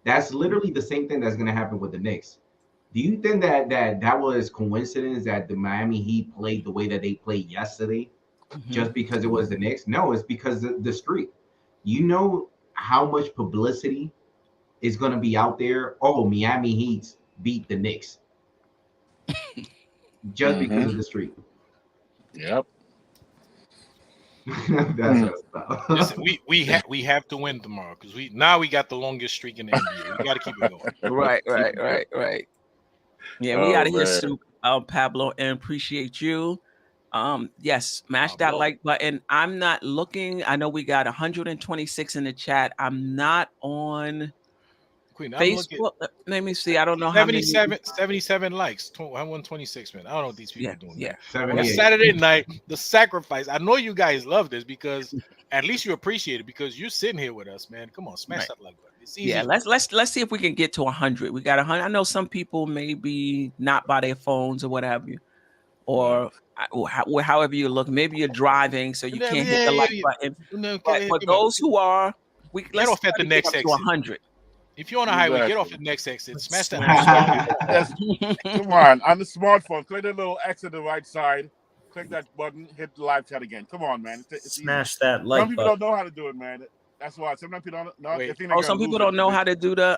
That's literally the same thing that's going to happen with the Knicks. Do you think that was coincidence that the Miami Heat played the way that they played yesterday, just because it was the Knicks? No, it's because the streak. You know how much publicity is going to be out there. Oh, Miami Heat beat the Knicks. Just because of the streak. Yep. Listen, we have to win tomorrow because we got the longest streak in the NBA. We got to keep it going. Right. Yeah, we got to hear Soup, Pablo, and appreciate you. Yes, smash that like button. I'm not looking. I know we got 126 in the chat. I'm not on Queen, Facebook. Let me see. I don't know 77 likes. 126, man. I don't know what these people are doing. Yeah. On Saturday night, the sacrifice. I know you guys love this because at least you appreciate it because you're sitting here with us, man. Come on, smash that like button. It's easy. Yeah, let's see if we can get to 100. We got 100. I know some people maybe not by their phones or what have you, or however you look. Maybe you're driving, so you can't hit the like button. But for those who are, get off at the next exit. 100. If you're on a highway, get off at the next exit. Smash that. Come on the smartphone, click the little X at the right side. Click that button, hit the live chat again. Come on, man. It's smash that like button. Some people don't know how to do it, man. That's why sometimes people don't know. Some people don't know how to do the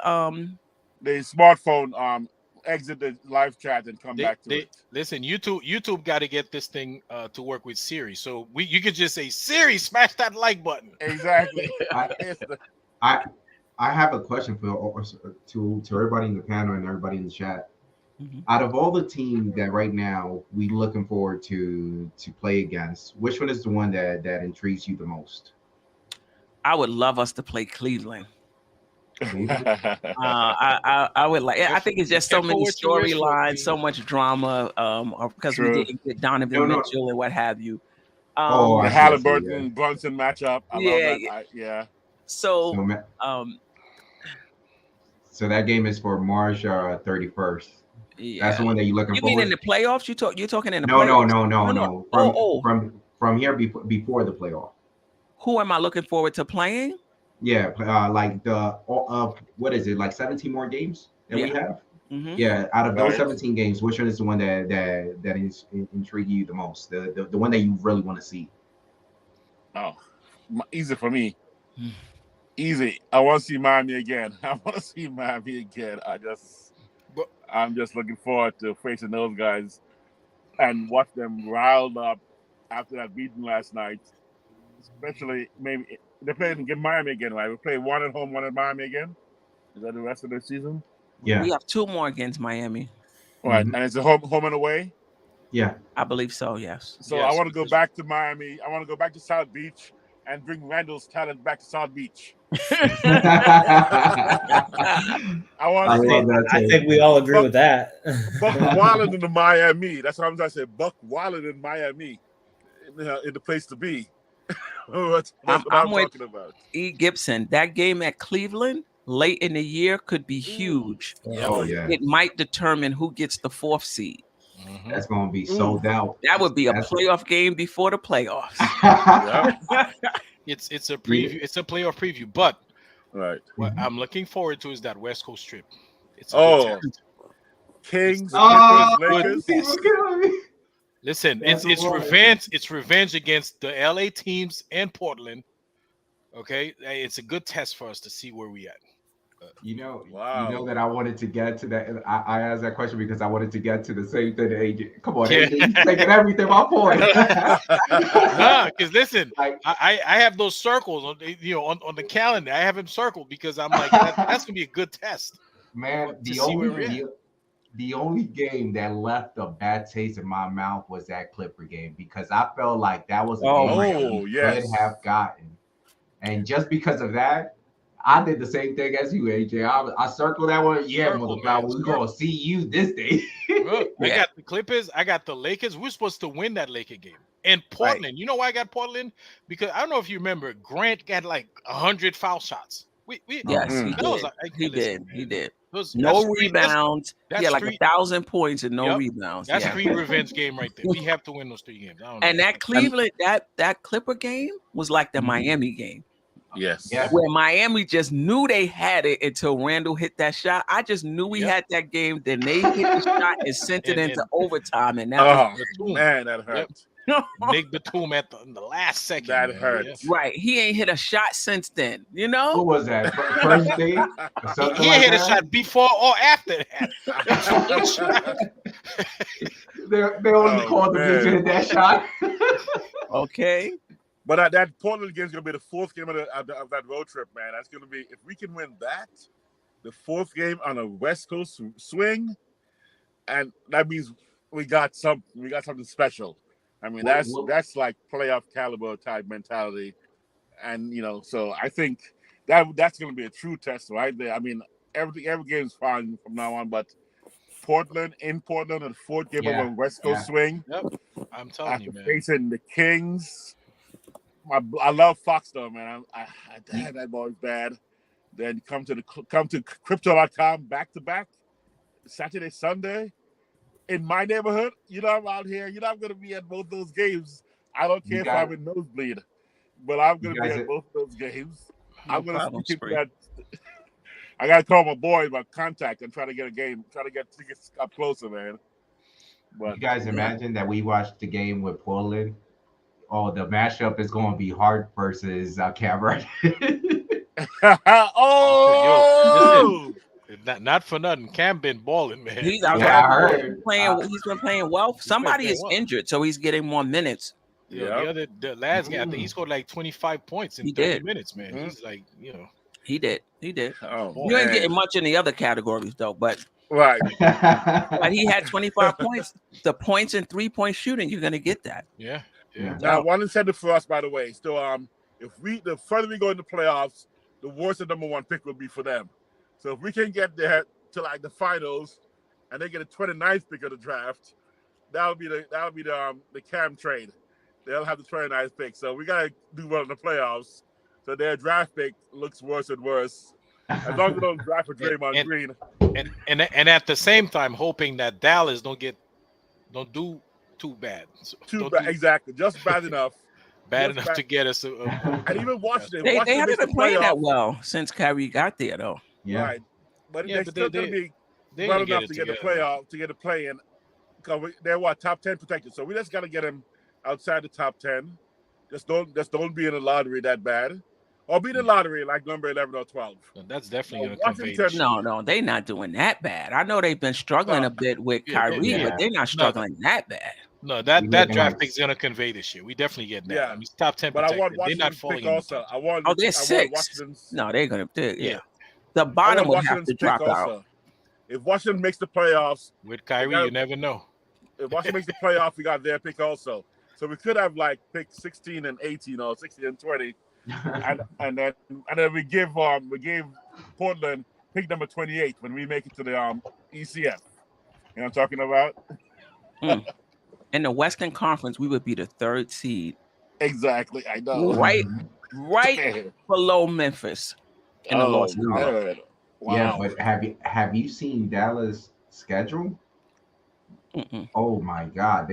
smartphone exit the live chat and come back to it. Listen, YouTube got to get this thing to work with Siri. So you could just say, Siri, smash that like button. Exactly. I have a question to everybody in the panel and everybody in the chat. Out of all the teams that right now we looking forward to play against, which one is the one that intrigues you the most? I would love us to play Cleveland. I would like. I think it's just so many storylines, so much drama. Because we didn't get Donovan Mitchell and what have you. The Halliburton Brunson matchup. I love that. So that game is for March 31st. Yeah. That's the one that you're looking for. You mean in the playoffs? You're talking in the playoffs? No. From here before the playoff. Who am I looking forward to playing? Yeah, like the what is it? Like 17 more games that we have. Yeah, out of those 17 games, which one is the one that is intriguing you the most? The one that you really want to see? Oh, easy for me. Easy. I want to see Miami again. I'm just looking forward to facing those guys and watch them riled up after that beating last night. Especially maybe they're playing against Miami again, right? We play one at home, one at Miami again. Is that the rest of the season? Yeah. We have 2 more against Miami. Right. And it's a home and away? Yeah. I believe so, yes. So I want to go back to Miami. I want to go back to South Beach and bring Randall's talent back to South Beach. I want I to love see that I take. think we all agree with that. Buck Wallen in the Miami. That's what I said. Buck Wallen in Miami, in the place to be. That's what I'm with talking about. E. Gibson. That game at Cleveland late in the year could be huge. Oh yeah, It might determine who gets the 4th seed. that's gonna be sold out. That would be a That's- playoff game before the playoffs. It's a preview. It's a playoff preview. But Right. what I'm looking forward to is that West Coast trip. It's a Oh, good test. Kings, Oh, Clippers, good Lakers. test. Listen, That's it's the one. revenge. It's revenge against the LA teams and Portland. Okay, it's a good test for us to see where we at. You know Wow. that I wanted to get to that. I asked that question because I wanted to get to the same thing that AJ. Come on, Yeah. AJ, you taking everything my point. Nah, because listen, Like, I have those circles on on the calendar. I have them circled because I'm like that's gonna be a good test. man, To see where we're at. the only game that left a bad taste in my mouth was that Clipper game because I felt like that was a game that we yes. could have gotten, and just because of that, I did the same thing as you, AJ. I circled that one. Yeah, Circle, motherfucker, man, we're circle. gonna see you this day. Look, I Yeah. got the Clippers. I got the Lakers. We're supposed to win that Laker game. And Portland. You know why I got Portland? Because I don't know if you remember, Grant got like 100 foul shots. Yes, he that did. was like, He listen, did. He man, did. that's No three- rebounds. that's Yeah, like three- 1,000 points and no Yep. rebounds. That's Yeah. 3 revenge game right there. We have to win those 3 games. I don't know. And that Cleveland, that Clipper game was like the Miami game, Yes. Yeah. where Miami just knew they had it until Randall hit that shot. I just knew we Yep. had that game. Then they hit the shot and sent it And- into and- overtime, and that Oh Batum. man, that hurt. Nick Batum at the last second. That man. hurt. Yeah. right. He ain't hit a shot since then. You What know, was that? First day? Or something He like hit a that? shot before or after that. They only Oh, called the man. bitch hit that shot. okay. But that Portland game is going to be the 4th game of that road trip, man. That's going to be, if we can win that, the 4th game on a West Coast swing, and that means we got something special. I mean, that's like playoff caliber type mentality, and so I think that's going to be a true test right there. I mean, every game is fine from now on, but Portland, and the 4th game of a West Coast swing. Yep. I'm telling you, After man. facing the Kings. I love Fox though, man. Damn, that ball is bad. Then come to crypto.com back to back, Saturday, Sunday, in my neighborhood. I'm out here. I'm gonna be at both those games. I don't care if I'm in nosebleed, but I'm gonna be at both those games. I'm gonna keep that. I gotta call my boy, my contact, and try to get a game. Try to get tickets up closer, man. But You guys imagine that we watched the game with Portland? Oh, the matchup is going to be Hart versus Cameron. oh, Not for nothing. Cam been balling, man. He's I heard. He's been playing well. Somebody is injured, so he's getting more minutes. The last game, I think he scored like 25 points in 30 minutes, man. He's like, He did. Oh, You ain't getting much in the other categories though, but right. but he had 25 points. The points and 3-point shooting, you're gonna get that. Yeah. Now, one incentive for us, by the way, still, if the further we go in the playoffs, the worse the number 1 pick will be for them. So if we can get there to like the finals, and they get a 29th pick of the draft, that'll be the Cam trade. They'll have the 29th pick. So we gotta do well in the playoffs. So their draft pick looks worse and worse. As long as they don't draft for Draymond Green. And at the same time, hoping that Dallas don't do too bad. Exactly. Just bad enough. To get us. And even Washington. They haven't been playing that well since Kyrie got there, though. Yeah. Right. But they're still going to be they well enough to get the playoff, to get a play in. Because they're top 10 protected. So we just got to get them outside the top 10. Just don't be in the lottery that bad. Or be in the lottery like number 11 or 12. That's definitely going to convey. No, they're not doing that bad. I know they've been struggling a bit with Kyrie, but they're not struggling that bad. No, that draft pick is going to convey this year. We definitely get that. Yeah. I mean, it's top 10 But protected. I want They're not Washington's falling pick in also. They're 6. No, they're going to. Yeah. The I bottom want will have to Washington's drop pick out. also. If Washington makes the playoffs. With Kyrie, you never know. If Washington makes the playoff, we got their pick also. So we could have like picked 16 and 18 or 16 and 20, and then we gave Portland pick number 28 when we make it to the ECF. You know what I'm talking about? In the Western Conference, we would be the 3rd seed. Exactly, I know. Right below Memphis in the loss. Wow. Yeah, but have you seen Dallas' schedule? Oh my God!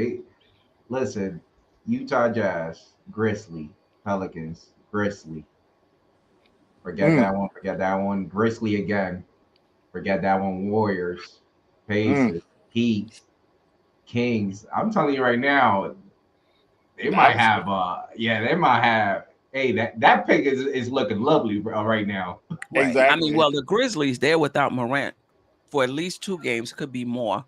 Listen, Utah Jazz, Grizzly, Pelicans, Grizzly. Forget that one. Forget that one. Grizzly again. Forget that one. Warriors, Pacers, Heat, Kings. I'm telling you right now, they might have. They might have. Hey, that pick is looking lovely right now. Right. Exactly. I mean, well, the Grizzlies, they're without Morant for at least 2 games. Could be more.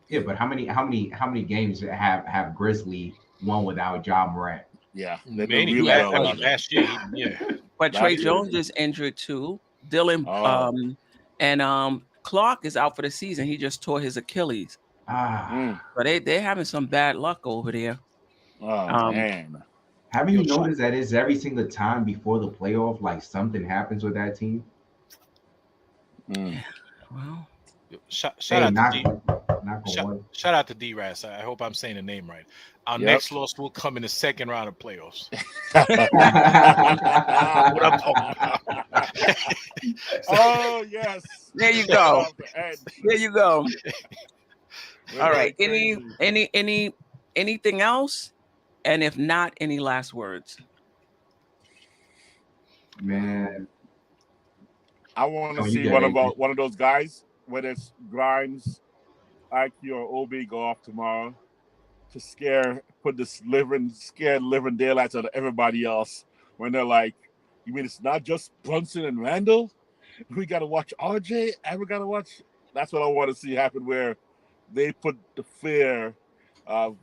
Yeah, but how many games have Grizzly won without Ja Morant? Yeah, many last year. Yeah, but Trey Jones is injured too. Dylan and Clark is out for the season. He just tore his Achilles. But they're having some bad luck over there. Oh man. Haven't you noticed that it's every single time before the playoff, like something happens with that team? Well, shout out to D-Ras. I hope I'm saying the name right. Our next loss will come in the 2nd round of playoffs. What I'm talking about. Oh yes. There you go. There you go. All right. Anything else? And if not, any last words? Man, I want to see one of those guys, whether it's Grimes, IQ, or OB, go off tomorrow to put this scared living daylights out of everybody else. When they're like, you mean it's not just Brunson and Randle? We got to watch RJ, and we got to watch. That's what I want to see happen, where they put the fear of,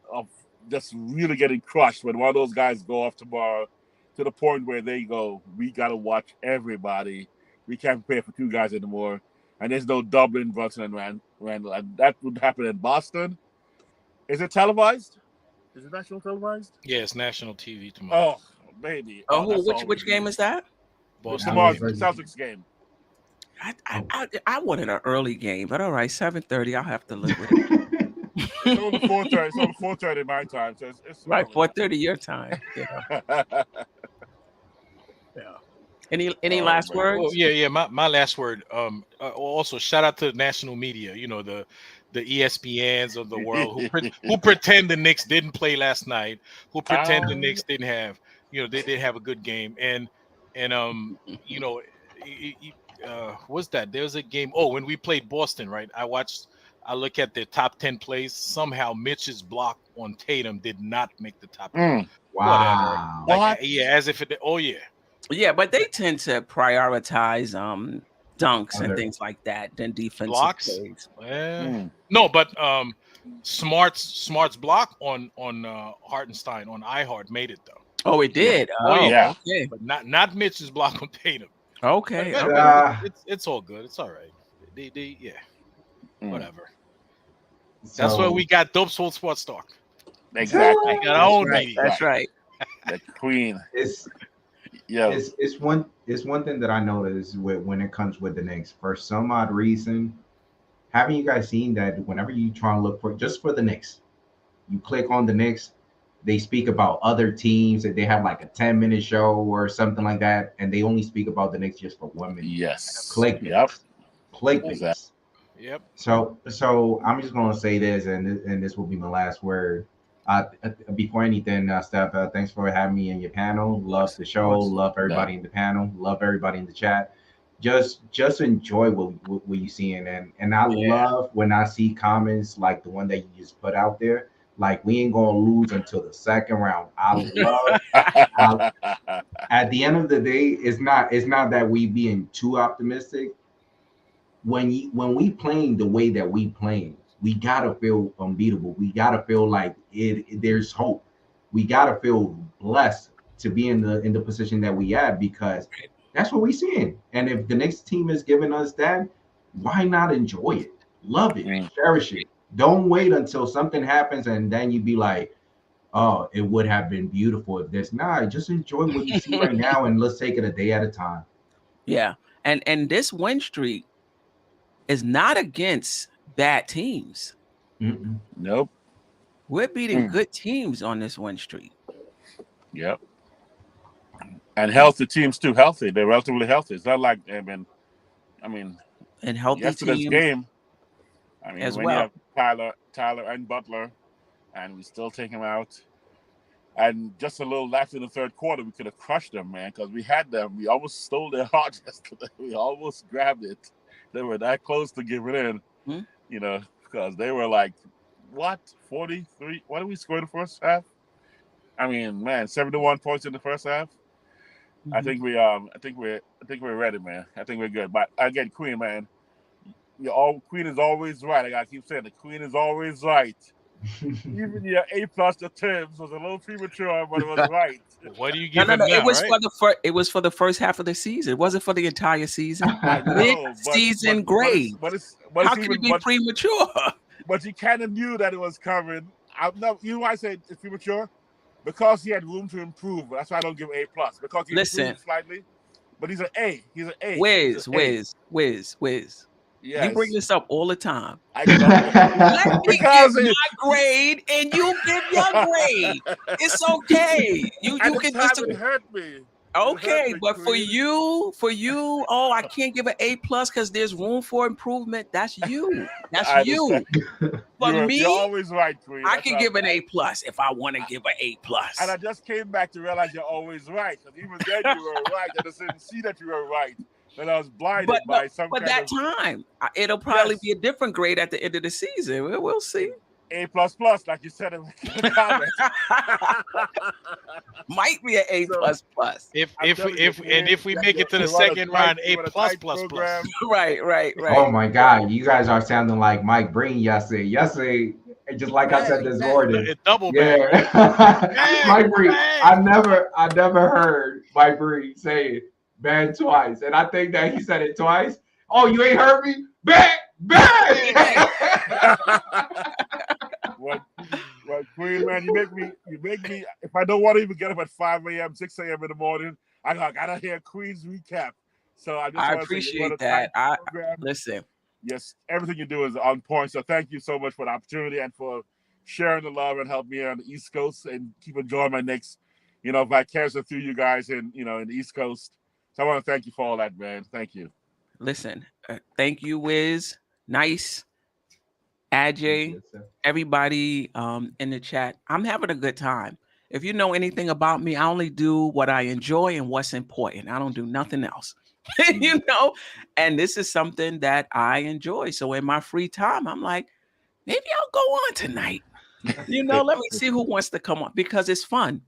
of just really getting crushed when one of those guys go off tomorrow, to the point where they go, we got to watch everybody. We can't prepare for 2 guys anymore. And there's no Dublin, Brunson, and Randle. And that would happen in Boston. Is it televised? Is it national televised? Yeah, it's national TV tomorrow. Oh, baby. Which game is that? Boston. Tomorrow's Celtics game. I wanted an early game, but all right, 7:30. I'll have to live with it. It's on the 4:30. It's on the 4:30 my time. So it's right, 4:30 your time. Yeah. Any last words? Well, yeah. My last word. Also, shout out to the national media. The ESPNs of the world who pretend the Knicks didn't play last night. Who pretend the Knicks didn't have. They did have a good game. And what's that? There was a game. Oh, when we played Boston, right? I look at the top 10 plays. Somehow Mitch's block on Tatum did not make the top 10. Wow. Like, yeah, as if it. Oh yeah. Yeah, but they tend to prioritize dunks and things like that than defensive blocks. plays. Well, no, but Smart's block on Hartenstein on iHeart made it though. Oh, it did. Yeah. Okay. But not Mitch's block on Tatum. Okay. It's all good. It's all right. They whatever. So, that's why we got DopeSoulSports talk. Exactly. We got our own media. That's right. The queen. It's one thing that I notice when it comes with the Knicks. For some odd reason, haven't you guys seen that whenever you try and look for the Knicks, you click on the Knicks, they speak about other teams, and they have like a 10-minute show or something like that, and they only speak about the Knicks just for 1 minute. Yes. Click. Yep. Click. Exactly. Yep. So I'm just gonna say this, and this will be my last word. Before anything, Steph, thanks for having me in your panel. Love the show. Love everybody in the panel. Love everybody in the chat. Just enjoy what you seeing, and I love when I see comments like the one that you just put out there. Like, we ain't gonna lose until the 2nd round. I love. At the end of the day, it's not that we being too optimistic. When we playing the way that we playing, we gotta feel unbeatable. We gotta feel like there's hope. We gotta feel blessed to be in the position that we at, because that's what we seeing. And if the next team is giving us that, why not enjoy it? Love it, cherish it. Don't wait until something happens and then you be like, oh, it would have been beautiful if this. Nah, just enjoy what you see right now and let's take it a day at a time. Yeah. And this win streak is not against bad teams. Nope. We're beating good teams on this win streak. Yep. And healthy teams too. Healthy. They're relatively healthy. It's not like they've been. I mean, and healthy yesterday's teams game. I mean, as when well. you have Tyler and Butler, and we still take him out, and just a little left in the third quarter, we could have crushed them, man, because we had them. We almost stole their heart yesterday. We almost grabbed it. They were that close to giving in, you know, because they were like, what, 43? What did we score in the first half? I mean, man, 71 points in the first half. I think we're ready, man. I think we're good. But again, Queen, man, Queen is always right. I gotta keep saying the Queen is always right. Even your A+ attempts was a little premature, but it was right. What do you give him No. now, It was right? it was for the first half of the season. It wasn't for the entire season. Mid-season but grade. How can it be premature? But you kind of knew that it was coming. You know why I say it's premature? Because he had room to improve. That's why I don't give A+. Because he improved slightly. But he's an A. He's an A. Wiz. Yes. You bring this up all the time. I know. Let me give my grade and you give your grade. It's okay. You can disagree. It hurt me. Okay, but for you, oh, I can't give an A+ because there's room for improvement. That's you. That's you. For me, you're always right, Queen. I can give an A+ if I want to give an A+. And I just came back to realize you're always right. Because even then you were right. I just didn't see that you were right. And I was blinded by some. But that time, it'll probably be a different grade at the end of the season. We'll see. A++, like you said in the comments. Might be an A++. If we make it to the second round, A+++. Right. Oh my God, you guys are sounding like Mike Breen yesterday, just like I said this morning. Double bang. Mike Breen. I never heard Mike Breen say it. Bang twice, and I think that he said it twice. Oh, you ain't heard me? Bang! Well, Queen, man, you make me. If I don't want to even get up at 5 a.m., 6 a.m. in the morning, I gotta hear Queen's recap. So I appreciate that. Listen. Yes, everything you do is on point. So thank you so much for the opportunity and for sharing the love and help me here on the East Coast and keep enjoying my Knicks, vicariously through you guys in the East Coast. So I want to thank you for all that, man. Thank you. Listen, thank you, Wiz. Nice. RJ, everybody in the chat. I'm having a good time. If you know anything about me, I only do what I enjoy and what's important. I don't do nothing else, and this is something that I enjoy. So in my free time, I'm like, maybe I'll go on tonight. Let me see who wants to come on because it's fun.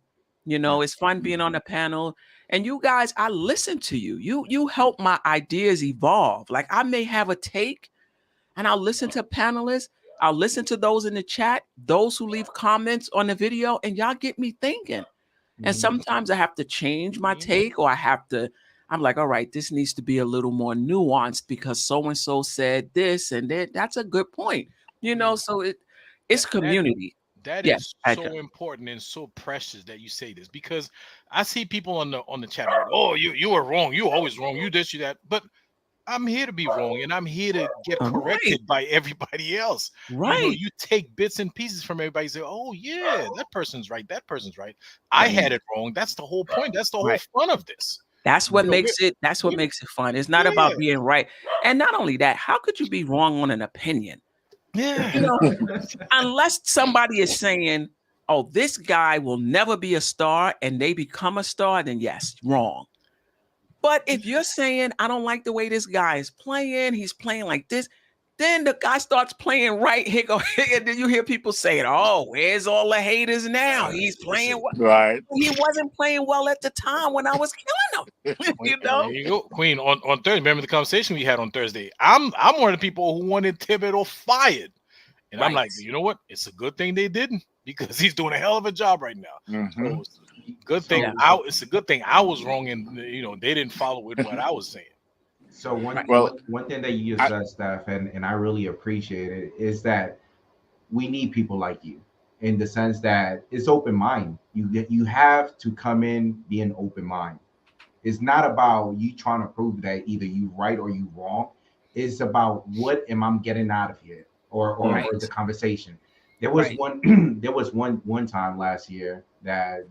It's fun being on the panel. And you guys, I listen to you. You help my ideas evolve. Like I may have a take and I'll listen to panelists. I'll listen to those in the chat, those who leave comments on the video, and y'all get me thinking. And sometimes I have to change my take or I'm like, all right, this needs to be a little more nuanced because so-and-so said this and that. That's a good point. So it's community. That is so important and so precious that you say this because I see people on the chat like, oh, you were wrong. You always wrong. You this, you that. But I'm here to be wrong and I'm here to get corrected by everybody else. Right. You take bits and pieces from everybody and say, oh, yeah, that person's right. That person's right. I had it wrong. That's the whole point. That's the whole fun of this. That's what makes it fun. It's not about being right. And not only that, how could you be wrong on an opinion? Yeah. Unless somebody is saying, oh, this guy will never be a star and they become a star, then yes, wrong. But if you're saying, I don't like the way this guy is playing, he's playing like this, then the guy starts playing right. And then you hear people saying, oh, where's all the haters now? He's playing well. Right. He wasn't playing well at the time when I was killing him. There you go, Queen. On Thursday, remember the conversation we had on Thursday? I'm one of the people who wanted Thibodeau fired. And I'm like, you know what? It's a good thing they didn't because he's doing a hell of a job right now. So it's a good thing. It's a good thing I was wrong and they didn't follow with what I was saying. So one thing that you just said, Steph, and I really appreciate it, is that we need people like you, in the sense that it's open mind. You have to come in being open mind. It's not about you trying to prove that either you right or you wrong. It's about what am I getting out of here, or the conversation. There was one there was one time last year that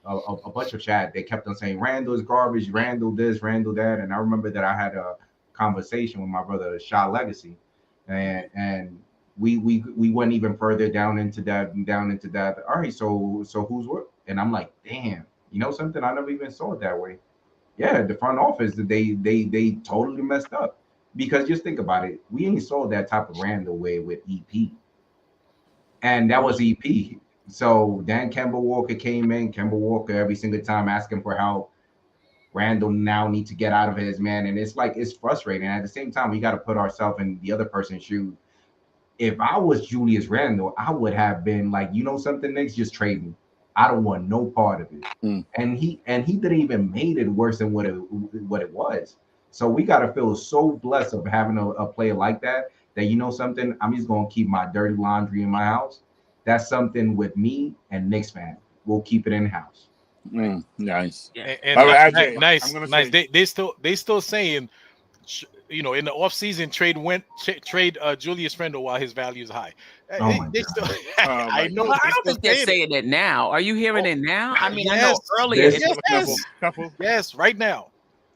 a bunch of chat, they kept on saying Randall's garbage, Randall this, Randall that, and I remember that I had a conversation with my brother Shaw Legacy, and we went even further down into that. All right, so who's what? And I'm like, damn, you know something? I never even saw it that way. Yeah, the front office, they totally messed up, because just think about it. We ain't saw that type of Randall way with EP, and that was EP. So then Kemba Walker came in. Kemba Walker every single time asking for help. Randall now need to get out of his, man, and it's like it's frustrating. At the same time, we got to put ourselves in the other person's shoes. If I was Julius Randle, I would have been like, you know something, Knicks, just trade me. I don't want no part of it. And he didn't even made it worse than what it was. So we got to feel so blessed of having a player like that, that you know something, I'm just gonna keep my dirty laundry in my house. That's something with me and Knicks fan. We'll keep it in house. Nice. Yeah. And nice. Nice. They still saying, you know, in the offseason trade Julius Randle while his value is high. Oh my God. Still, I know. Well, I don't think they're saying it now. Are you hearing it now? I mean, I know earlier. Yes, right now.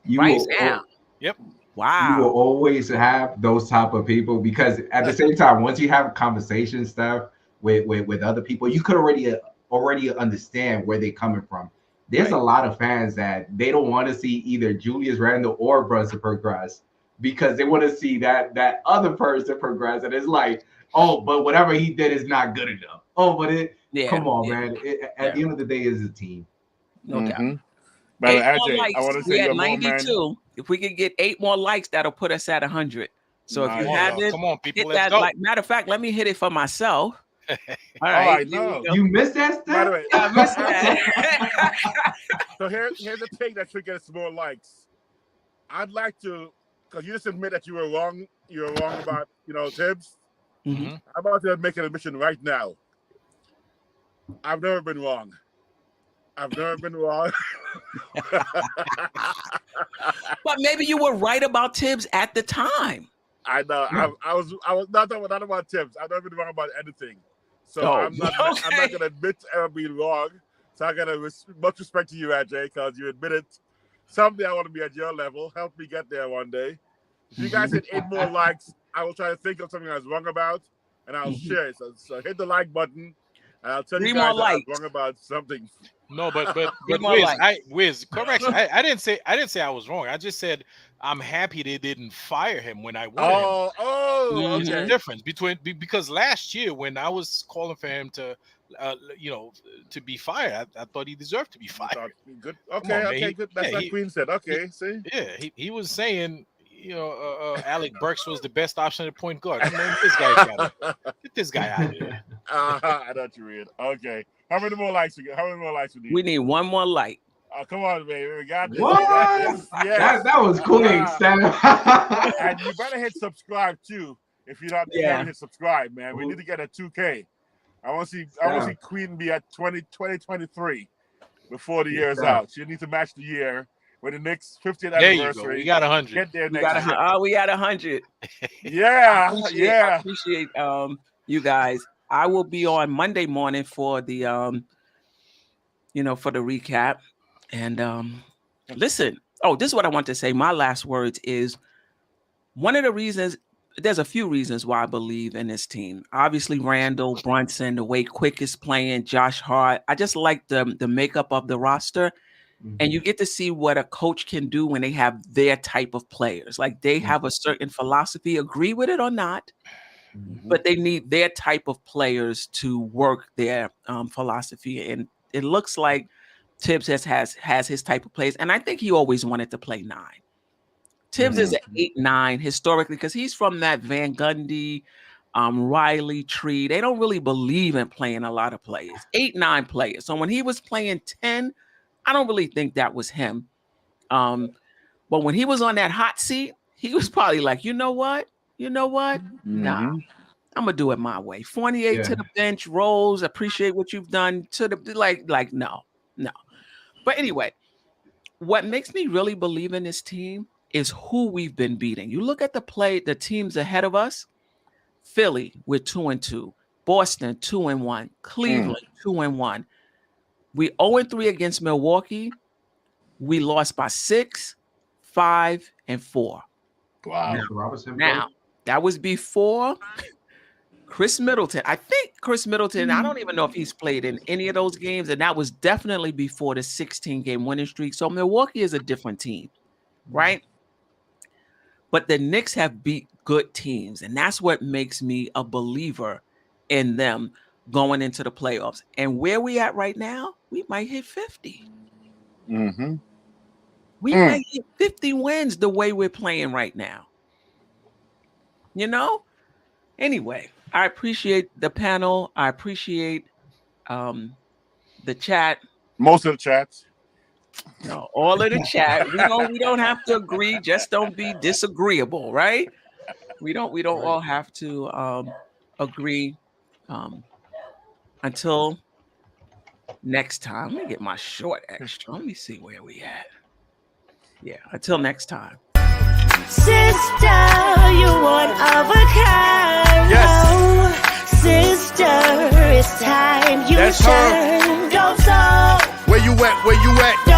Yep. Wow. You will always have those type of people, because at the same time, once you have conversation stuff with other people, you could already understand where they're coming from. There's a lot of fans that they don't want to see either Julius Randle or Brunson progress, because they want to see that other person progress, and it's like, oh, but whatever he did is not good enough. Oh, but come on, man. At the end of the day, it's a team. No doubt. But 8 more RJ, likes. I want to say We had you're 92. If we could get 8 more likes, that'll put us at 100. So if you haven't, come on, people, hit that like. Matter of fact, let me hit it for myself. All right, you missed that stuff? By the way, I missed that. So here's the thing that should get us more likes. I'd like to, because you just admit that you were wrong. You were wrong about Tibbs. Mm-hmm. I'm about to make an admission right now. I've never been wrong. But maybe you were right about Tibbs at the time. I know. I was not about Tibbs. I've never been wrong about anything. So I'm not gonna admit to ever being wrong. So I gotta much respect to you, RJ, because you admitted someday I want to be at your level. Help me get there one day. If you guys hit 8 more likes, I will try to think of something I was wrong about, and I'll share it. So hit the like button, and I'll tell you guys that I was wrong about something. No, but Wiz, correction. I didn't say I was wrong. I just said I'm happy they didn't fire him when I wanted him. Okay. There's a difference because last year when I was calling for him to, to be fired, I thought he deserved to be fired. Good. Okay, good. That's what Queen said. Okay, see. Yeah, he was saying, Alec Burks was the best option at point guard. I mean, get this guy out of here. I thought you read. Okay. How many more likes we need? We need 1 more like. Oh, come on, baby. We got this. What? Yes. That was quick. And you better hit subscribe too. If you're not hit subscribe, man. We need to get a 2K. I want to see Queen be at 2023 before the year is out. She needs to match the year with the Knicks 50th anniversary. We got 100. Get there next year. We got 100. Yeah. I appreciate you guys. I will be on Monday morning for the for the recap. And listen, this is what I want to say. My last words is one of the reasons. There's a few reasons why I believe in this team. Obviously, Randle, Brunson, the way Quick is playing, Josh Hart. I just like the makeup of the roster. Mm-hmm. And you get to see what a coach can do when they have their type of players. Like they have a certain philosophy, agree with it or not, but they need their type of players to work their philosophy. And it looks like Tibbs has his type of players. And I think he always wanted to play 9. Tibbs is an 8-9 historically because he's from that Van Gundy, Riley tree. They don't really believe in playing a lot of players. 8-9 players. So when he was playing 10, I don't really think that was him. But when he was on that hot seat, he was probably like, you know what? Nah. I'm gonna do it my way. 48 to the bench, Rose. Appreciate what you've done to the like. No. But anyway, what makes me really believe in this team is who we've been beating. You look at the teams ahead of us. Philly with 2-2, Boston 2-1, Cleveland 2-1. We 0-3 against Milwaukee. We lost by 6, 5, and 4. Wow. Now that was before Chris Middleton. I think Chris Middleton, I don't even know if he's played in any of those games, and that was definitely before the 16-game winning streak. So Milwaukee is a different team, right? But the Knicks have beat good teams, and that's what makes me a believer in them going into the playoffs. And where we at right now, we might hit 50. Mm-hmm. We might hit 50 wins the way we're playing right now. You know? Anyway, I appreciate the panel. I appreciate the chat. Most of the chats. No, all of the chat. We don't have to agree. Just don't be disagreeable, right? We don't all have to agree until next time. Let me get my short extra. Let me see where we at. Yeah, until next time. Sister, you one of a kind. Yes. Sister, it's time you That's shine. Dope soul. Where you at? Where you at?